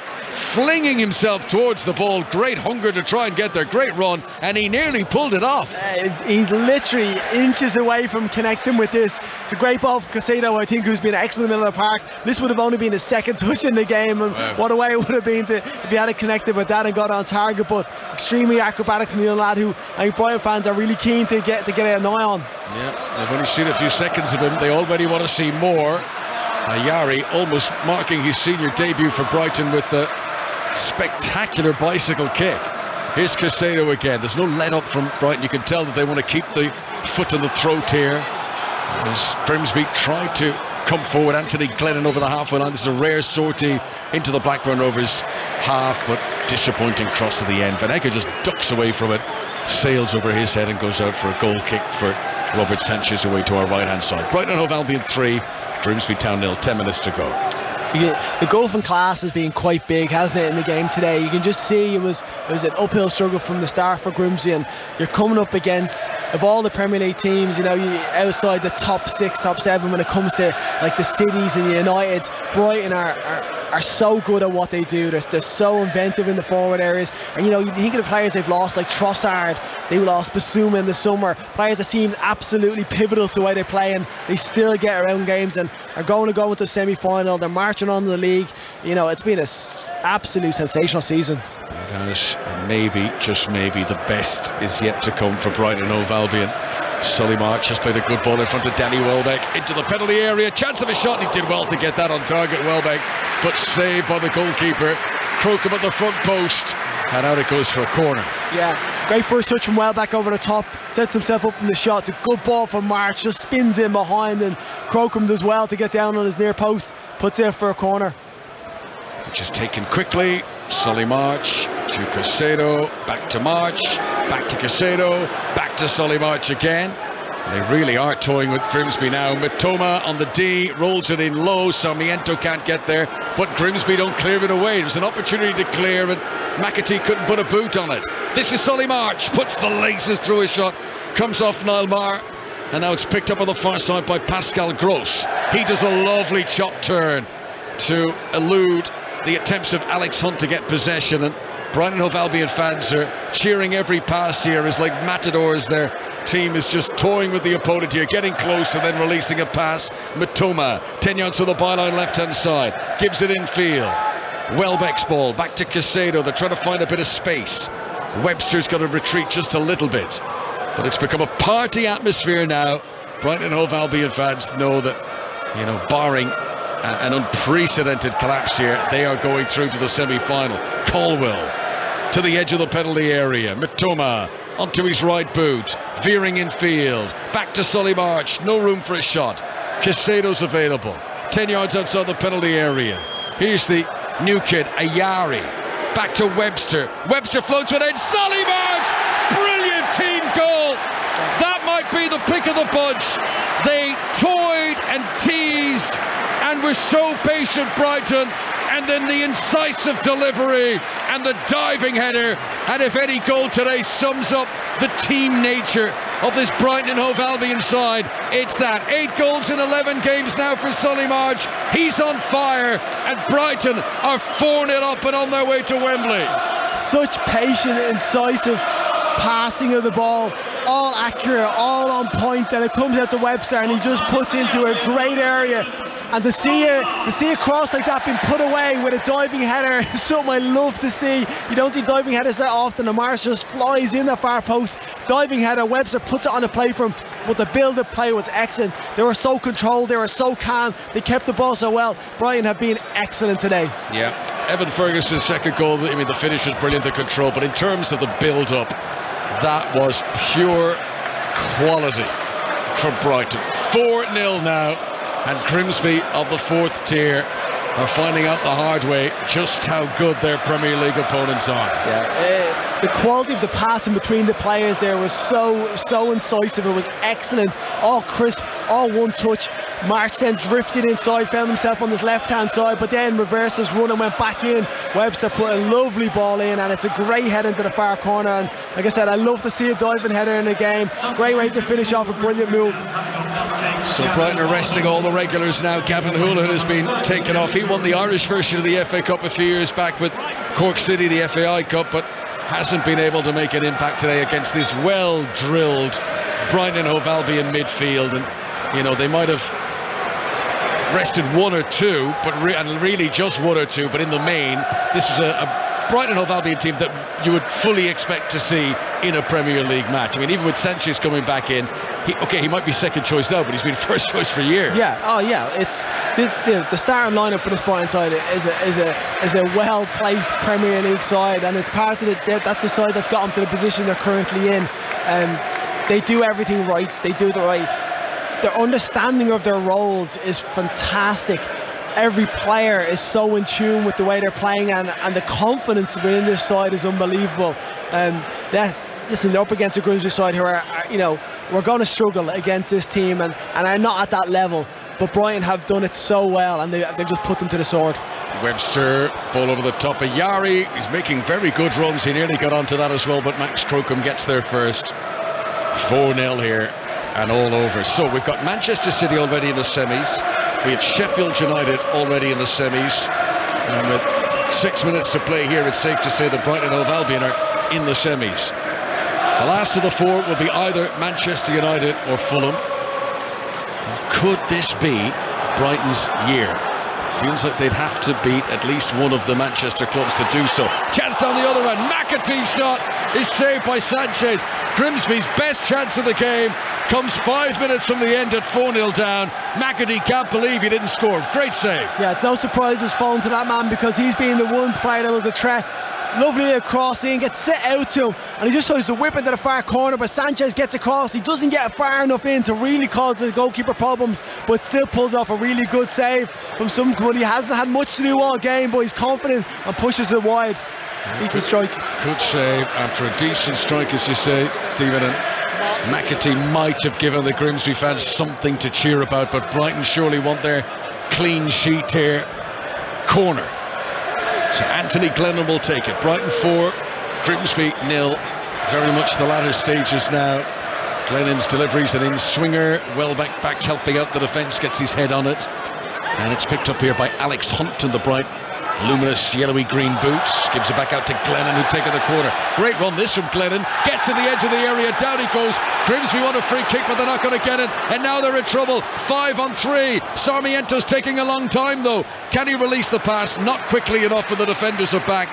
Speaker 2: flinging himself towards the ball, great hunger to try and get there, great run, and he nearly pulled it off.
Speaker 3: He's literally inches away from connecting with this. It's a great ball for Caicedo, I think, who's been excellent in the middle of the park. This would have only been his second touch in the game, and what a way it would have been if he had connected with that and got on target. But extremely acrobatic from the young lad, who I think Brighton fans are really keen to get an eye on.
Speaker 2: Yeah, they've only seen a few seconds of him. They already want to see more. Ayari almost marking his senior debut for Brighton with the spectacular bicycle kick. Here's Caicedo again. There's no let up from Brighton. You can tell that they want to keep the foot on the throat here, as Grimsby tried to come forward. Anthony Glennon over the halfway line. This is a rare sortie into the Blackburn Rovers half, but disappointing cross to the end. Van Hecke just ducks away from it, sails over his head and goes out for a goal kick for Robert Sanchez away to our right hand side. Brighton and Hove Albion 3, Grimsby Town 0, 10 minutes to go.
Speaker 3: The golfing class has been quite big, hasn't it, in the game today? You can just see it was an uphill struggle from the start for Grimsby, and you're coming up against, of all the Premier League teams, you know, outside the top 6, top 7 when it comes to like the Cities and the Uniteds. Brighton are so good at what they do. They're so inventive in the forward areas, and you know, you think of the players they've lost, like Trossard, they lost Basuma in the summer, players that seem absolutely pivotal to the way they play, and they still get around games and are going to go into the semi-final. They're marching on the league. You know, it's been an absolute sensational season.
Speaker 2: Guys, maybe, just maybe, the best is yet to come for Brighton and Hove Albion. Solly March has played a good ball in front of Danny Welbeck into the penalty area. Chance of a shot. He did well to get that on target, Welbeck, but saved by the goalkeeper. Crocombe at the front post, and out it goes for a corner.
Speaker 3: Yeah, great first touch from Welbeck over the top. Sets himself up from the shot. It's a good ball from March. Just spins in behind, and Crocombe does well to get down on his near post. Puts it for a corner.
Speaker 2: Which is taken quickly. Solly March to Caicedo, back to March, back to Caicedo, back to Solly March again. They really are toying with Grimsby now. Mitoma on the D, rolls it in low. Sarmiento can't get there, but Grimsby don't clear it away. There's an opportunity to clear, and McAtee couldn't put a boot on it. This is Solly March, puts the laces through his shot, comes off Niall Maher, and now it's picked up on the far side by Pascal Gross. He does a lovely chop turn to elude the attempts of Alex Hunt to get possession, and Brighton Hove Albion fans are cheering every pass here as like matadors. Their team is just toying with the opponent here, getting close and then releasing a pass. Mitoma, 10 yards to the byline left hand side, gives it in field. Welbeck's ball back to Caicedo. They're trying to find a bit of space. Webster's got to retreat just a little bit, but it's become a party atmosphere now. Brighton Hove Albion fans know that, you know, barring an unprecedented collapse here, they are going through to the semi-final. Caldwell to the edge of the penalty area. Mitoma onto his right boot, veering in field, back to Solly March, no room for a shot. Caicedo's available, 10 yards outside the penalty area. Here's the new kid, Ayari, back to Webster. Webster floats with it, Solly March, brilliant team goal. That might be the pick of the bunch. They toyed and teased and were so patient, Brighton, and then the incisive delivery and the diving header. And if any goal today sums up the team nature of this Brighton and Hove Albion side, it's that. 8 goals in 11 games now for Solly March. He's on fire, and Brighton are 4-0 up and on their way to Wembley.
Speaker 3: Such patient, incisive passing of the ball, all accurate, all on point, and it comes out to Webster and he just puts into a great area. And to see a cross like that being put away with a diving header is something I love to see. You don't see diving headers that often. The Marsh just flies in the far post. Diving header, Webster puts it on the play for him. But the build-up play was excellent. They were so controlled, they were so calm, they kept the ball so well. Brighton have been excellent today.
Speaker 2: Yeah, Evan Ferguson's second goal, I mean, the finish was brilliant, the control, but in terms of the build-up, that was pure quality for Brighton. 4-0 now. And Grimsby of the 4th tier are finding out the hard way just how good their Premier League opponents are.
Speaker 3: Yeah, the quality of the passing between the players there was so incisive. It was excellent, all crisp, all one touch. March then drifted inside, found himself on his left hand side, but then reversed his run and went back in. Webster put a lovely ball in, and it's a great head into the far corner. And like I said, I love to see a diving header in the game. Great way to finish off, a brilliant move.
Speaker 2: So Brighton are resting all the regulars now. Gavin Houlihan has been taken off. He won the Irish version of the FA Cup a few years back with Cork City, the FAI Cup, but hasn't been able to make an impact today against this well-drilled Brighton and Hove Albion midfield. And, you know, they might have rested one or two, but really just one or two, but in the main, this was a Brighton Hove Albion team that you would fully expect to see in a Premier League match. I mean, even with Sanchez coming back in, he might be second choice now, but he's been first choice for years.
Speaker 3: Yeah, oh yeah, it's the starting lineup for this Brighton side is a well-placed Premier League side, and it's part of that's the side that's got them to the position they're currently in. They do everything right. They do it right. Their understanding of their roles is fantastic. Every player is so in tune with the way they're playing, and the confidence within this side is unbelievable. Listen, they're up against a Grimsby side who are, you know, we're going to struggle against this team and are not at that level. But Brighton have done it so well, and they've just put them to the sword.
Speaker 2: Webster, ball over the top of Yari. He's making very good runs. He nearly got onto that as well, but Max Crocombe gets there first. 4-0 here and all over. So we've got Manchester City already in the semis. We have Sheffield United already in the semis. And with 6 minutes to play here, it's safe to say that Brighton and Hove Albion are in the semis. The last of the 4 will be either Manchester United or Fulham. Could this be Brighton's year? Feels like they'd have to beat at least one of the Manchester clubs to do so. Chance down the other end. McAtee's shot is saved by Sanchez. Grimsby's best chance of the game comes 5 minutes from the end at 4-0 down. McAtee can't believe he didn't score. Great save. Yeah,
Speaker 3: it's no surprise he's fallen to that man, because he's been the one player that was a threat. Lovely across in, gets set out to him, and he just tries to whip into the far corner, but Sanchez gets across. He doesn't get far enough in to really cause the goalkeeper problems, but still pulls off a really good save from somebody he hasn't had much to do all game, but he's confident and pushes it wide. Decent strike.
Speaker 2: Good save after a decent strike, as you say, Stephen. And McAtee might have given the Grimsby fans something to cheer about, but Brighton surely want their clean sheet here. Corner. So Anthony Glennon will take it. Brighton 4, Grimsby 0. Very much the latter stages now. Glennon's deliveries, an in-swinger. Welbeck back helping out the defence, gets his head on it. And it's picked up here by Alex Hunt in the bright, luminous yellowy-green boots. Gives it back out to Glennon, who'd taken the corner. Great run this from Glennon. Gets to the edge of the area, down he goes. Grimsby want a free kick, but they're not going to get it. And now they're in trouble. 5 on 3. Sarmiento's taking a long time, though. Can he release the pass? Not quickly enough, and the defenders are back.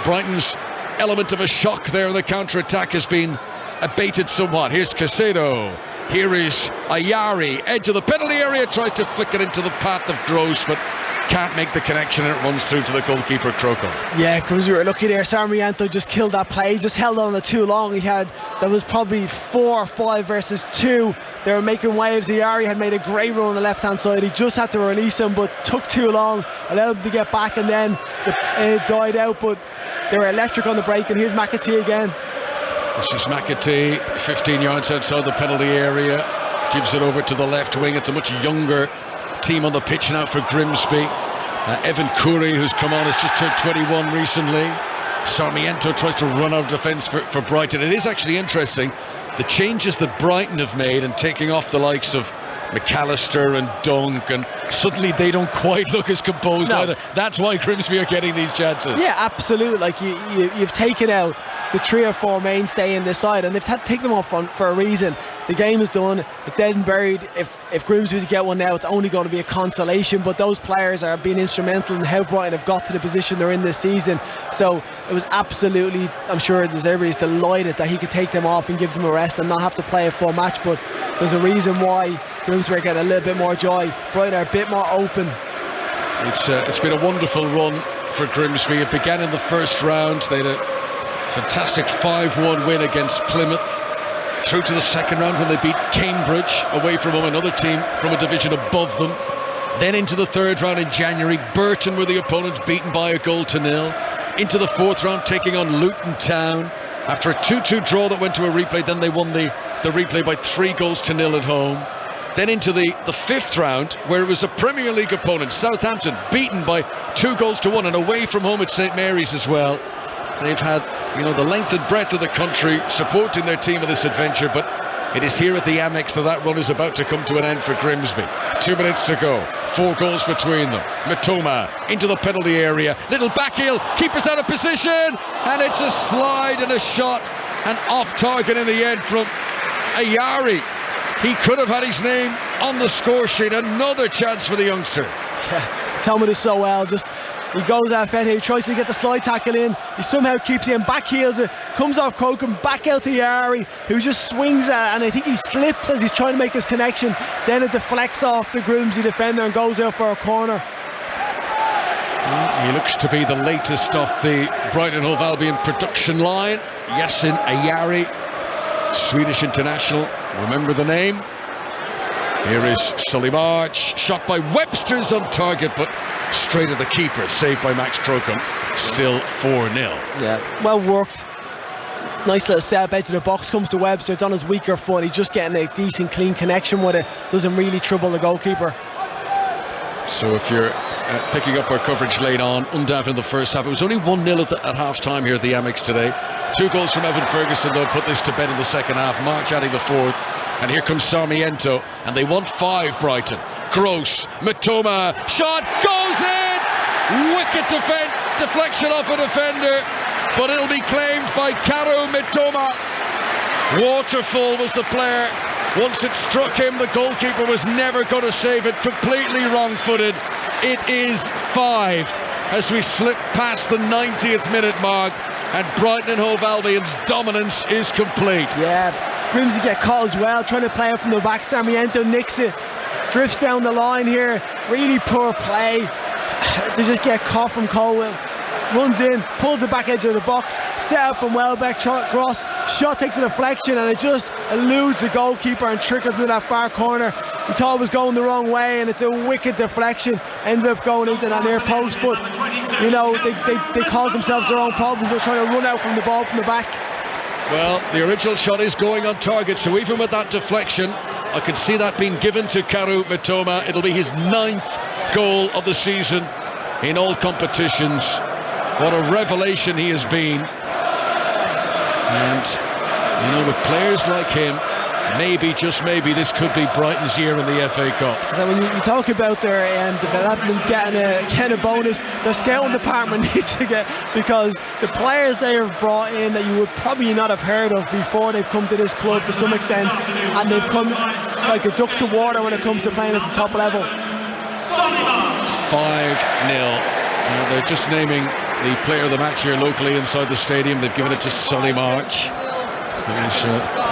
Speaker 2: Brighton's element of a shock there in the counter-attack has been abated somewhat. Here's Caicedo. Here is Ayari, edge of the penalty area, tries to flick it into the path of Gross, but can't make the connection, and it runs through to the goalkeeper, Crocombe.
Speaker 3: Yeah, because we were lucky there. Sarmiento just killed that play, just held on it too long. There was probably 4 or 5 versus 2. They were making waves. Ayari had made a great run on the left-hand side. He just had to release him, but took too long, allowed him to get back, and then it died out, but they were electric on the break. And here's McAtee again.
Speaker 2: This is McAtee, 15 yards outside the penalty area, gives it over to the left wing. It's a much younger team on the pitch now for Grimsby. Evan Curry, who's come on, has just turned 21 recently. Sarmiento tries to run out of defence for Brighton. It is actually interesting, the changes that Brighton have made and taking off the likes of McAllister and Dunk, and suddenly they don't quite look as composed either. That's why Grimsby are getting these chances. Yeah,
Speaker 3: absolutely. Like you've taken out the 3 or 4 mainstay in this side, and they've taken them up front for a reason. The game is done, it's dead and buried. If Grimsby get one now, it's only going to be a consolation, but those players are being instrumental in how Brighton have got to the position they're in this season. So it was absolutely, I'm sure De Zerbi is delighted that he could take them off and give them a rest and not have to play a full match, but there's a reason why Grimsby are getting a little bit more joy. Brighton are a bit more open.
Speaker 2: It's been a wonderful run for Grimsby. It began in the first round. They had a fantastic 5-1 win against Plymouth, through to the second round when they beat Cambridge away from home, another team from a division above them. Then into the third round in January, Burton were the opponents, beaten by 1-0. Into the fourth round, taking on Luton Town. After a 2-2 draw that went to a replay, then they won the replay by 3-0 at home. Then into the fifth round, where it was a Premier League opponent, Southampton, beaten by 2-1, and away from home at St Mary's as well. They've had, the length and breadth of the country supporting their team in this adventure, but it is here at the Amex that run is about to come to an end for Grimsby. 2 minutes to go, 4 goals between them. Mitoma into the penalty area, little back heel, keeper's out of position, and it's a slide and a shot, and off target in the end from Ayari. He could have had his name on the score sheet. Another chance for the youngster.
Speaker 3: Yeah, Talmud is so well. He goes out Fete, he tries to get the slide tackle in, he somehow keeps it in, back heels it, comes off Crocombe, back out to Yari, who just swings at, and I think he slips as he's trying to make his connection, then it deflects off the Grimsby defender and goes out for a corner.
Speaker 2: He looks to be the latest off the Brighton Hove Albion production line. Yasin Ayari, Swedish international, remember the name. Here is Sully March, shot by Webster's on target, but straight at the keeper, saved by Max Crocombe. Still 4-0.
Speaker 3: Yeah, well worked. Nice little set-up edge of the box, comes to Webster, it's on his weaker foot, he's just getting a decent clean connection with it, doesn't really trouble the goalkeeper.
Speaker 2: So if you're picking up our coverage late on, undoubtedly in the first half, it was only 1-0 at half-time here at the Amex today. 2 goals from Evan Ferguson, though, put this to bed in the second half. March adding the fourth. And here comes Sarmiento, and they want 5, Brighton. Gross, Mitoma, shot, goes in! Wicked deflection off a defender, but it'll be claimed by Karu Mitoma. Waterfall was the player. Once it struck him, the goalkeeper was never going to save it. Completely wrong-footed. It is 5 as we slip past the 90th minute mark, and Brighton and Hove Albion's dominance is complete.
Speaker 3: Yeah, Grimsby get caught as well, trying to play it from the back. Sarmiento nicks it, drifts down the line here. Really poor play to just get caught from Colwell. Runs in, pulls the back edge of the box, set up from Welbeck, cross, shot takes a deflection, and it just eludes the goalkeeper and trickles into that far corner. We thought it was going the wrong way, and it's a wicked deflection, ends up going into that near post, but they cause themselves their own problems by trying to run out from the ball from the back.
Speaker 2: Well, the original shot is going on target, so even with that deflection, I can see that being given to Karu Mitoma. It'll be his 9th goal of the season in all competitions. What a revelation he has been. And, you know, with players like him, maybe, just maybe, this could be Brighton's year in the FA Cup.
Speaker 3: So when you talk about their development getting a bonus, their scouting department needs to get, because the players they have brought in that you would probably not have heard of before they've come to this club to some extent, and they've come like a duck to water when it comes to playing at the top level.
Speaker 2: 5-0. They're just naming the player of the match here locally inside the stadium. They've given it to Solly March. He's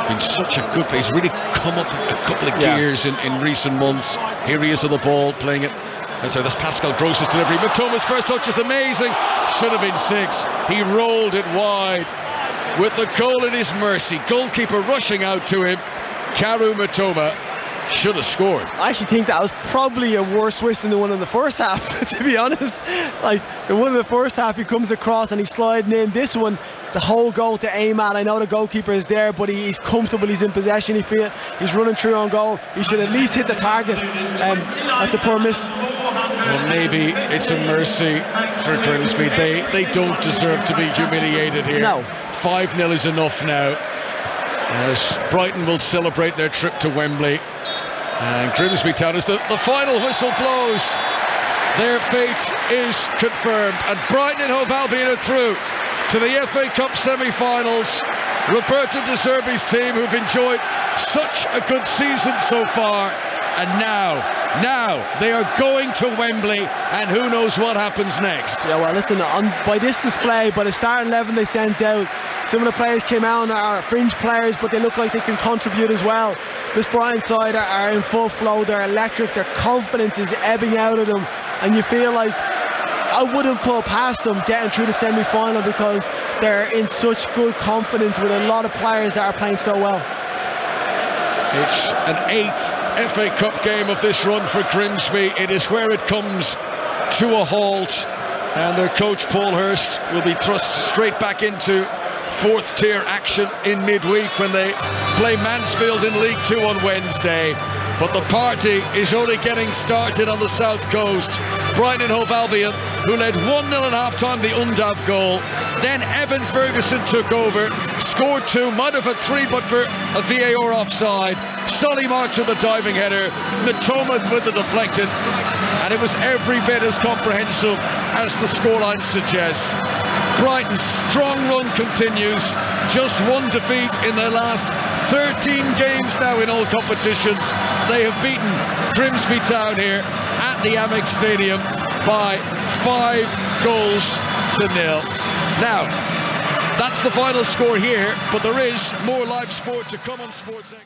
Speaker 2: been such a good player. He's really come up a couple of gears in recent months. Here he is on the ball, playing it. And so that's Pascal Gross's delivery. Mitoma's first touch is amazing. Should have been 6. He rolled it wide with the goal in his mercy. Goalkeeper rushing out to him. Karu Mitoma should have scored.
Speaker 3: I actually think that was probably a worse twist than the one in the first half, to be honest. Like, the one in the first half, he comes across and he's sliding in. This one, it's a whole goal to aim at. I know the goalkeeper is there, but he's comfortable, he's in possession, he's running through on goal. He should at least hit the target. That's a poor miss.
Speaker 2: Well, maybe it's a mercy for Grimsby. They don't deserve to be humiliated here.
Speaker 3: No.
Speaker 2: 5-0 is enough now, as Brighton will celebrate their trip to Wembley. And Grimsby Town, as the final whistle blows, their fate is confirmed. And Brighton and Hove Albion are through to the FA Cup semi-finals. Roberto De Zerbi's team, who've enjoyed such a good season so far, and now they are going to Wembley, and who knows what happens next.
Speaker 3: Yeah, well, listen, by this display, by the starting 11 they sent out, some of the players came out and are fringe players, but they look like they can contribute as well. This Brighton side are in full flow, they're electric, their confidence is ebbing out of them, and you feel like I wouldn't put past them getting through the semi-final, because they're in such good confidence with a lot of players that are playing so well.
Speaker 2: It's an 8th FA Cup game of this run for Grimsby. It is where it comes to a halt, and their coach Paul Hurst will be thrust straight back into 4th tier action in midweek when they play Mansfield in League 2 on Wednesday. But the party is only getting started on the south coast. Brighton and Hove Albion, who led 1-0 at half-time, the Undav goal. Then Evan Ferguson took over, scored 2, might have had 3 but for a VAR offside. Solly March with a diving header, Mitoma with the deflected, and it was every bit as comprehensive as the scoreline suggests. Brighton's strong run continues, just 1 defeat in their last 13 games now in all competitions. They have beaten Grimsby Town here at the Amex Stadium by 5-0. Now, that's the final score here, but there is more live sport to come on SportsX.